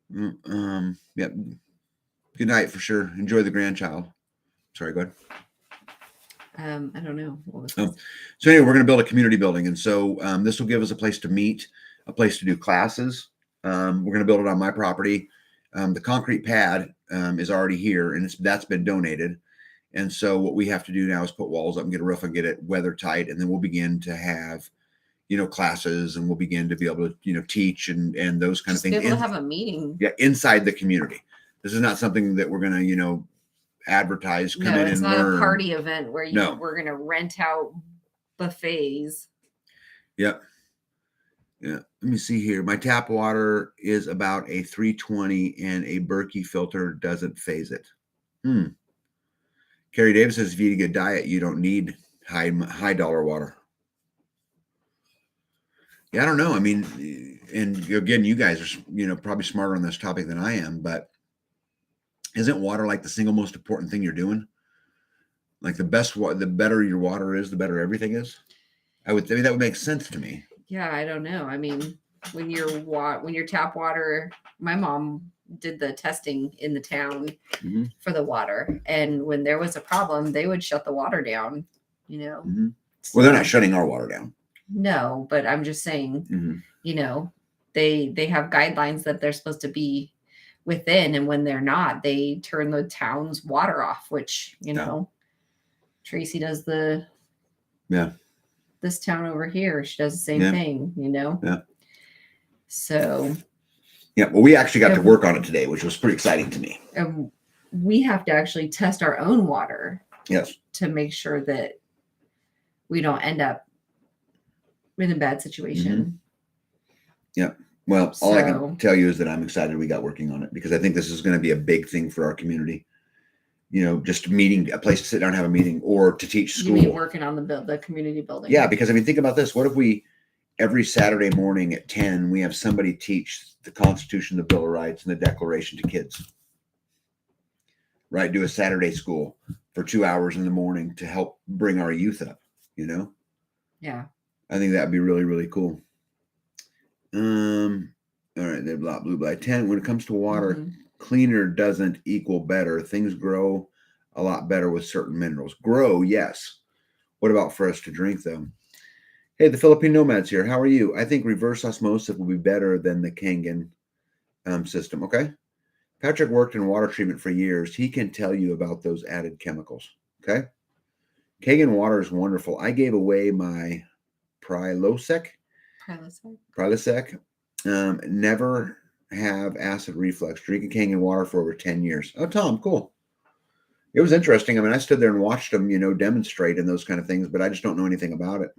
Speaker 1: Yep. Good night for sure. Enjoy the grandchild. Sorry, go ahead.
Speaker 2: I don't know. What was this?
Speaker 1: So anyway, we're going to build a community building. And so this will give us a place to meet, a place to do classes. We're going to build it on my property. The concrete pad is already here, and that's been donated. And so what we have to do now is put walls up and get a roof and get it weather tight. And then we'll begin to have, classes, and we'll begin to be able to, teach and those kind of things.
Speaker 2: Be able to have a meeting.
Speaker 1: Yeah, inside the community. This is not something that we're going to, advertise, come in and learn. It's not
Speaker 2: a party event where we're going to rent out buffets.
Speaker 1: Yep. Yeah. Let me see here. My tap water is about a 320 and a Berkey filter doesn't phase it. Carrie Davis says if you eat a good diet, you don't need high dollar water. Yeah, I don't know. I mean, and again, you guys are, probably smarter on this topic than I am, but isn't water like the single most important thing you're doing? Like the better your water is, the better everything is. I mean, that would make sense to me.
Speaker 2: Yeah, I don't know. I mean, when your tap water, my mom did the testing in the town for the water, and when there was a problem, they would shut the water down.
Speaker 1: Mm-hmm. Well, they're not shutting our water down.
Speaker 2: No, but I'm just saying, they have guidelines that they're supposed to be within, and when they're not, they turn the town's water off, which, Tracy does this town over here. She does the same thing,
Speaker 1: Yeah.
Speaker 2: So.
Speaker 1: Yeah. Well, we actually got to work on it today, which was pretty exciting to me.
Speaker 2: And we have to actually test our own water.
Speaker 1: Yes.
Speaker 2: To make sure that we don't end up in a bad situation.
Speaker 1: Yeah. Well, all I can tell you is that I'm excited we got working on it because I think this is going to be a big thing for our community. Just a place to sit down and have a meeting or to teach school.
Speaker 2: You mean working on the community building?
Speaker 1: Yeah, because I mean, think about this. What if every Saturday morning at 10, we have somebody teach the Constitution, the Bill of Rights, and the Declaration to kids? Right? Do a Saturday school for 2 hours in the morning to help bring our youth up,
Speaker 2: Yeah.
Speaker 1: I think that'd be really, really cool. All right, they're blue by 10. When it comes to water, cleaner doesn't equal better. Things grow a lot better with certain minerals. Grow, yes. What about for us to drink them? Hey, the Philippine Nomads here. How are you? I think reverse osmosis will be better than the Kangen system. Okay. Patrick worked in water treatment for years. He can tell you about those added chemicals. Okay. Kangen water is wonderful. I gave away my Prilosec. Never have acid reflux. Drinking Kangen water for over 10 years. Oh, Tom, cool. It was interesting. I mean, I stood there and watched them, demonstrate and those kind of things, but I just don't know anything about it.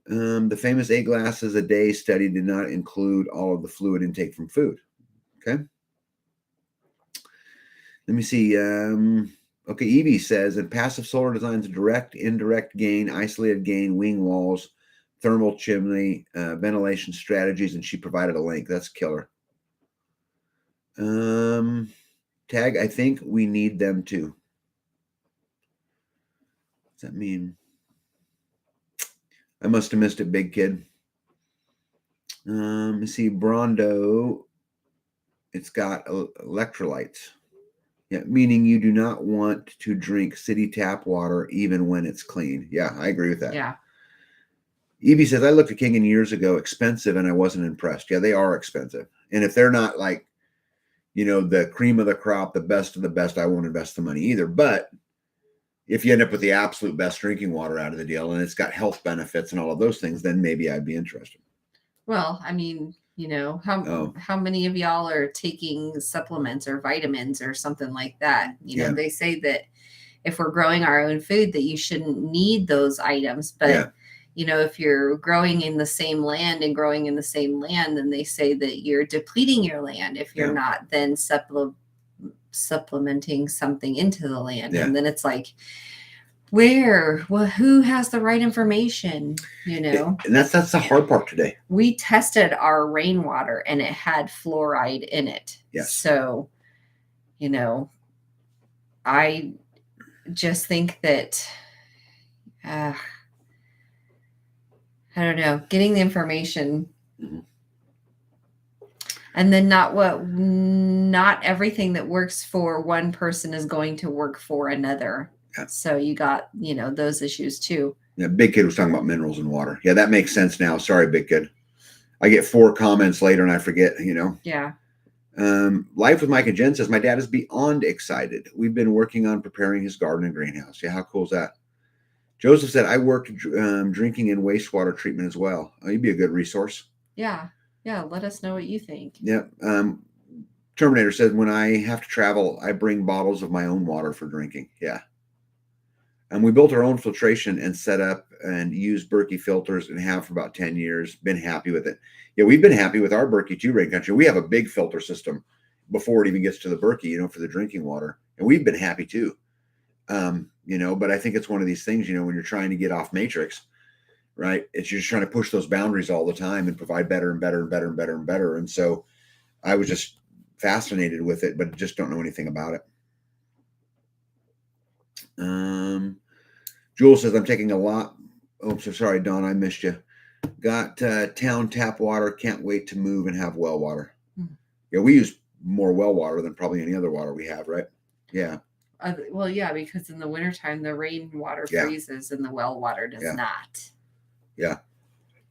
Speaker 1: The famous 8 glasses a day study did not include all of the fluid intake from food. Okay. Let me see. Okay, Evie says, in passive solar designs, direct, indirect gain, isolated gain, wing walls, thermal chimney, ventilation strategies, and she provided a link. That's killer. Tag, I think we need them too. What's that mean? I must have missed it, big kid. Let me see, Brondo. It's got electrolytes. Yeah, meaning you do not want to drink city tap water even when it's clean. Yeah, I agree with that.
Speaker 2: Yeah.
Speaker 1: Evie says, I looked at Kangen years ago, expensive, and I wasn't impressed. Yeah, they are expensive. And if they're not like, the cream of the crop, the best of the best, I won't invest the money either. But if you end up with the absolute best drinking water out of the deal and it's got health benefits and all of those things, then maybe I'd be interested.
Speaker 2: Well, I mean, how many of y'all are taking supplements or vitamins or something like that? They say that if we're growing our own food that you shouldn't need those items, but if you're growing in the same land, then they say that you're depleting your land if you're not then supplementing something into the land. And then it's like, who has the right information,
Speaker 1: And that's the hard part today.
Speaker 2: We tested our rainwater and it had fluoride in it.
Speaker 1: Yes.
Speaker 2: So, I just think that, I don't know, getting the information and then not everything that works for one person is going to work for another.
Speaker 1: Yeah.
Speaker 2: So you got, those issues too.
Speaker 1: Yeah, Big Kid was talking about minerals and water. Yeah, that makes sense now. Sorry, Big Kid. I get 4 comments later and I forget,
Speaker 2: Yeah.
Speaker 1: Life with Mike and Jen says, my dad is beyond excited. We've been working on preparing his garden and greenhouse. Yeah, how cool is that? Joseph said, I worked drinking and wastewater treatment as well. Oh, you'd be a good resource.
Speaker 2: Yeah. Yeah. Let us know what you think.
Speaker 1: Yeah. Terminator said, when I have to travel, I bring bottles of my own water for drinking. Yeah. And we built our own filtration and set up and used Berkey filters and have for about 10 years. Been happy with it. Yeah, we've been happy with our Berkey too, Rain Country. We have a big filter system before it even gets to the Berkey, for the drinking water. And we've been happy too. But I think it's one of these things, when you're trying to get off matrix, right? You're just trying to push those boundaries all the time and provide better and better and better and better and better. And so I was just fascinated with it, but just don't know anything about it. Jewel says, I'm taking a lot. Oh, so sorry, Don, I missed you. Got town tap water. Can't wait to move and have well water. Yeah, we use more well water than probably any other water we have, right? Yeah.
Speaker 2: Well, yeah, because in the wintertime, the rainwater freezes and the well water does not.
Speaker 1: Yeah.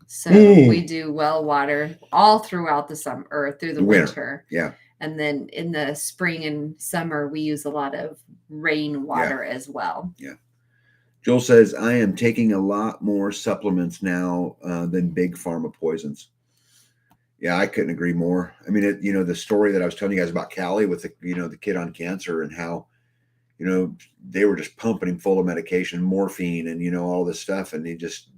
Speaker 2: So we do well water all throughout the summer or through the winter.
Speaker 1: Yeah.
Speaker 2: And then in the spring and summer, we use a lot of rainwater as well.
Speaker 1: Yeah. Joel says, I am taking a lot more supplements now than big pharma poisons. Yeah, I couldn't agree more. I mean, the story that I was telling you guys about Callie with the kid on cancer and how, they were just pumping him full of medication, morphine and, all this stuff. And he just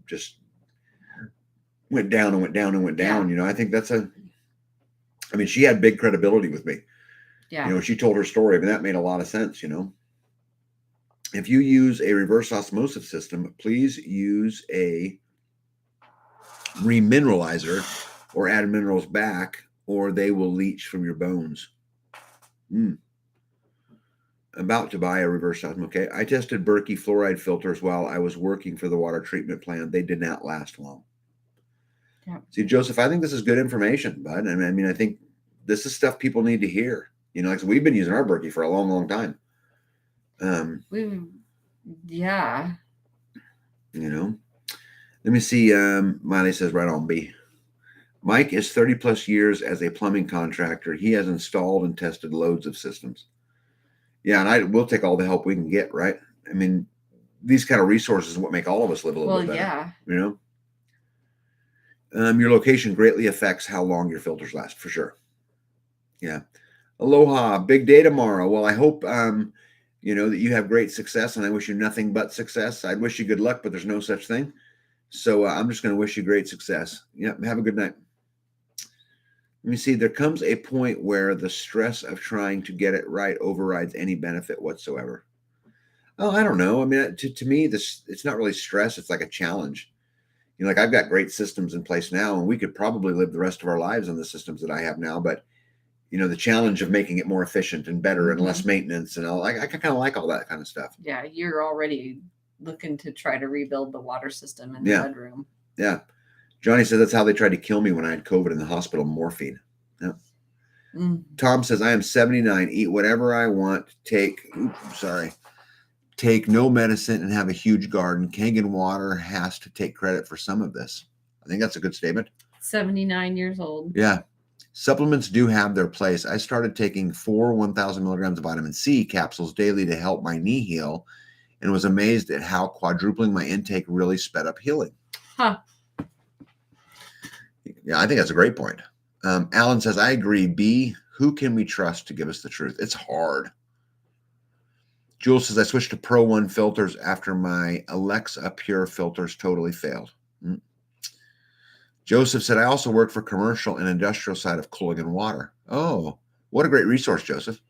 Speaker 1: went down and went down and went down. Yeah. I think she had big credibility with me.
Speaker 2: Yeah.
Speaker 1: She told her story. I mean, that made a lot of sense, If you use a reverse osmosis system, please use a remineralizer or add minerals back, or they will leach from your bones. About to buy a reverse osmosis. Okay. I tested Berkey fluoride filters while I was working for the water treatment plant. They did not last long. Yeah. See, Joseph, I think this is good information, bud. I mean, I think this is stuff people need to hear. Like we've been using our Berkey for a long, long time.
Speaker 2: Yeah.
Speaker 1: Let me see. Miley says, right on, B. Mike is 30 plus years as a plumbing contractor. He has installed and tested loads of systems. Yeah, and we'll take all the help we can get, right? I mean, these kind of resources are what make all of us live a little bit better.
Speaker 2: Yeah.
Speaker 1: Your location greatly affects how long your filters last, for sure. Yeah. Aloha. Big day tomorrow. Well, I hope that you have great success, and I wish you nothing but success. I'd wish you good luck, but there's no such thing. So I'm just going to wish you great success. Yeah. Have a good night. Let me see. There comes a point where the stress of trying to get it right overrides any benefit whatsoever. Oh, I don't know. I mean, to me, it's not really stress. It's like a challenge. Like I've got great systems in place now, and we could probably live the rest of our lives on the systems that I have now. But, the challenge of making it more efficient and better and less maintenance and all, I kind of like all that kind of stuff.
Speaker 2: Yeah. You're already looking to try to rebuild the water system in the bedroom.
Speaker 1: Yeah. Johnny says that's how they tried to kill me when I had COVID in the hospital, morphine. Yeah. Tom says, I am 79, eat whatever I want, take no medicine and have a huge garden. Kangen Water has to take credit for some of this. I think that's a good statement.
Speaker 2: 79 years old.
Speaker 1: Yeah. Supplements do have their place. I started taking 4 1,000 milligrams of vitamin C capsules daily to help my knee heal and was amazed at how quadrupling my intake really sped up healing.
Speaker 2: Huh.
Speaker 1: Yeah, I think that's a great point. Alan says, I agree. B, who can we trust to give us the truth? It's hard. Jules says, I switched to Pro 1 filters after my Alexa Pure filters totally failed. Joseph said, I also work for commercial and industrial side of Culligan Water. Oh, what a great resource, Joseph.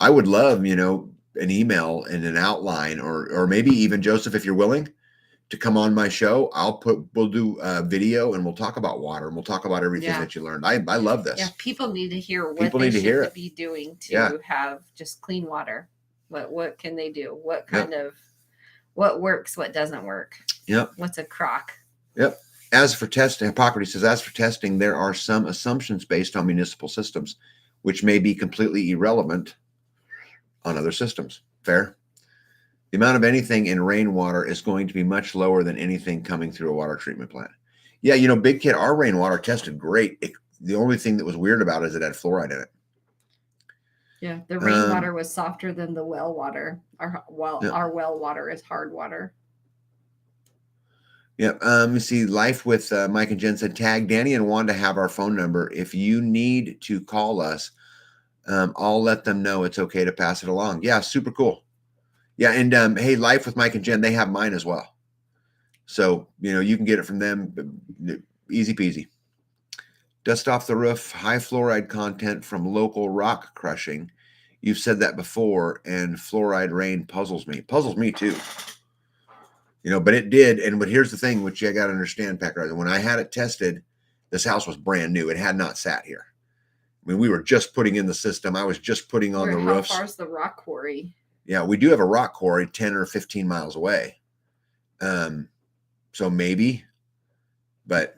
Speaker 1: I would love, an email and an outline or maybe even, Joseph, if you're willing to come on my show, we'll do a video and we'll talk about water and we'll talk about everything that you learned. I love this.
Speaker 2: Yeah. People need to hear what they should be doing to have just clean water. What can they do? What kind of, what works, what doesn't work?
Speaker 1: Yep.
Speaker 2: What's a crock?
Speaker 1: Yep. As for testing, Hippocrates says, there are some assumptions based on municipal systems, which may be completely irrelevant on other systems. Fair. The amount of anything in rainwater is going to be much lower than anything coming through a water treatment plant. Yeah, Big Kid, our rainwater tested great. The only thing that was weird about it is it had fluoride in it.
Speaker 2: Yeah, the rainwater was softer than the well water. Our well water is hard water.
Speaker 1: Yeah. You see, Life with Mike and Jen said, tag Danny and Wanda have our phone number. If you need to call us, I'll let them know it's okay to pass it along. Yeah, super cool. Yeah, and hey, Life with Mike and Jen, they have mine as well. So, you can get it from them. Easy peasy. Dust off the roof, high fluoride content from local rock crushing. You've said that before, and fluoride rain puzzles me. Puzzles me too. But it did. But here's the thing, which I got to understand, Packer. When I had it tested, this house was brand new. It had not sat here. I mean, we were just putting in the system. I was just putting on the roofs.
Speaker 2: How far is the rock quarry?
Speaker 1: Yeah, we do have a rock quarry 10 or 15 miles away. So maybe, but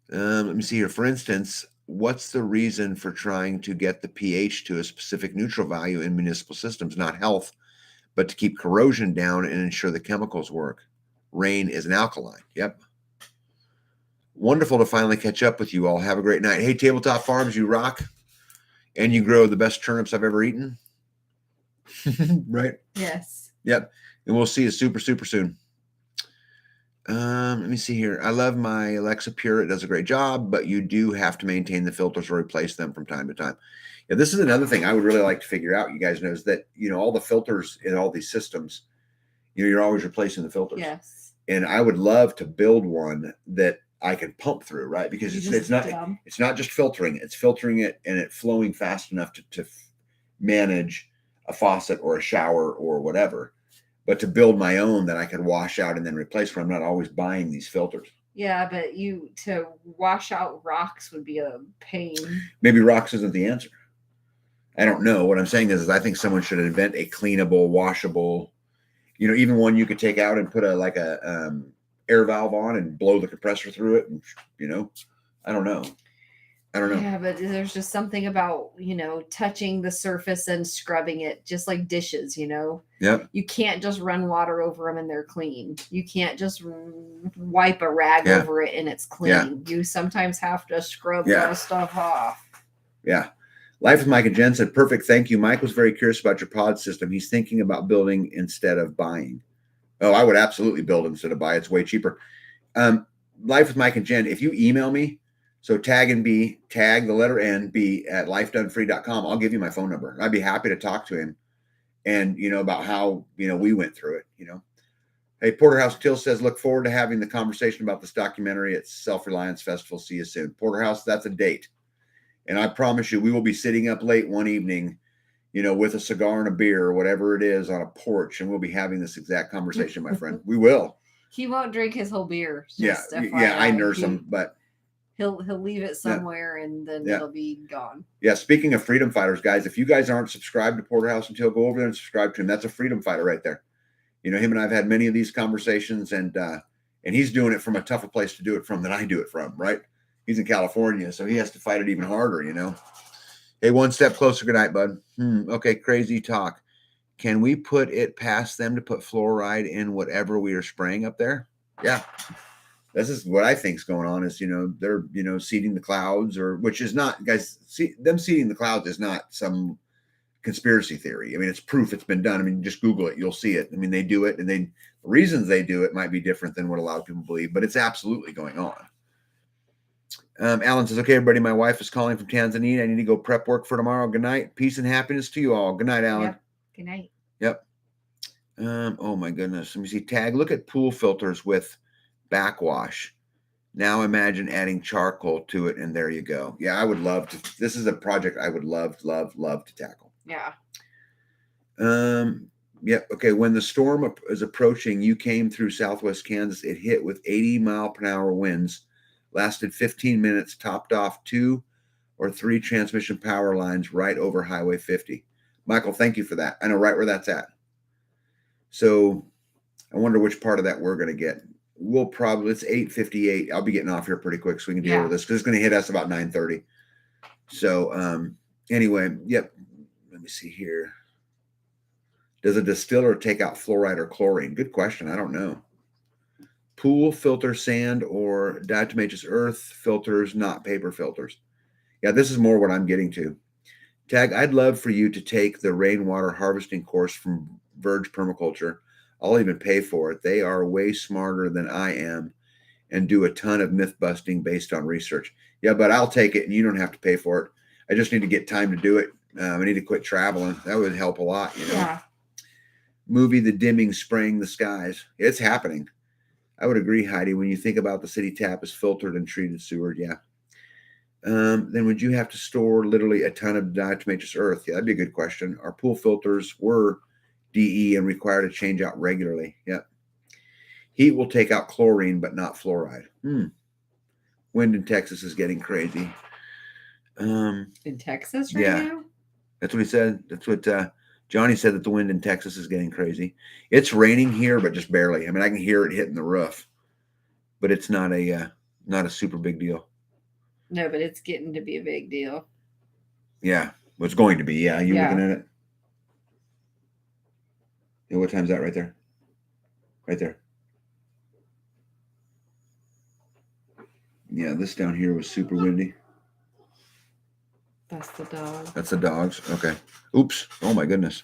Speaker 1: let me see here. For instance, what's the reason for trying to get the pH to a specific neutral value in municipal systems? Not health, but to keep corrosion down and ensure the chemicals work. Rain is an alkaline. Yep. Wonderful to finally catch up with you all. Have a great night. Hey, Tabletop Farms, you rock. And you grow the best turnips I've ever eaten. Right?
Speaker 2: Yes.
Speaker 1: Yep. And we'll see you super, super soon. Let me see here. I love my Alexa Pure. It does a great job, but you do have to maintain the filters or replace them from time to time. Yeah, this is another thing I would really like to figure out. You guys know is that, all the filters in all these systems, you're always replacing the filters.
Speaker 2: Yes.
Speaker 1: And I would love to build one that I can pump through, right? Because it's not just filtering, it's filtering it and it flowing fast enough to manage a faucet or a shower or whatever, but to build my own that I could wash out and then replace where I'm not always buying these filters.
Speaker 2: Yeah, but to wash out rocks would be a pain.
Speaker 1: Maybe rocks isn't the answer. I don't know. What I'm saying is I think someone should invent a cleanable, washable, even one you could take out and put a air valve on and blow the compressor through it. And, I don't know.
Speaker 2: Yeah, but there's just something about, touching the surface and scrubbing it, just like dishes,
Speaker 1: Yep.
Speaker 2: You can't just run water over them and they're clean. You can't just wipe a rag over it and it's clean. Yeah. You sometimes have to scrub that stuff off.
Speaker 1: Yeah. Life with Mike and Jen said, perfect. Thank you. Mike was very curious about your pod system. He's thinking about building instead of buying. Oh, I would absolutely build instead of buy. It's way cheaper. Life with Mike and Jen, if you email me, so tag the letter N, B at lifedonefree.com, I'll give you my phone number. I'd be happy to talk to him and, about how, we went through it, Hey, Porterhouse Till says, look forward to having the conversation about this documentary at Self-Reliance Festival. See you soon. Porterhouse, that's a date. And I promise you, we will be sitting up late one evening, with a cigar and a beer or whatever it is on a porch. And we'll be having this exact conversation, my friend. We will.
Speaker 2: He won't drink his whole beer.
Speaker 1: Yeah. I nurse him, but
Speaker 2: he'll leave it somewhere and then it'll be gone. Yeah.
Speaker 1: Speaking of freedom fighters, guys, if you guys aren't subscribed to Porterhouse Until, go over there and subscribe to him. That's a freedom fighter right there. Him and I've had many of these conversations and he's doing it from a tougher place to do it from than I do it from, right? He's in California, so he has to fight it even harder, Hey, one step closer. Good night, bud. Okay, crazy talk. Can we put it past them to put fluoride in whatever we are spraying up there? Yeah. This is what I think is going on is, they're, seeding the clouds which is not, guys, them seeding the clouds is not some conspiracy theory. I mean, it's proof it's been done. I mean, just Google it. You'll see it. I mean, they do it and the reasons they do it might be different than what a lot of people believe, but it's absolutely going on. Alan says, okay, everybody, my wife is calling from Tanzania. I need to go prep work for tomorrow. Good night. Peace and happiness to you all. Good night, Alan.
Speaker 2: Yep. Good night.
Speaker 1: Yep. Oh my goodness. Let me see. Tag, look at pool filters with backwash. Now imagine adding charcoal to it. And there you go. Yeah, I would love to. This is a project I would love to tackle.
Speaker 2: Yeah.
Speaker 1: Yep. Okay. When the storm is approaching, you came through Southwest Kansas. It hit with 80-mile-per-hour winds. Lasted 15 minutes, topped off 2 or 3 transmission power lines right over Highway 50. Michael, thank you for that. I know right where that's at. So I wonder which part of that we're going to get. We'll probably, it's 8:58. I'll be getting off here pretty quick so we can deal with this because it's going to hit us about 9:30. So anyway, yep. Let me see here. Does a distiller take out fluoride or chlorine? Good question. I don't know. Pool filter sand or diatomaceous earth filters, not paper filters. Yeah, this is more what I'm getting to. Tag, I'd love for you to take the rainwater harvesting course from Verge Permaculture. I'll even pay for it. They are way smarter than I am and do a ton of myth busting based on research. Yeah, but I'll take it and you don't have to pay for it. I just need to get time to do it. I need to quit traveling. That would help a lot,
Speaker 2: Yeah.
Speaker 1: Movie The Dimming, Spraying the Skies. It's happening. I would agree, Heidi. When you think about the city tap is filtered and treated sewer, yeah. Then would you have to store literally a ton of diatomaceous earth? Yeah, that'd be a good question. Our pool filters were DE and required to change out regularly. Yep. Heat will take out chlorine, but not fluoride. Wind in Texas is getting crazy.
Speaker 2: In Texas right now?
Speaker 1: That's what he said. That's what Johnny said, that the wind in Texas is getting crazy. It's raining here, but just barely. I mean, I can hear it hitting the roof, but it's not a super big deal.
Speaker 2: No, but it's getting to be a big deal.
Speaker 1: Yeah, well, it's going to be. Yeah, you looking at it? Yeah, what time's that right there? Right there. Yeah, this down here was super windy.
Speaker 2: That's the dog.
Speaker 1: That's the dogs. Okay. Oops. Oh my goodness.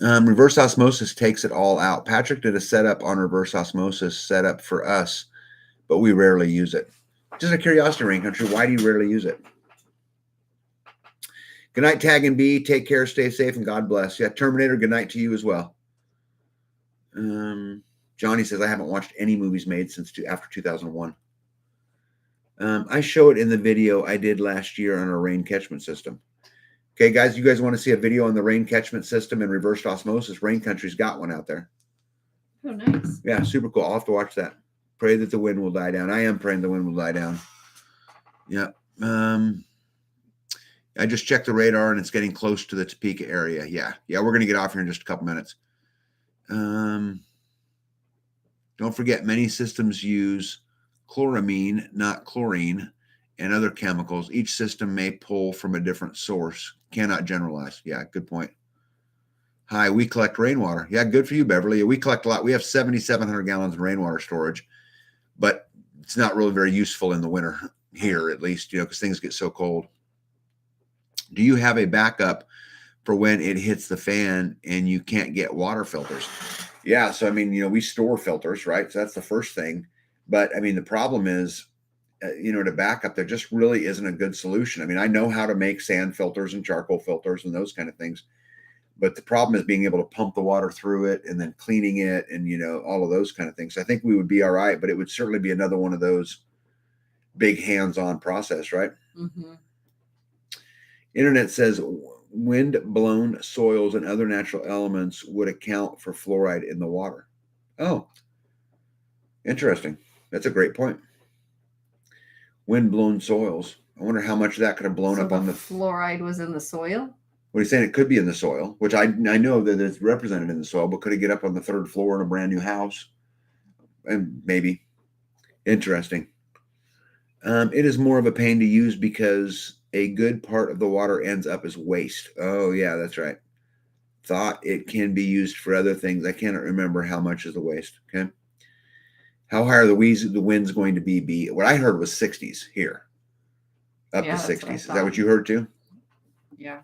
Speaker 1: Reverse osmosis takes it all out. Patrick did a setup on reverse osmosis setup for us, but we rarely use it. Just a curiosity, Rain Country. Why do you rarely use it? Good night, Tag and B. Take care, stay safe, and God bless. Yeah, Terminator, good night to you as well. Johnny says, I haven't watched any movies made since after 2001. I show it in the video I did last year on our rain catchment system. Okay, guys, you guys want to see a video on the rain catchment system and reversed osmosis? Rain Country's got one out there.
Speaker 2: Oh, nice.
Speaker 1: Yeah, super cool. I'll have to watch that. Pray that the wind will die down. I am praying the wind will die down. Yeah. I just checked the radar and it's getting close to the Topeka area. Yeah. Yeah, we're going to get off here in just a couple minutes. Don't forget, many systems use chloramine, not chlorine, and other chemicals. Each system may pull from a different source. Cannot generalize. Yeah, good point. Hi, we collect rainwater. Yeah, good for you, Beverly. We collect a lot. We have 7,700 gallons of rainwater storage, but it's not really very useful in the winter here, at least, because things get so cold. Do you have a backup for when it hits the fan and you can't get water filters? Yeah, so I mean, we store filters, right? So that's the first thing. But I mean, the problem is, to back up, there just really isn't a good solution. I mean, I know how to make sand filters and charcoal filters and those kind of things, but the problem is being able to pump the water through it and then cleaning it and, all of those kind of things. I think we would be all right, but it would certainly be another one of those big hands-on process, right?
Speaker 2: Mm-hmm.
Speaker 1: Internet says wind-blown soils and other natural elements would account for fluoride in the water. Oh, interesting. That's a great point. Wind-blown soils. I wonder how much of that could have blown up on the
Speaker 2: fluoride was in the soil.
Speaker 1: What are you saying? It could be in the soil, which I know that it's represented in the soil, but could it get up on the third floor in a brand new house? And maybe. Interesting. It is more of a pain to use because a good part of the water ends up as waste. Oh, yeah, that's right. Thought it can be used for other things. I cannot remember how much is the waste. Okay. How high are the winds going to be? What I heard was 60s here. Up to 60s. Is that what you heard too?
Speaker 2: Yeah.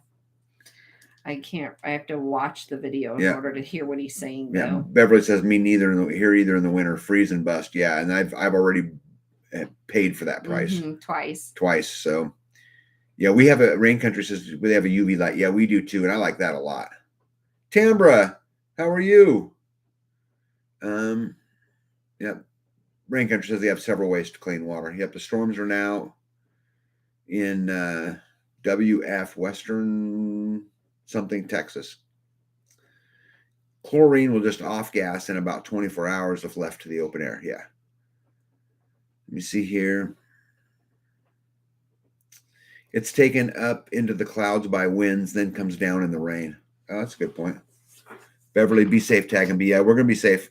Speaker 2: I have to watch the video in order to hear what he's saying.
Speaker 1: Yeah.
Speaker 2: Though.
Speaker 1: Beverly says, me neither here either in the winter, freeze and bust. Yeah. And I've already paid for that price. Twice. So yeah, we have a Rain Country says they have a UV light. Yeah, we do too. And I like that a lot. Tambra, how are you? Yeah. Rain Country says they have several ways to clean water. Yep. The storms are now in WF, Western something, Texas. Chlorine will just off gas in about 24 hours if left to the open air. Yeah. Let me see here. It's taken up into the clouds by winds, then comes down in the rain. Oh, that's a good point. Beverly, be safe, Tag and B. Yeah, we're going to be safe.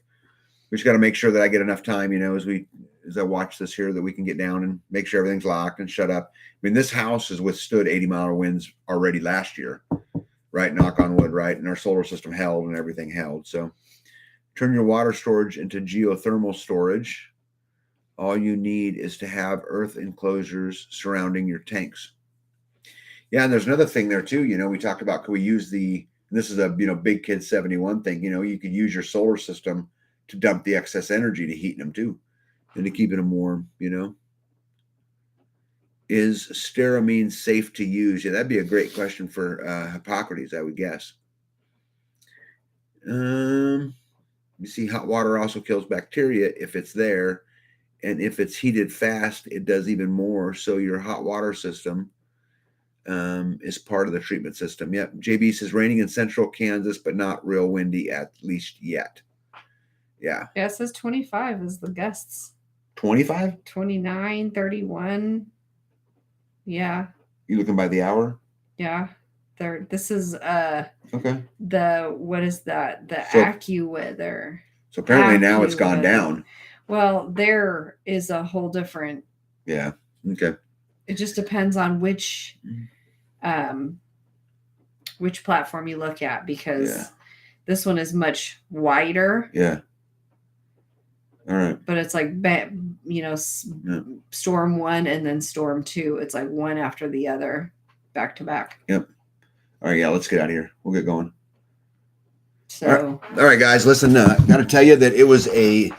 Speaker 1: We just got to make sure that I get enough time, as I watch this here, that we can get down and make sure everything's locked and shut up. I mean, this house has withstood 80-mile winds already last year, right? Knock on wood, right? And our solar system held and everything held. So turn your water storage into geothermal storage. All you need is to have earth enclosures surrounding your tanks. Yeah, and there's another thing there too. We talked about, could we use this is a, big kid 71 thing. You could use your solar system to dump the excess energy to heat them too and to keeping them warm, Is stearamine safe to use? Yeah, that'd be a great question for Hippocrates, I would guess. You see, hot water also kills bacteria if it's there, And if it's heated fast, it does even more. So your hot water system is part of the treatment system. Yep. JB says raining in central Kansas, but not real windy, at least yet. Yeah.
Speaker 2: Yeah, it says 25 is the gusts.
Speaker 1: 25?
Speaker 2: 29, 31. Yeah.
Speaker 1: You looking by the hour?
Speaker 2: Yeah. This is
Speaker 1: okay.
Speaker 2: What is that? The
Speaker 1: So,
Speaker 2: AccuWeather.
Speaker 1: So apparently now it's gone down.
Speaker 2: Well, there is a whole different.
Speaker 1: Yeah. Okay.
Speaker 2: It just depends on which platform you look at, because this one is much wider.
Speaker 1: Yeah. All right.
Speaker 2: But it's like, storm 1 and then storm 2. It's like one after the other, back to back.
Speaker 1: Yep. All right. Yeah. Let's get out of here. We'll get going.
Speaker 2: So.
Speaker 1: All right, guys. Listen, got to tell you that it was a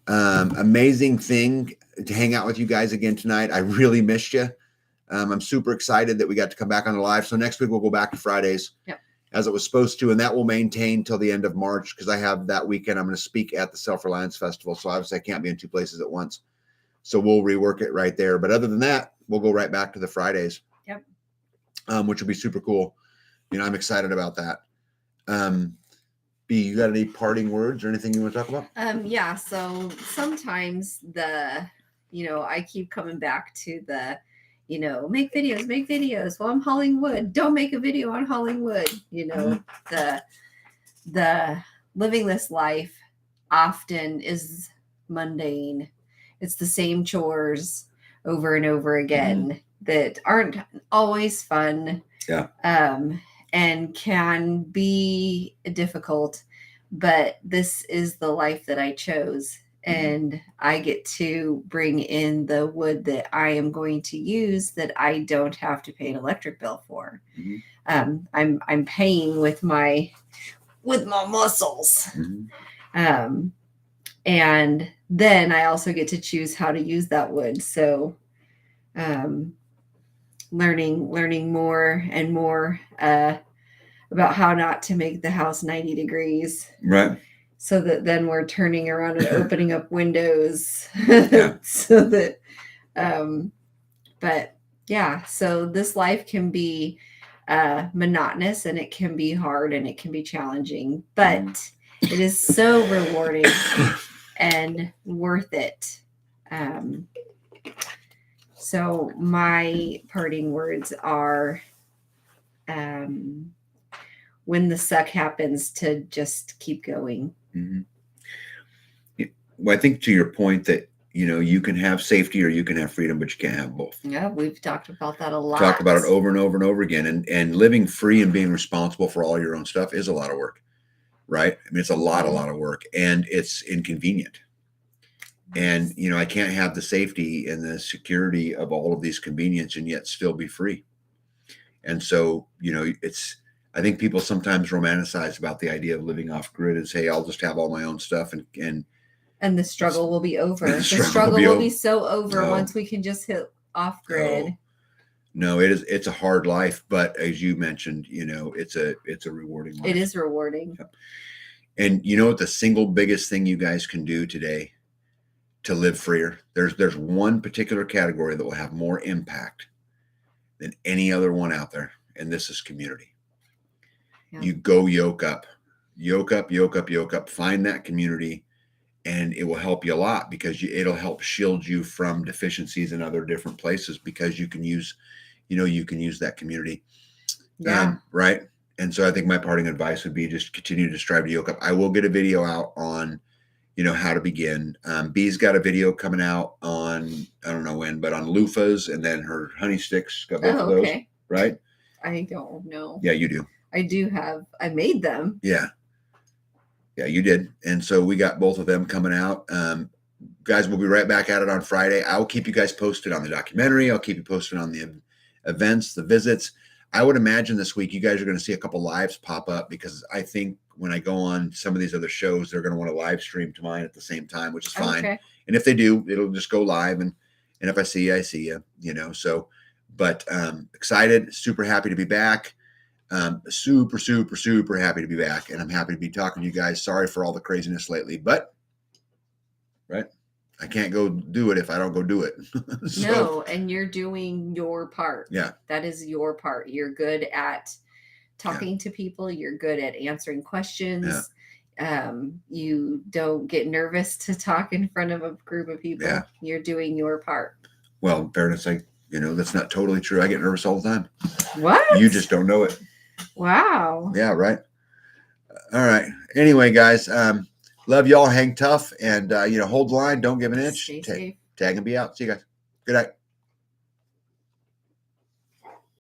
Speaker 1: amazing thing to hang out with you guys again tonight. I really missed you. I'm super excited that we got to come back on the live. So next week we'll go back to Fridays.
Speaker 2: Yep.
Speaker 1: As it was supposed to, and that will maintain till the end of March, because I have that weekend I'm going to speak at the Self-Reliance Festival. So obviously I can't be in 2 places at once. So we'll rework it right there. But other than that, we'll go right back to the Fridays.
Speaker 2: Yep.
Speaker 1: Which will be super cool. I'm excited about that. B, you got any parting words or anything you want to talk about?
Speaker 2: Yeah. So sometimes I keep coming back to the, make videos. Well, I'm hauling wood. Don't make a video on hauling wood. The living this life often is mundane. It's the same chores over and over again that aren't always fun.
Speaker 1: Yeah.
Speaker 2: And can be difficult, but this is the life that I chose. And I get to bring in the wood that I am going to use, that I don't have to pay an electric bill for. I'm paying with my muscles. And then I also get to choose how to use that wood. So learning more and more about how not to make the house 90 degrees.
Speaker 1: Right.
Speaker 2: So that then we're turning around and opening up windows.
Speaker 1: Yeah.
Speaker 2: So that, but yeah, so this life can be monotonous, and it can be hard, and it can be challenging, but it is so rewarding and worth it. So my parting words are, when the suck happens, to just keep going.
Speaker 1: Well, I think to your point that, you can have safety or you can have freedom, but you can't have both.
Speaker 2: Yeah, we've talked about that a lot.
Speaker 1: Talked about it over and over and over again. And living free and being responsible for all your own stuff is a lot of work, right? I mean, it's a lot of work, and it's inconvenient. And, I can't have the safety and the security of all of these convenience and yet still be free. And so, I think people sometimes romanticize about the idea of living off grid as, hey, I'll just have all my own stuff
Speaker 2: and the struggle will be over. The struggle will be so over once we can just hit off grid.
Speaker 1: No, it's a hard life, but as you mentioned, it's a rewarding life.
Speaker 2: It is rewarding.
Speaker 1: And what the single biggest thing you guys can do today to live freer, there's one particular category that will have more impact than any other one out there, and this is community. Yeah. You go yoke up, find that community, and it will help you a lot, because it'll help shield you from deficiencies in other different places, because you can use that community.
Speaker 2: Yeah.
Speaker 1: Right. And so I think my parting advice would be just continue to strive to yoke up. I will get a video out on, how to begin. Bee's got a video coming out on, I don't know when, but on loofahs, and then her honey sticks got both of those, right?
Speaker 2: I don't know.
Speaker 1: Yeah, you do.
Speaker 2: I made them.
Speaker 1: Yeah, you did. And so we got both of them coming out. Guys, we'll be right back at it on Friday. I'll keep you guys posted on the documentary. I'll keep you posted on the events, the visits. I would imagine this week you guys are going to see a couple lives pop up, because I think when I go on some of these other shows, they're going to want to live stream to mine at the same time, which is fine. Okay. And if they do, it'll just go live. And if I see you, I see you, so, but excited, super happy to be back. Super, super, super happy to be back. And I'm happy to be talking to you guys. Sorry for all the craziness lately, but right. I can't go do it if I don't go do it.
Speaker 2: So, no, and you're doing your part.
Speaker 1: Yeah.
Speaker 2: That is your part. You're good at talking to people. You're good at answering questions. Yeah. You don't get nervous to talk in front of a group of people. Yeah. You're doing your part. Well, in fairness,
Speaker 1: that's not totally true. I get nervous all the time.
Speaker 2: What?
Speaker 1: You just don't know it.
Speaker 2: Wow.
Speaker 1: Yeah, right. All right. Anyway, guys, love y'all. Hang tough and hold the line. Don't give an inch.
Speaker 2: Stay safe.
Speaker 1: Tag and be out. See you guys. Good night.